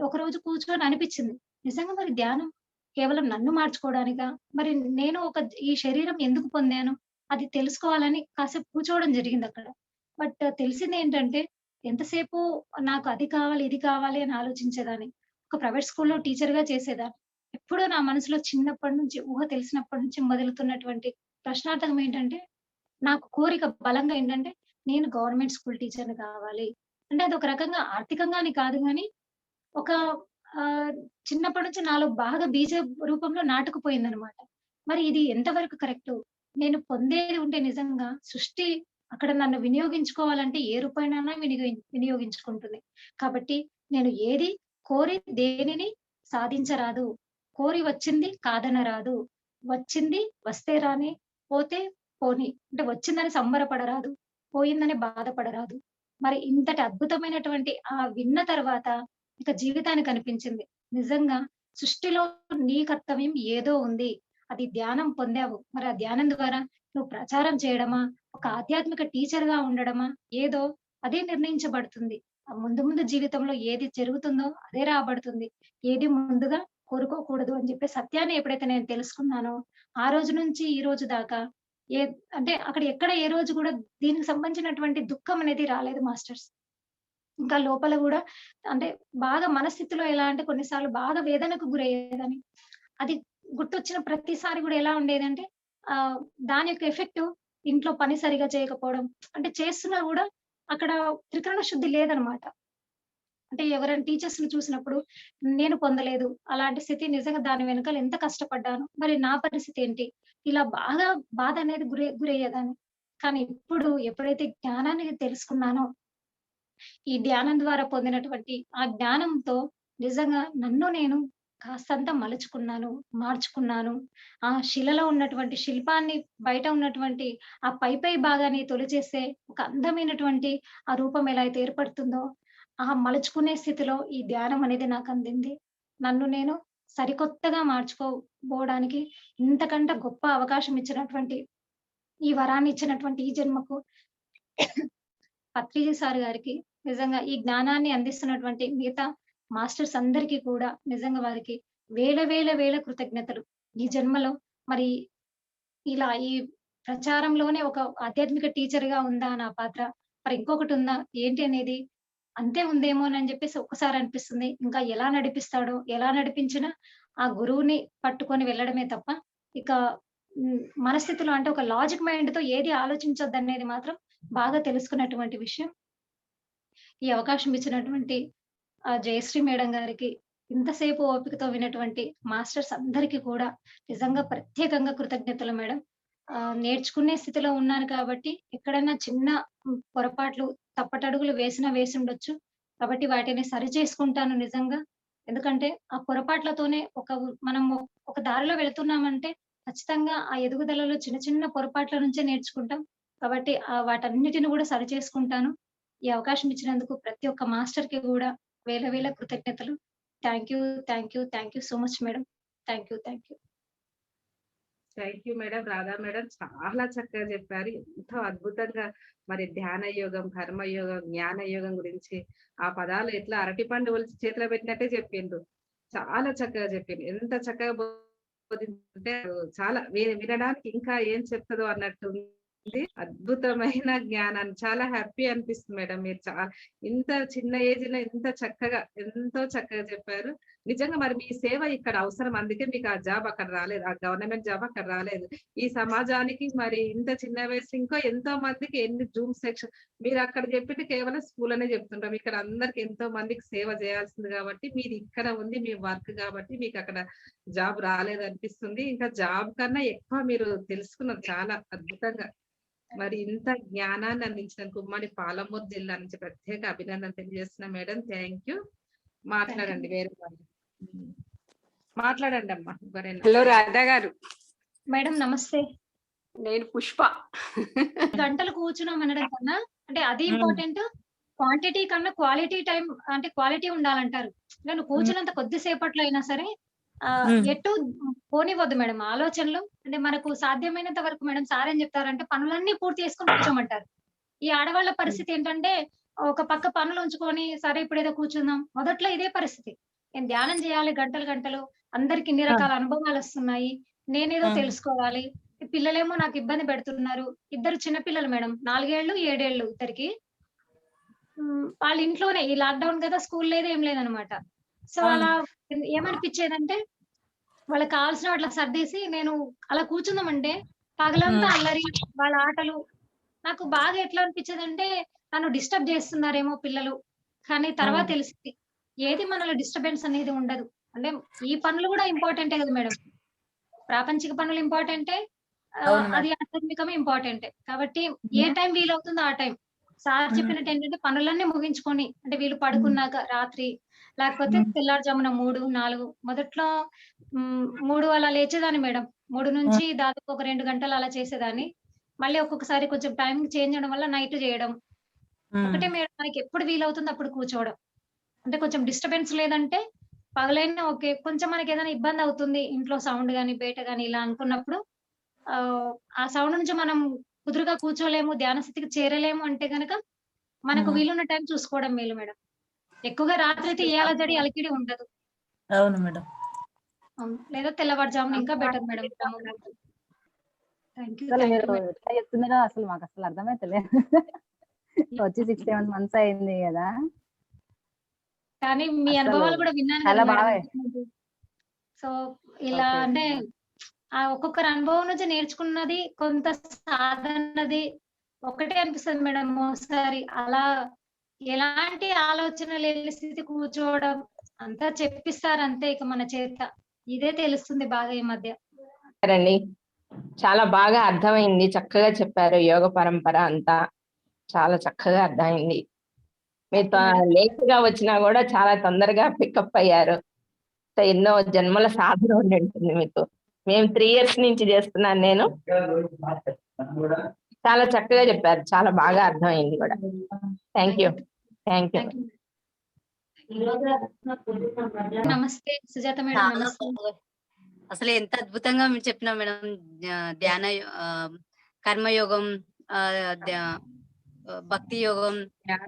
ఒకరోజు కూర్చొని అనిపించింది. నిజంగా మరి ధ్యానం కేవలం నన్ను మార్చుకోవడానికా? మరి నేను ఈ శరీరం ఎందుకు పొందాను? అది తెలుసుకోవాలని కాసేపు కూర్చోవడం జరిగిందక్కడ. బట్ తెలిసిందేంటంటే ఎంతసేపు నాకు అది కావాలి, ఇది కావాలి అని ఆలోచించేదాన్ని. ఒక ప్రైవేట్ స్కూల్‌లో టీచర్‌గా చేసేదాన్ని. ఎప్పుడూ నా మనసులో చిన్నప్పటి నుంచి ఊహ తెలిసినప్పటి నుంచి మొదలుతున్నటువంటి ప్రశ్నార్థకం ఏంటంటే, నాకు కోరిక బలంగా ఏంటంటే, నేను గవర్నమెంట్ స్కూల్ టీచర్‌ని కావాలి. అంటే అదొక రకంగా ఆర్థికంగా అని కాదు గానీ, ఒక ఆహ్, చిన్నప్పటి నుంచి నాలో బాగా బీజ రూపంలో నాటుకుపోయిందనమాట. మరి ఇది ఎంతవరకు కరెక్టు? నేను పొందేది ఉంటే నిజంగా సృష్టి అక్కడ నన్ను వినియోగించుకోవాలంటే ఏ రూపాయనైనా వినియోగించుకుంటుంది. కాబట్టి నేను ఏది కోరి దేనిని సాధించరాదు. కోరి వచ్చింది కాదనరాదు. వచ్చింది వస్తే రాని, పోతే పోని. అంటే వచ్చిందని సంబరపడరాదు. పోయిందని బాధపడరాదు. మరి ఇంతటి అద్భుతమైనటువంటి విన్న తర్వాత ఇక జీవితానికి అనిపించింది. నిజంగా సృష్టిలో నీ కర్తవ్యం ఏదో ఉంది. అది ధ్యానం పొందావు. మరి ఆ ధ్యానం ద్వారా నువ్వు ప్రచారం చేయడమా? ఒక ఆధ్యాత్మిక టీచర్‌గా ఉండడమా? ఏదో అదే నిర్ణయించబడుతుంది. ముందు ముందు జీవితంలో ఏది జరుగుతుందో అదే రాబడుతుంది. ఏది ముందుగా కోరుకోకూడదు అని చెప్పే సత్యాన్ని ఎప్పుడైతే నేను తెలుసుకున్నానో, ఆ రోజు నుంచి ఈ రోజు దాకా ఏ అంటే అక్కడ ఎక్కడ ఏ రోజు కూడా దీనికి సంబంధించినటువంటి దుఃఖం అనేది రాలేదు మాస్టర్స్. ఇంకా లోపల గూడా అంటే బాగా మనస్థితిలో ఎలా అంటే కొన్నిసార్లు బాగా వేదనకు గురయ్యేదాన్ని. అది గుర్తొచ్చిన ప్రతిసారి గూడా ఎలా ఉండేదంటే ఆహ్, దాని యొక్క ఎఫెక్ట్ ఇంట్లో పని సరిగ్గా చేయకపోవడం. అంటే చేస్తున్నా గూడా అక్కడ త్రికరణ శుద్ధి లేదనమాట. అంటే ఎవరైనా టీచర్స్‌ని చూసినప్పుడు నేను పొందలేదు. అలాంటి స్థితి నిజంగా దాని వెనకాల ఎంత కష్టపడ్డాను. మరి నా పరిస్థితి ఏంటి? ఇలా బాగా బాధ అనేది గురయ్యేదాన్ని. కానీ ఇప్పుడు ఎప్పుడైతే జ్ఞానాన్ని తెలుసుకున్నానో ఈ ధ్యానం ద్వారా పొందినటువంటి ఆ జ్ఞానంతో నిజంగా నన్ను నేను కాస్తంత మలుచుకున్నాను, మార్చుకున్నాను. ఆ శిలలో ఉన్నటువంటి శిల్పాన్ని బయట ఉన్నటువంటి ఆ పై భాగాన్ని తొలిచేస్తే ఒక అందమైనటువంటి ఆ రూపం ఎలా అయితే ఏర్పడుతుందో, ఆ మలుచుకునే స్థితిలో ఈ ధ్యానం అనేది నాకందింది. నన్ను నేను సరికొత్తగా మార్చుకోబోవడానికి ఇంతకంటే గొప్ప అవకాశం ఇచ్చినటువంటి, ఈ వరాన్ని ఇచ్చినటువంటి ఈ జన్మకు పత్రిజీ సార్ గారికి నిజంగా ఈ జ్ఞానాన్ని అందిస్తున్నటువంటి మిగతా మాస్టర్స్ అందరికీ కూడా నిజంగా వారికి వేల కృతజ్ఞతలు. ఈ జన్మలో మరి ఇలా ఈ ప్రచారంలోనే ఒక ఆధ్యాత్మిక టీచర్‌గా ఉందా నా పాత్ర? మరి ఇంకొకటి ఉందా? ఏంటి అనేది అంతే ఉందేమోనని చెప్పేసి ఒక్కసారి అనిపిస్తుంది. ఇంకా ఎలా నడిపిస్తాడో, ఎలా నడిపించినా ఆ గురువుని పట్టుకొని వెళ్ళడమే తప్ప ఇక మనస్థితిలో అంటే ఒక లాజిక్ మైండ్‌తో ఏది ఆలోచించొద్దనేది మాత్రం బాగా తెలుసుకున్నటువంటి విషయం. ఈ అవకాశం ఇచ్చినటువంటి జయశ్రీ మేడం గారికి, ఇంతసేపు ఓపికతో విన్నటువంటి మాస్టర్స్ అందరికీ కూడా నిజంగా ప్రత్యేకంగా కృతజ్ఞతలు మేడం. నేర్చుకునే స్థితిలో ఉన్నాను కాబట్టి ఎక్కడైనా చిన్న పొరపాట్లు, తప్పటడుగులు వేసుండొచ్చు. కాబట్టి వాటిని సరిచేసుకుంటాను నిజంగా. ఎందుకంటే ఆ పొరపాట్లతోనే మనము ఒక దారిలో వెళ్తున్నామంటే ఖచ్చితంగా ఆ ఎదుగుదలలో చిన్న చిన్న పొరపాట్ల నుంచే నేర్చుకుంటాం. కాబట్టి వాటన్నిటిని కూడా సరిచేసుకుంటాను. ఈ అవకాశం ఇచ్చినందుకు ప్రతి ఒక్క మాస్టర్‌కి గూడా వేల కృతజ్ఞతలు. Thank you so much madam. Thank you. Thank you madam. Radha madam చాలా చక్కగా చెప్పారు. ఎంతో అద్భుతంగా మరి ధ్యాన యోగం, కర్మయోగం, జ్ఞాన యోగం గురించి ఆ పదాలు ఎట్లా అరటిపండు ఒలిచి చేతిలో పెట్టినట్టే చెప్పిండ్రు. చాలా చక్కగా చెప్పిండ్రు. ఎంత చక్కగా బోధించుంటే చాలా వినడానికి ఇంకా ఏం చెప్తదో అన్నట్టు ఉంది. అద్భుతమైన జ్ఞానాన్ని చాలా హ్యాపీ అనిపిస్తుంది మేడం. మీరు ఇంత చిన్న ఏజ్ లో ఇంత చక్కగా ఎంతో చక్కగా చెప్పారు. నిజంగా మరి మీ సేవ ఇక్కడ అవసరం. అందుకే మీకు ఆ జాబ్ అక్కడ రాలేదు. ఆ గవర్నమెంట్ జాబ్ అక్కడ రాలేదు. ఈ సమాజానికి మరి ఇంత చిన్న వయసు ఇంకా ఎంతో మందికి ఎన్ని జూమ్ సెక్షన్ మీరు అక్కడ చెప్పింది కేవలం స్కూల్ అనే చెప్తుంటాం. ఇక్కడ అందరికి ఎంతో మందికి సేవ చేయాల్సింది కాబట్టి మీరు ఇక్కడ ఉంది మీ వర్క్ కాబట్టి మీకు అక్కడ జాబ్ రాలేదు అనిపిస్తుంది. ఇంకా జాబ్ కన్నా ఎక్కువ మీరు తెలుసుకున్నారు చాలా అద్భుతంగా. మరి ఇంత జ్ఞానాన్ని అందించినందుకు ఉమ్మడి పాలమూరు జిల్లా నుంచి ప్రత్యేక అభినందన తెలియజేస్తున్నా మేడం. Thank you. మాట్లాడండి వేరే వాళ్ళు. మాట్లాడండి అమ్మా. హలో రాధా గారు. మేడం నమస్తే. నేను పుష్ప. గంటలు కూర్చున్నాం అనడం కన్నా అంటే అది ఇంపార్టెంట్. క్వాంటిటీ కన్నా క్వాలిటీ టైం అంటే క్వాలిటీ ఉండాలంటారు. నేను కూర్చున్నంత కొద్దిసేపట్లో అయినా సరే ఎటు పోనివ్వద్దు మేడం ఆలోచనలు. అంటే మనకు సాధ్యమైనంత వరకు మేడం సార్ ఏం చెప్తారంటే పనులన్నీ పూర్తి చేసుకొని కూర్చోమంటారు. ఈ ఆడవాళ్ళ పరిస్థితి ఏంటంటే ఒక పక్క పనులు ఉంచుకొని సరే ఇప్పుడేదో కూర్చుందాం. మొదట్లో ఇదే పరిస్థితి. నేను ధ్యానం చేయాలి గంటలు గంటలు. అందరికి ఇన్ని రకాల అనుభవాలొస్తున్నాయి. నేనేదో తెలుసుకోవాలి. ఈ పిల్లలేమో నాకు ఇబ్బంది పెడుతున్నారు. ఇద్దరు చిన్న పిల్లలు మేడం. 4 ఏళ్ళు, 7 ఏళ్ళు ఇద్దరికి. వాళ్ళ ఇంట్లోనే ఈ లాక్‌డౌన్ కదా! స్కూల్ లేదు ఏం లేదనమాట. సో, అలా ఏమనిపిచ్చేదంటే వాళ్ళకి కావాల్సినవి అట్లా సర్దేసి నేను అలా కూర్చుందామంటే పగలంతా అల్లరి, వాళ్ళ ఆటలు. నాకు బాగా ఎట్లా అనిపిచ్చేదంటే నన్ను డిస్టర్బ్ జేస్తున్నారేమో పిల్లలు. కానీ తర్వాత తెలిసింది. ఏది మనలో డిస్టర్బెన్స్ అనేది ఉండదు. అంటే ఈ పనులు గూడా ఇంపార్టెంటే గదా మేడం. ప్రాపంచిక పనులు ఇంపార్టెంటే. అది ఆధ్యాత్మికమే ఇంపార్టెంటే. కాబట్టి ఏ టైం వీలవుతుందో ఆ టైం. సార్ చెప్పినట్టేంటంటే పనులన్నీ ముగించుకొని అంటే వీళ్ళు పడుకున్నాక రాత్రి లేకపోతే తెల్లారుజామున 3, 4 మొదట్లో 3 అలా లేచేదాన్ని మేడం. 3 నుంచి దాదాపు ఒక 2 గంటలు అలా చేసేదాన్ని. మళ్ళీ ఒక్కొక్కసారి కొంచెం టైమింగ్ చేంజ్ అవ్వడం వల్ల నైట్ జేయడం. ఒకటే మేడం మనకెప్పుడు వీలవుతుందో అప్పుడు కూర్చోవడం. అంటే కొంచెం డిస్టర్బెన్స్ లేదంటే పగలైనా ఓకే. కొంచెం మనకేదైనా ఇబ్బందవుతుంది. ఇంట్లో సౌండ్ గాని, బయట గాని ఇలా అనుకున్నప్పుడు ఆ సౌండ్ నుంచి మనం కుదురుగా కూర్చోలేము, ధ్యాన స్థితికి చేరలేము అంటే గనక మనకు వీలున్న టైం చూసుకోవడం మేలు మేడం. ఎక్కువగా రాత్రయితే ఏ అలజడి, అలికిడి ఉండదు. అవును మేడం. అవును. లేదా తెల్లవారుజామున ఇంకా బెటర్ మేడం. Thank you. అసలు థాంక్ మీరు యూ మేడం. ఎట్లా చెప్తున్నారో అసలు మాకసలు అర్థమైతలేదు. వచ్చి 6, 7 మంత్స్ అయింది గదా! కానీ మీ అసలు అనుభవాలు గూడా విన్నాను చాలా గదా మేడం బాగా ఇంతకుముందు. సో, ఇలా ఓకే. అంటే ఒక్కొక్కరి అనుభవం నుంచి నేర్చుకున్నది కొంత సాధనది ఒకటే అనిపిస్తది మేడం ఓసారి. అలా ఎలాంటి ఆలోచన లేని స్థితి కూర్చోవడం అంతా చెప్పిస్తారు అంతే ఇక మన చేత. ఇదే తెలుస్తుంది బాగా ఈ మధ్య. రండి చాలా బాగా అర్థమైంది. చక్కగా చెప్పారు యోగ పరంపర అంతా. చాలా చక్కగా అర్థమైంది. మీరు లేట్‌గా వచ్చినా గూడా చాలా తొందరగా పికప్ అయ్యారు. ఎన్నో జన్మల సాధన ఉండి ఉంటుంది మీకు. మేము 3 ఇయర్స్ నుంచి చేస్తున్నాను నేను. చాలా చక్కగా చెప్పారు. చాలా బాగా అర్థమైంది కూడా. Thank you. Thank you. Thank you. నమస్తే సుజాత మేడం. చాలా నమస్తే. బాగా అసలు ఎంత అద్భుతంగా మీరు చెప్పినారు మేడం. ధ్యాన కర్మయోగం, భక్తి యోగం, ధ్యాన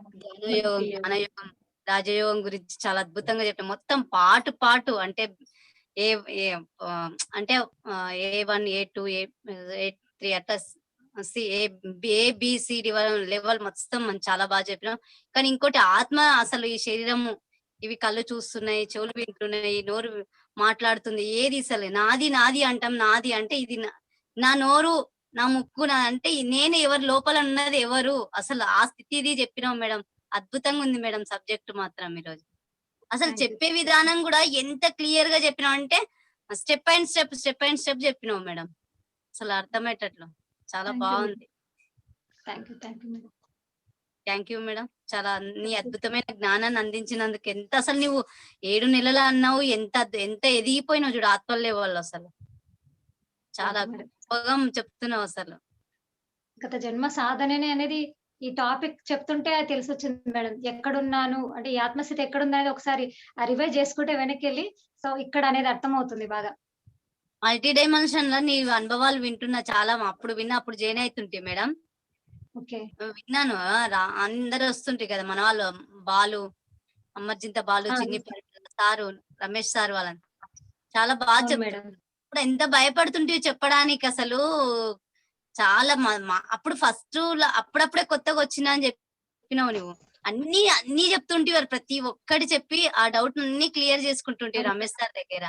యోగం, జ్ఞాన యోగం, రాజయోగం గురించి చాలా అద్భుతంగా చెప్పారు. మొత్తం పాటు అంటే ఏ ఏ అంటే A1, A2, A3 అట్లా ABCD లెవెల్ మొత్తం మనం చాలా బాగా చెప్పినాం. కానీ ఇంకోటి ఆత్మ అసలు ఈ శరీరము ఇవి కళ్ళు చూస్తున్నాయి, చెవులు వింటున్నాయి, నోరు మాట్లాడుతుంది. ఏది అసలు నాది అంటాం. నాది అంటే ఇది నా నోరు, నా ముక్కు, నా అంటే నేను ఎవరు, లోపల ఉన్నది ఎవరు, అసలు ఆ స్థితిది చెప్పినాం మేడం. అద్భుతంగా ఉంది మేడం సబ్జెక్ట్ మాత్రం ఈరోజు. అసలు చెప్పే విధానం కూడా ఎంత క్లియర్ గా చెప్పినాం అంటే స్టెప్ అండ్ స్టెప్ చెప్పినాం మేడం. అసలు అర్థమయ్యేటట్లు చాలా బాగుంది. Thank you madam. చాలా నీ అద్భుతమైన జ్ఞానాన్ని అందించినందుకు. ఎంత అసలు నువ్వు 7 నెలలు అన్నావు, ఎంత ఎదిగిపోయినావు చూడు ఆత్మలే వాళ్ళు. అసలు చాలా గొప్పగా చెప్తున్నావు. అసలు గత జన్మ సాధననే అనేది ఈ టాపిక్ చెప్తుంటే తెలిసి వచ్చింది మేడం. ఎక్కడున్నాను అంటే ఈ ఆత్మస్థితి ఎక్కడుందనేది ఒకసారి రివైజ్ చేసుకుంటే వెనక్కి సో ఇక్కడ అనేది అర్థమవుతుంది బాగా. మల్టీ డైమెన్షన్ లో నీ అనుభవాలు వింటున్నా. చాలా అప్పుడు అప్పుడు జాయిన్ అవుతుంటే మేడం. ఓకే. విన్నాను. అందరు వస్తుంటాయి కదా మన వాళ్ళు, బాలు, అమర్జింత బాలు, చిన్ని సారు, రమేష్ సార్ వాళ్ళని చాలా బాగా చెప్తారు. ఇప్పుడు ఎంత భయపడుతుంటే చెప్పడానికి. అసలు చాలా అప్పుడు ఫస్ట్ అప్పుడప్పుడే కొత్తగా వచ్చినా అని చెప్పినావు నువ్వు. అన్ని చెప్తుంటే ప్రతి ఒక్కటి చెప్పి ఆ డౌట్ అన్ని క్లియర్ చేసుకుంటుంటే రమేష్ సార్ దగ్గర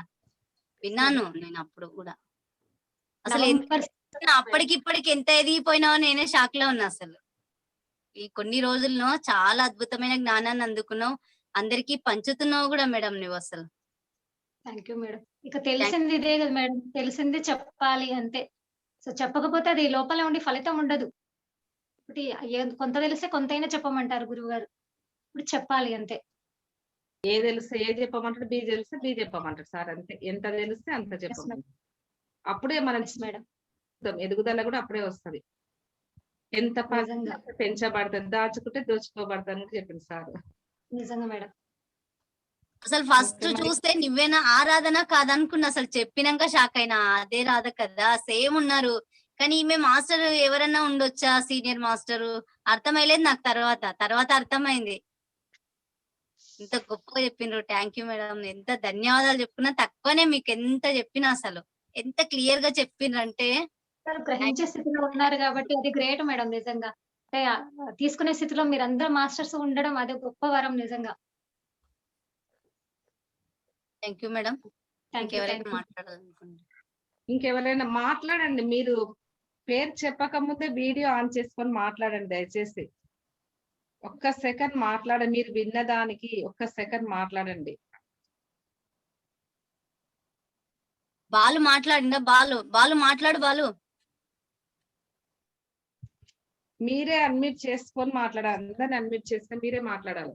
విన్నాను నేను. అప్పుడు కూడా అసలు అప్పటికిప్పటికి ఎంత ఎదిగిపోయినావో నేనే షాక్ లో ఉన్నా. అసలు ఈ కొన్ని రోజుల్లో చాలా అద్భుతమైన జ్ఞానాన్ని అందుకున్నావు. అందరికీ పంచుతున్నావు కూడా మేడం నువ్వు. అసలు థ్యాంక్ యూ మేడం. ఇక తెలిసింది ఇదే కదా మేడం. తెలిసింది చెప్పాలి అంతే. సో చెప్పకపోతే అది లోపల ఉండి ఫలితం ఉండదు. ఒకటి కొంత తెలిస్తే కొంతైనా చెప్పమంటారు గురువు గారు. ఇప్పుడు చెప్పాలి అంతే. ఏ తెలిస్తే ఏ చెప్పమంటాడు, బి తెలిస్తే బి చెప్పమంటాడు సార్. అంతే. ఎంత తెలిస్తే అంత చెప్పమంటాడు. అప్పుడే మనం మేడం ఎదుగుదల కూడా అప్పుడే వస్తది. ఎంత నిజంగా. పెంచబడుతుంది, దాచుకుంటే దోచుకోబడతాను అని చెప్పింది సార్. నిజంగా మేడం. అసలు ఫస్ట్ ఓకే, మరి చూస్తే నువ్వేనా ఆరాధన కాదనుకున్నా, అసలు చెప్పినాక షాక్ అయినా. అదే రాధ కదా, సేమ్ ఉన్నారు. కానీ ఈమె మాస్టర్ ఎవరన్నా ఉండొచ్చా, సీనియర్ మాస్టర్ అర్థమైలేదు నాకు. తర్వాత అర్థమైంది. ఇంత గొప్పగా చెప్పిండ్రు. Thank you madam. ఎంత ధన్యవాదాలు చెప్పుకున్నా తక్కువనే. మీకు ఎంత చెప్పినా అసలు ఎంత క్లియర్ గా చెప్పిండ్రంటే అసలు గ్రహించే స్థితిలో ఉన్నారు కాబట్టి అది గ్రేట్ మేడం నిజంగా. అంటే తీసుకునే స్థితిలో మీరందరూ మాస్టర్స్ ఉండడం అది గొప్ప వరం నిజంగా. Thank you madam. Thank you. ఇంకెవరైనా మాట్లాడాలనుకుంటున్నారు? ఇంకెవరైనా మాట్లాడండి. మీరు పేరు చెప్పక ముందే వీడియో ఆన్ చేసుకొని మాట్లాడండి దయచేసి. ఒక్క సెకండ్ మాట్లాడండి. మీరు విన్నదానికి ఒక్క సెకండ్ మాట్లాడండి. బాలు మాట్లాడిందా? బాలు మాట్లాడు. బాలు మీరే అన్మ్యూట్ చేసుకొని మాట్లాడాలి. అందరిని అన్మ్యూట్ చేసుకొని మీరే మాట్లాడాలి.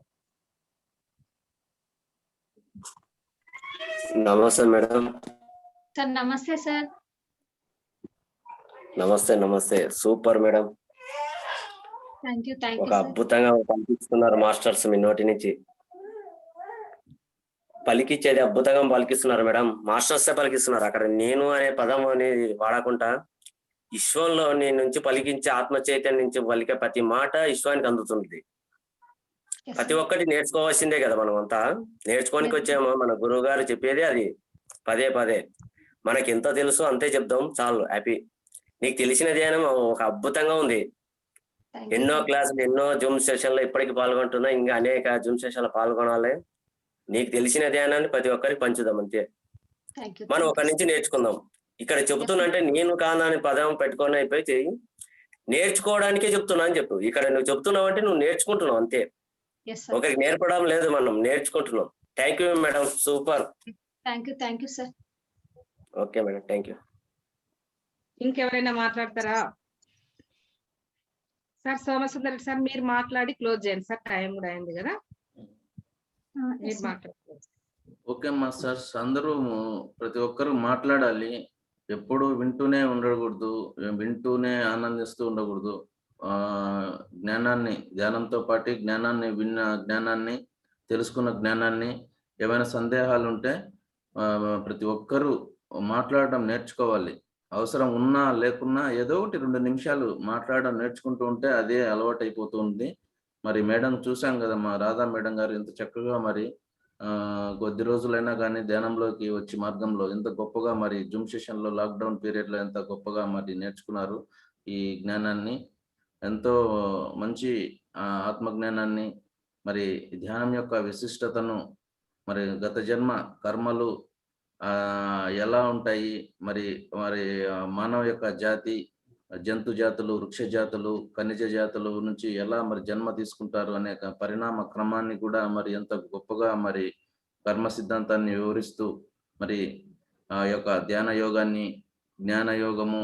నమస్తే మేడం. సార్ నమస్తే సార్. నమస్తే. Super madam. థ్యాంక్ యూ ఒక సార్. అద్భుతంగా పంపిస్తున్నారు మాస్టర్స్. మీ నోటి నుంచి పలికిచ్చేది అద్భుతంగా పలికిస్తున్నారు మేడం. మాస్టర్సే పలికిస్తున్నారు. అక్కడ నేను అనే పదం అనేది వాడకుండా విశ్వంలో నీ నుంచి పలికించే ఆత్మ చైతన్యం నుంచి పలికే ప్రతి మాట విశ్వానికి అందుతుంది. Yes, ప్రతి sir. ఒక్కటి నేర్చుకోవాల్సిందే కదా. మనం అంతా నేర్చుకోనికి వచ్చామో. మన గురువు గారు చెప్పేది అది పదే మనకి ఎంత తెలుసో అంతే చెప్దాం చాలు. హ్యాపీ. నీకు తెలిసిన ధ్యానం ఒక అద్భుతంగా ఉంది. Thank you, ఎన్నో sir. క్లాసులు, ఎన్నో జూమ్ సెషన్లు ఇప్పటికి పాల్గొంటున్నా. ఇంకా అనేక జూమ్ సెషన్లు పాల్గొనాలి. నీకు తెలిసిన ధ్యానాన్ని ప్రతి ఒక్కరికి పంచుదాం అంతే. Thank you, మనం thank ఒకరి you, నుంచి sir. నేర్చుకుందాం. ఇక్కడ చెబుతున్నంటే నేను కాదని పదం పెట్టుకొని అయిపోయి నేర్చుకోవడానికే చెప్తున్నా అని చెప్పు. ఇక్కడ నువ్వు చెప్తున్నావు అంటే నువ్వు నేర్చుకుంటున్నావు అంతే. Yes, sir. ఒకరికి నేర్పడం లేదు, మనం నేర్చుకుంటున్నాం. Thank you madam. Super. Thank you, sir. Okay madam. Thank you. ఇంకెవరైనా మాట్లాడతారా? సార్ సోమసుందర్ సార్ మీరు మాట్లాడి క్లోజ్ చేయండి సార్. టైం కూడా అయింది కదా. Yes, మీరు sir. మాట్లాడుతున్నారు. ఓకే మాస్టర్స్, అందరూ ప్రతి ఒక్కరు మాట్లాడాలి. ఎప్పుడు వింటూనే ఉండకూడదు, వింటూనే ఆనందిస్తూ ఉండకూడదు. ధ్యానంతో పాటు జ్ఞానాన్ని తెలుసుకున్న జ్ఞానాన్ని ఏమైనా సందేహాలు ఉంటే ప్రతి ఒక్కరూ మాట్లాడడం నేర్చుకోవాలి. అవసరం ఉన్నా లేకున్నా ఏదో ఒకటి 2 నిమిషాలు మాట్లాడడం నేర్చుకుంటూ ఉంటే అదే అలవాటు అయిపోతుంది. మరి మేడం చూసాం కదా, మా రాధా మేడం గారు ఎంత చక్కగా మరి కొద్ది రోజులైనా కానీ ధ్యానంలోకి వచ్చి మార్గంలో ఎంత గొప్పగా మరి జూమ్ సెషన్ లో లాక్డౌన్ పీరియడ్ లో ఎంత గొప్పగా మరి నేర్చుకున్నారు ఈ జ్ఞానాన్ని. ఎంతో మంచి ఆత్మజ్ఞానాన్ని, మరి ధ్యానం యొక్క విశిష్టతను, మరి గత జన్మ కర్మలు ఎలా ఉంటాయి, మరి మానవ యొక్క జాతి, జంతు జాతులు, వృక్ష జాతులు, ఖనిజ జాతులు నుంచి ఎలా మరి జన్మ తీసుకుంటారు అనే పరిణామ క్రమాన్ని కూడా మరి ఎంత గొప్పగా మరి కర్మ సిద్ధాంతాన్ని వివరిస్తూ మరి ఆ యొక్క ధ్యాన యోగాన్ని, జ్ఞాన యోగము,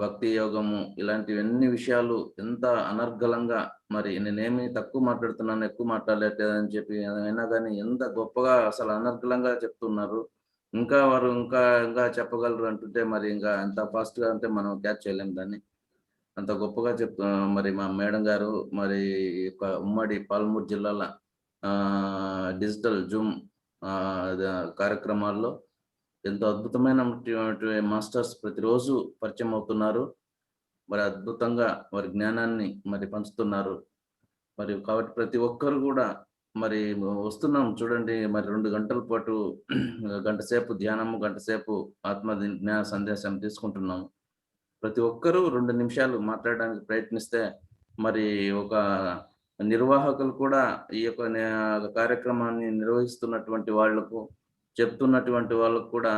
భక్తి యోగము, ఇలాంటివన్నీ విషయాలు ఎంత అనర్గళంగా, మరి నేనేమి తక్కువ మాట్లాడుతున్నాను, ఎక్కువ మాట్లాడలేదని చెప్పి అయినా కానీ ఎంత గొప్పగా అసలు అనర్గళంగా చెప్తున్నారు. ఇంకా వారు ఇంకా చెప్పగలరు అంటుంటే మరి ఇంకా ఎంత ఫాస్ట్ గా అంటే మనం క్యాచ్ చేయలేము దాన్ని. అంత గొప్పగా మరి మా మేడం గారు మరి ఉమ్మడి పాలమూరు జిల్లాల డిజిటల్ జూమ్ కార్యక్రమాల్లో ఎంతో అద్భుతమైన మాస్టర్స్ ప్రతిరోజు పరిచయం అవుతున్నారు. మరి అద్భుతంగా వారి జ్ఞానాన్ని మరి పంచుతున్నారు. మరి కాబట్టి ప్రతి ఒక్కరు కూడా మరి వస్తున్నాం చూడండి, మరి 2 గంటల పాటు గంట సేపు ధ్యానము, గంట సేపు ఆత్మ జ్ఞాన సందేశం తీసుకుంటున్నాం. ప్రతి ఒక్కరూ 2 నిమిషాలు మాట్లాడడానికి ప్రయత్నిస్తే మరి ఒక నిర్వాహకులు కూడా ఈ యొక్క కార్యక్రమాన్ని నిర్వహిస్తున్నటువంటి వాళ్లకు, చెప్తున్నటువంటి వాళ్ళకు కూడా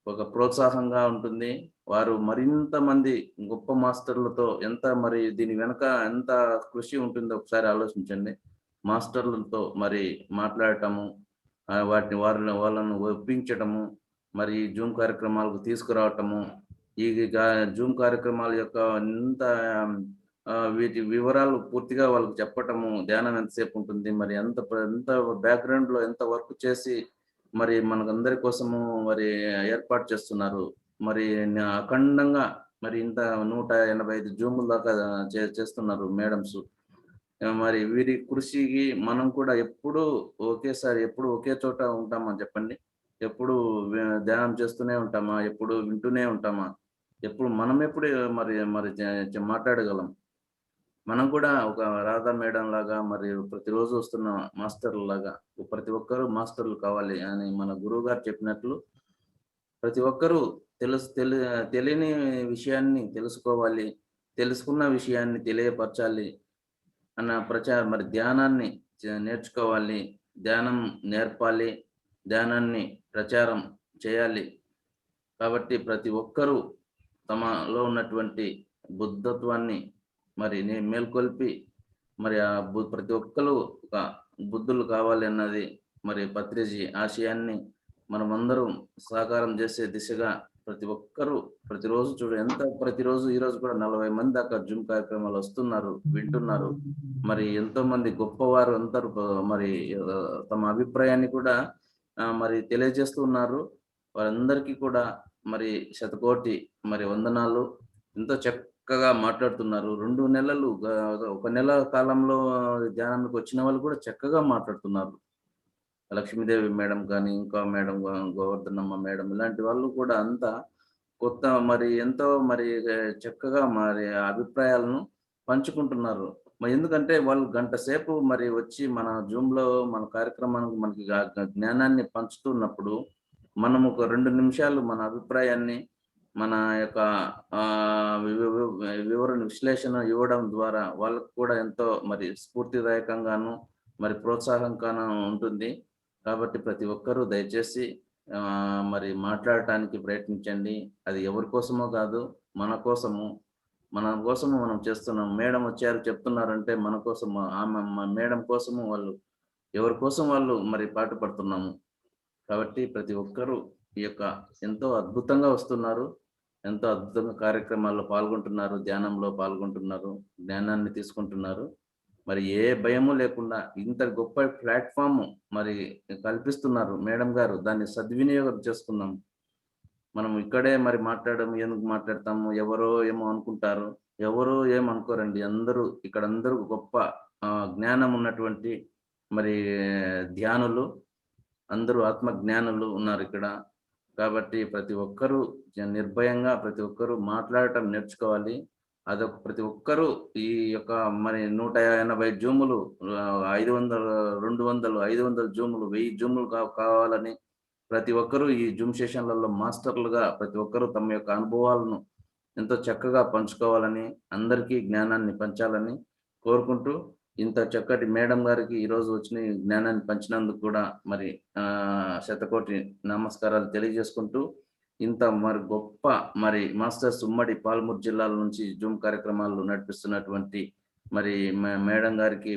ఒక ప్రోత్సాహంగా ఉంటుంది. వారు మరింత మంది గొప్ప మాస్టర్లతో ఎంత మరి దీని వెనక ఎంత కృషి ఉంటుందో ఒకసారి ఆలోచించండి. మాస్టర్లతో మరి మాట్లాడటము, వాళ్ళను ఒప్పించటము, మరి జూమ్ కార్యక్రమాలకు తీసుకురావటము, ఈ జూమ్ కార్యక్రమాల యొక్క ఎంత వీటి వివరాలు పూర్తిగా వాళ్ళకి చెప్పటము, ధ్యానం ఎంతసేపు ఉంటుంది, మరి ఎంత బ్యాక్గ్రౌండ్ లో ఎంత వర్క్ చేసి మరి మనకందరి కోసము మరి ఏర్పాటు చేస్తున్నారు. మరి అఖండంగా మరి ఇంత 185 జూముల దాకా చేస్తున్నారు మేడమ్స్. మరి వీరి కృషికి మనం కూడా ఎప్పుడు ఒకే చోట ఉంటామా చెప్పండి? ఎప్పుడు ధ్యానం చేస్తూనే ఉంటామా? ఎప్పుడు వింటూనే ఉంటామా? మనం ఎప్పుడు మరి మరి మాట్లాడగలం? మనం కూడా ఒక రాధా మేడం లాగా మరి ప్రతిరోజు వస్తున్న మాస్టర్ల లాగా ప్రతి ఒక్కరూ మాస్టర్లు కావాలి అని మన గురువు గారు చెప్పినట్లు ప్రతి ఒక్కరూ తెలియని విషయాన్ని తెలుసుకోవాలి, తెలుసుకున్న విషయాన్ని తెలియపరచాలి అన్న మరి ధ్యానాన్ని నేర్చుకోవాలి, ధ్యానం నేర్పాలి, ధ్యానాన్ని ప్రచారం చేయాలి. కాబట్టి ప్రతి ఒక్కరూ తమలో ఉన్నటువంటి బుద్ధత్వాన్ని మరి మేల్కొల్పి మరి ప్రతి ఒక్కరు ఒక బుద్ధులు కావాలి అన్నది మరి పత్రిజీ ఆశయాన్ని మనమందరం సహకారం చేసే దిశగా ప్రతి ఒక్కరూ ప్రతిరోజు ప్రతిరోజు ఈ రోజు కూడా 40 మంది దాకా జూమ్ కార్యక్రమాలు వస్తున్నారు, వింటున్నారు. మరి ఎంతో మంది గొప్పవారు అందరూ మరి తమ అభిప్రాయాన్ని కూడా మరి తెలియజేస్తూ ఉన్నారు. వారందరికీ కూడా మరి శతకోటి మరి వందనాలు. ఎంతో చక్కగా మాట్లాడుతున్నారు. 2 నెలలు 1 నెల కాలంలో ధ్యానానికి వచ్చిన వాళ్ళు కూడా చక్కగా మాట్లాడుతున్నారు. లక్ష్మీదేవి మేడం కానీ, ఇంకా మేడం గోవర్ధనమ్మ మేడం, ఇలాంటి వాళ్ళు కూడా అంతా కొత్త మరి ఎంతో మరి చక్కగా మరి అభిప్రాయాలను పంచుకుంటున్నారు. ఎందుకంటే వాళ్ళు గంట సేపు మరి వచ్చి మన జూమ్లో మన కార్యక్రమానికి మనకి జ్ఞానాన్ని పంచుతున్నప్పుడు మనం ఒక 2 నిమిషాలు మన అభిప్రాయాన్ని మన యొక్క వివరణ విశ్లేషణ ఇవ్వడం ద్వారా వాళ్ళకు కూడా ఎంతో మరి స్ఫూర్తిదాయకంగాను మరి ప్రోత్సాహంగాను ఉంటుంది. కాబట్టి ప్రతి ఒక్కరూ దయచేసి మరి మాట్లాడటానికి ప్రయత్నించండి. అది ఎవరి కోసమో కాదు, మన కోసము మనం చేస్తున్నాం. మేడం వచ్చారు చెప్తున్నారంటే మన కోసము, మేడం కోసము ఎవరి కోసం వాళ్ళు మరి పాటు పడుతున్నాము. కాబట్టి ప్రతి ఒక్కరూ ఈ యొక్క ఎంతో అద్భుతంగా వస్తున్నారు, ఎంతో అద్భుతంగా కార్యక్రమాల్లో పాల్గొంటున్నారు, ధ్యానంలో పాల్గొంటున్నారు, జ్ఞానాన్ని తీసుకుంటున్నారు. మరి ఏ భయము లేకుండా ఇంత గొప్ప ప్లాట్ఫామ్ మరి కల్పిస్తున్నారు మేడం గారు. దాన్ని సద్వినియోగం చేసుకుందాం. మనం ఇక్కడే మరి ఎందుకు మాట్లాడతాము? ఎవరో ఏమో అనుకుంటారు. ఎవరో ఏమనుకోరండి. అందరూ గొప్ప జ్ఞానం ఉన్నటువంటి మరి ధ్యానులు, అందరూ ఆత్మ జ్ఞానులు ఉన్నారు ఇక్కడ. కాబట్టి ప్రతి ఒక్కరూ నిర్భయంగా ప్రతి ఒక్కరూ మాట్లాడటం నేర్చుకోవాలి. అదొక ప్రతి ఒక్కరూ ఈ యొక్క మరి 180 జూములు, 500, 200, 500 జూములు, 1000 జూములు కావాలని ప్రతి ఒక్కరూ ఈ జూమ్ సెషన్లలో మాస్టర్లుగా ప్రతి ఒక్కరూ తమ యొక్క అనుభవాలను ఎంతో చక్కగా పంచుకోవాలని, అందరికీ జ్ఞానాన్ని పంచాలని కోరుకుంటూ, ఇంత చక్కటి మేడం గారికి ఈరోజు వచ్చిన జ్ఞానాన్ని పంచినందుకు కూడా మరి శతకోటి నమస్కారాలు తెలియజేసుకుంటూ, ఇంత మరి గొప్ప మరి మాస్టర్స్ ఉమ్మడి పాలమూరు జిల్లాల నుంచి జూమ్ కార్యక్రమాలు నడిపిస్తున్నటువంటి మరి మేడం గారికి,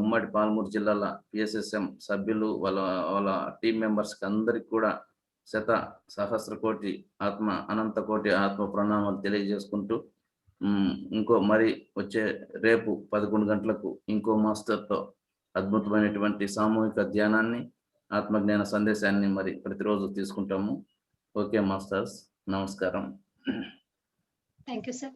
ఉమ్మడి పాలమూరు జిల్లాల PSSM సభ్యులు, వాళ్ళ టీం మెంబర్స్కి అందరికి కూడా సహస్ర కోటి అనంత కోటి ఆత్మ ప్రణామాలు తెలియజేసుకుంటూ, మరి రేపు 11 గంటలకు ఇంకో మాస్టర్తో అద్భుతమైనటువంటి సామూహిక ధ్యానాన్ని, ఆత్మజ్ఞాన సందేశాన్ని మరి ప్రతిరోజు తీసుకుంటాము. ఓకే మాస్టర్స్, నమస్కారం. Thank you sir.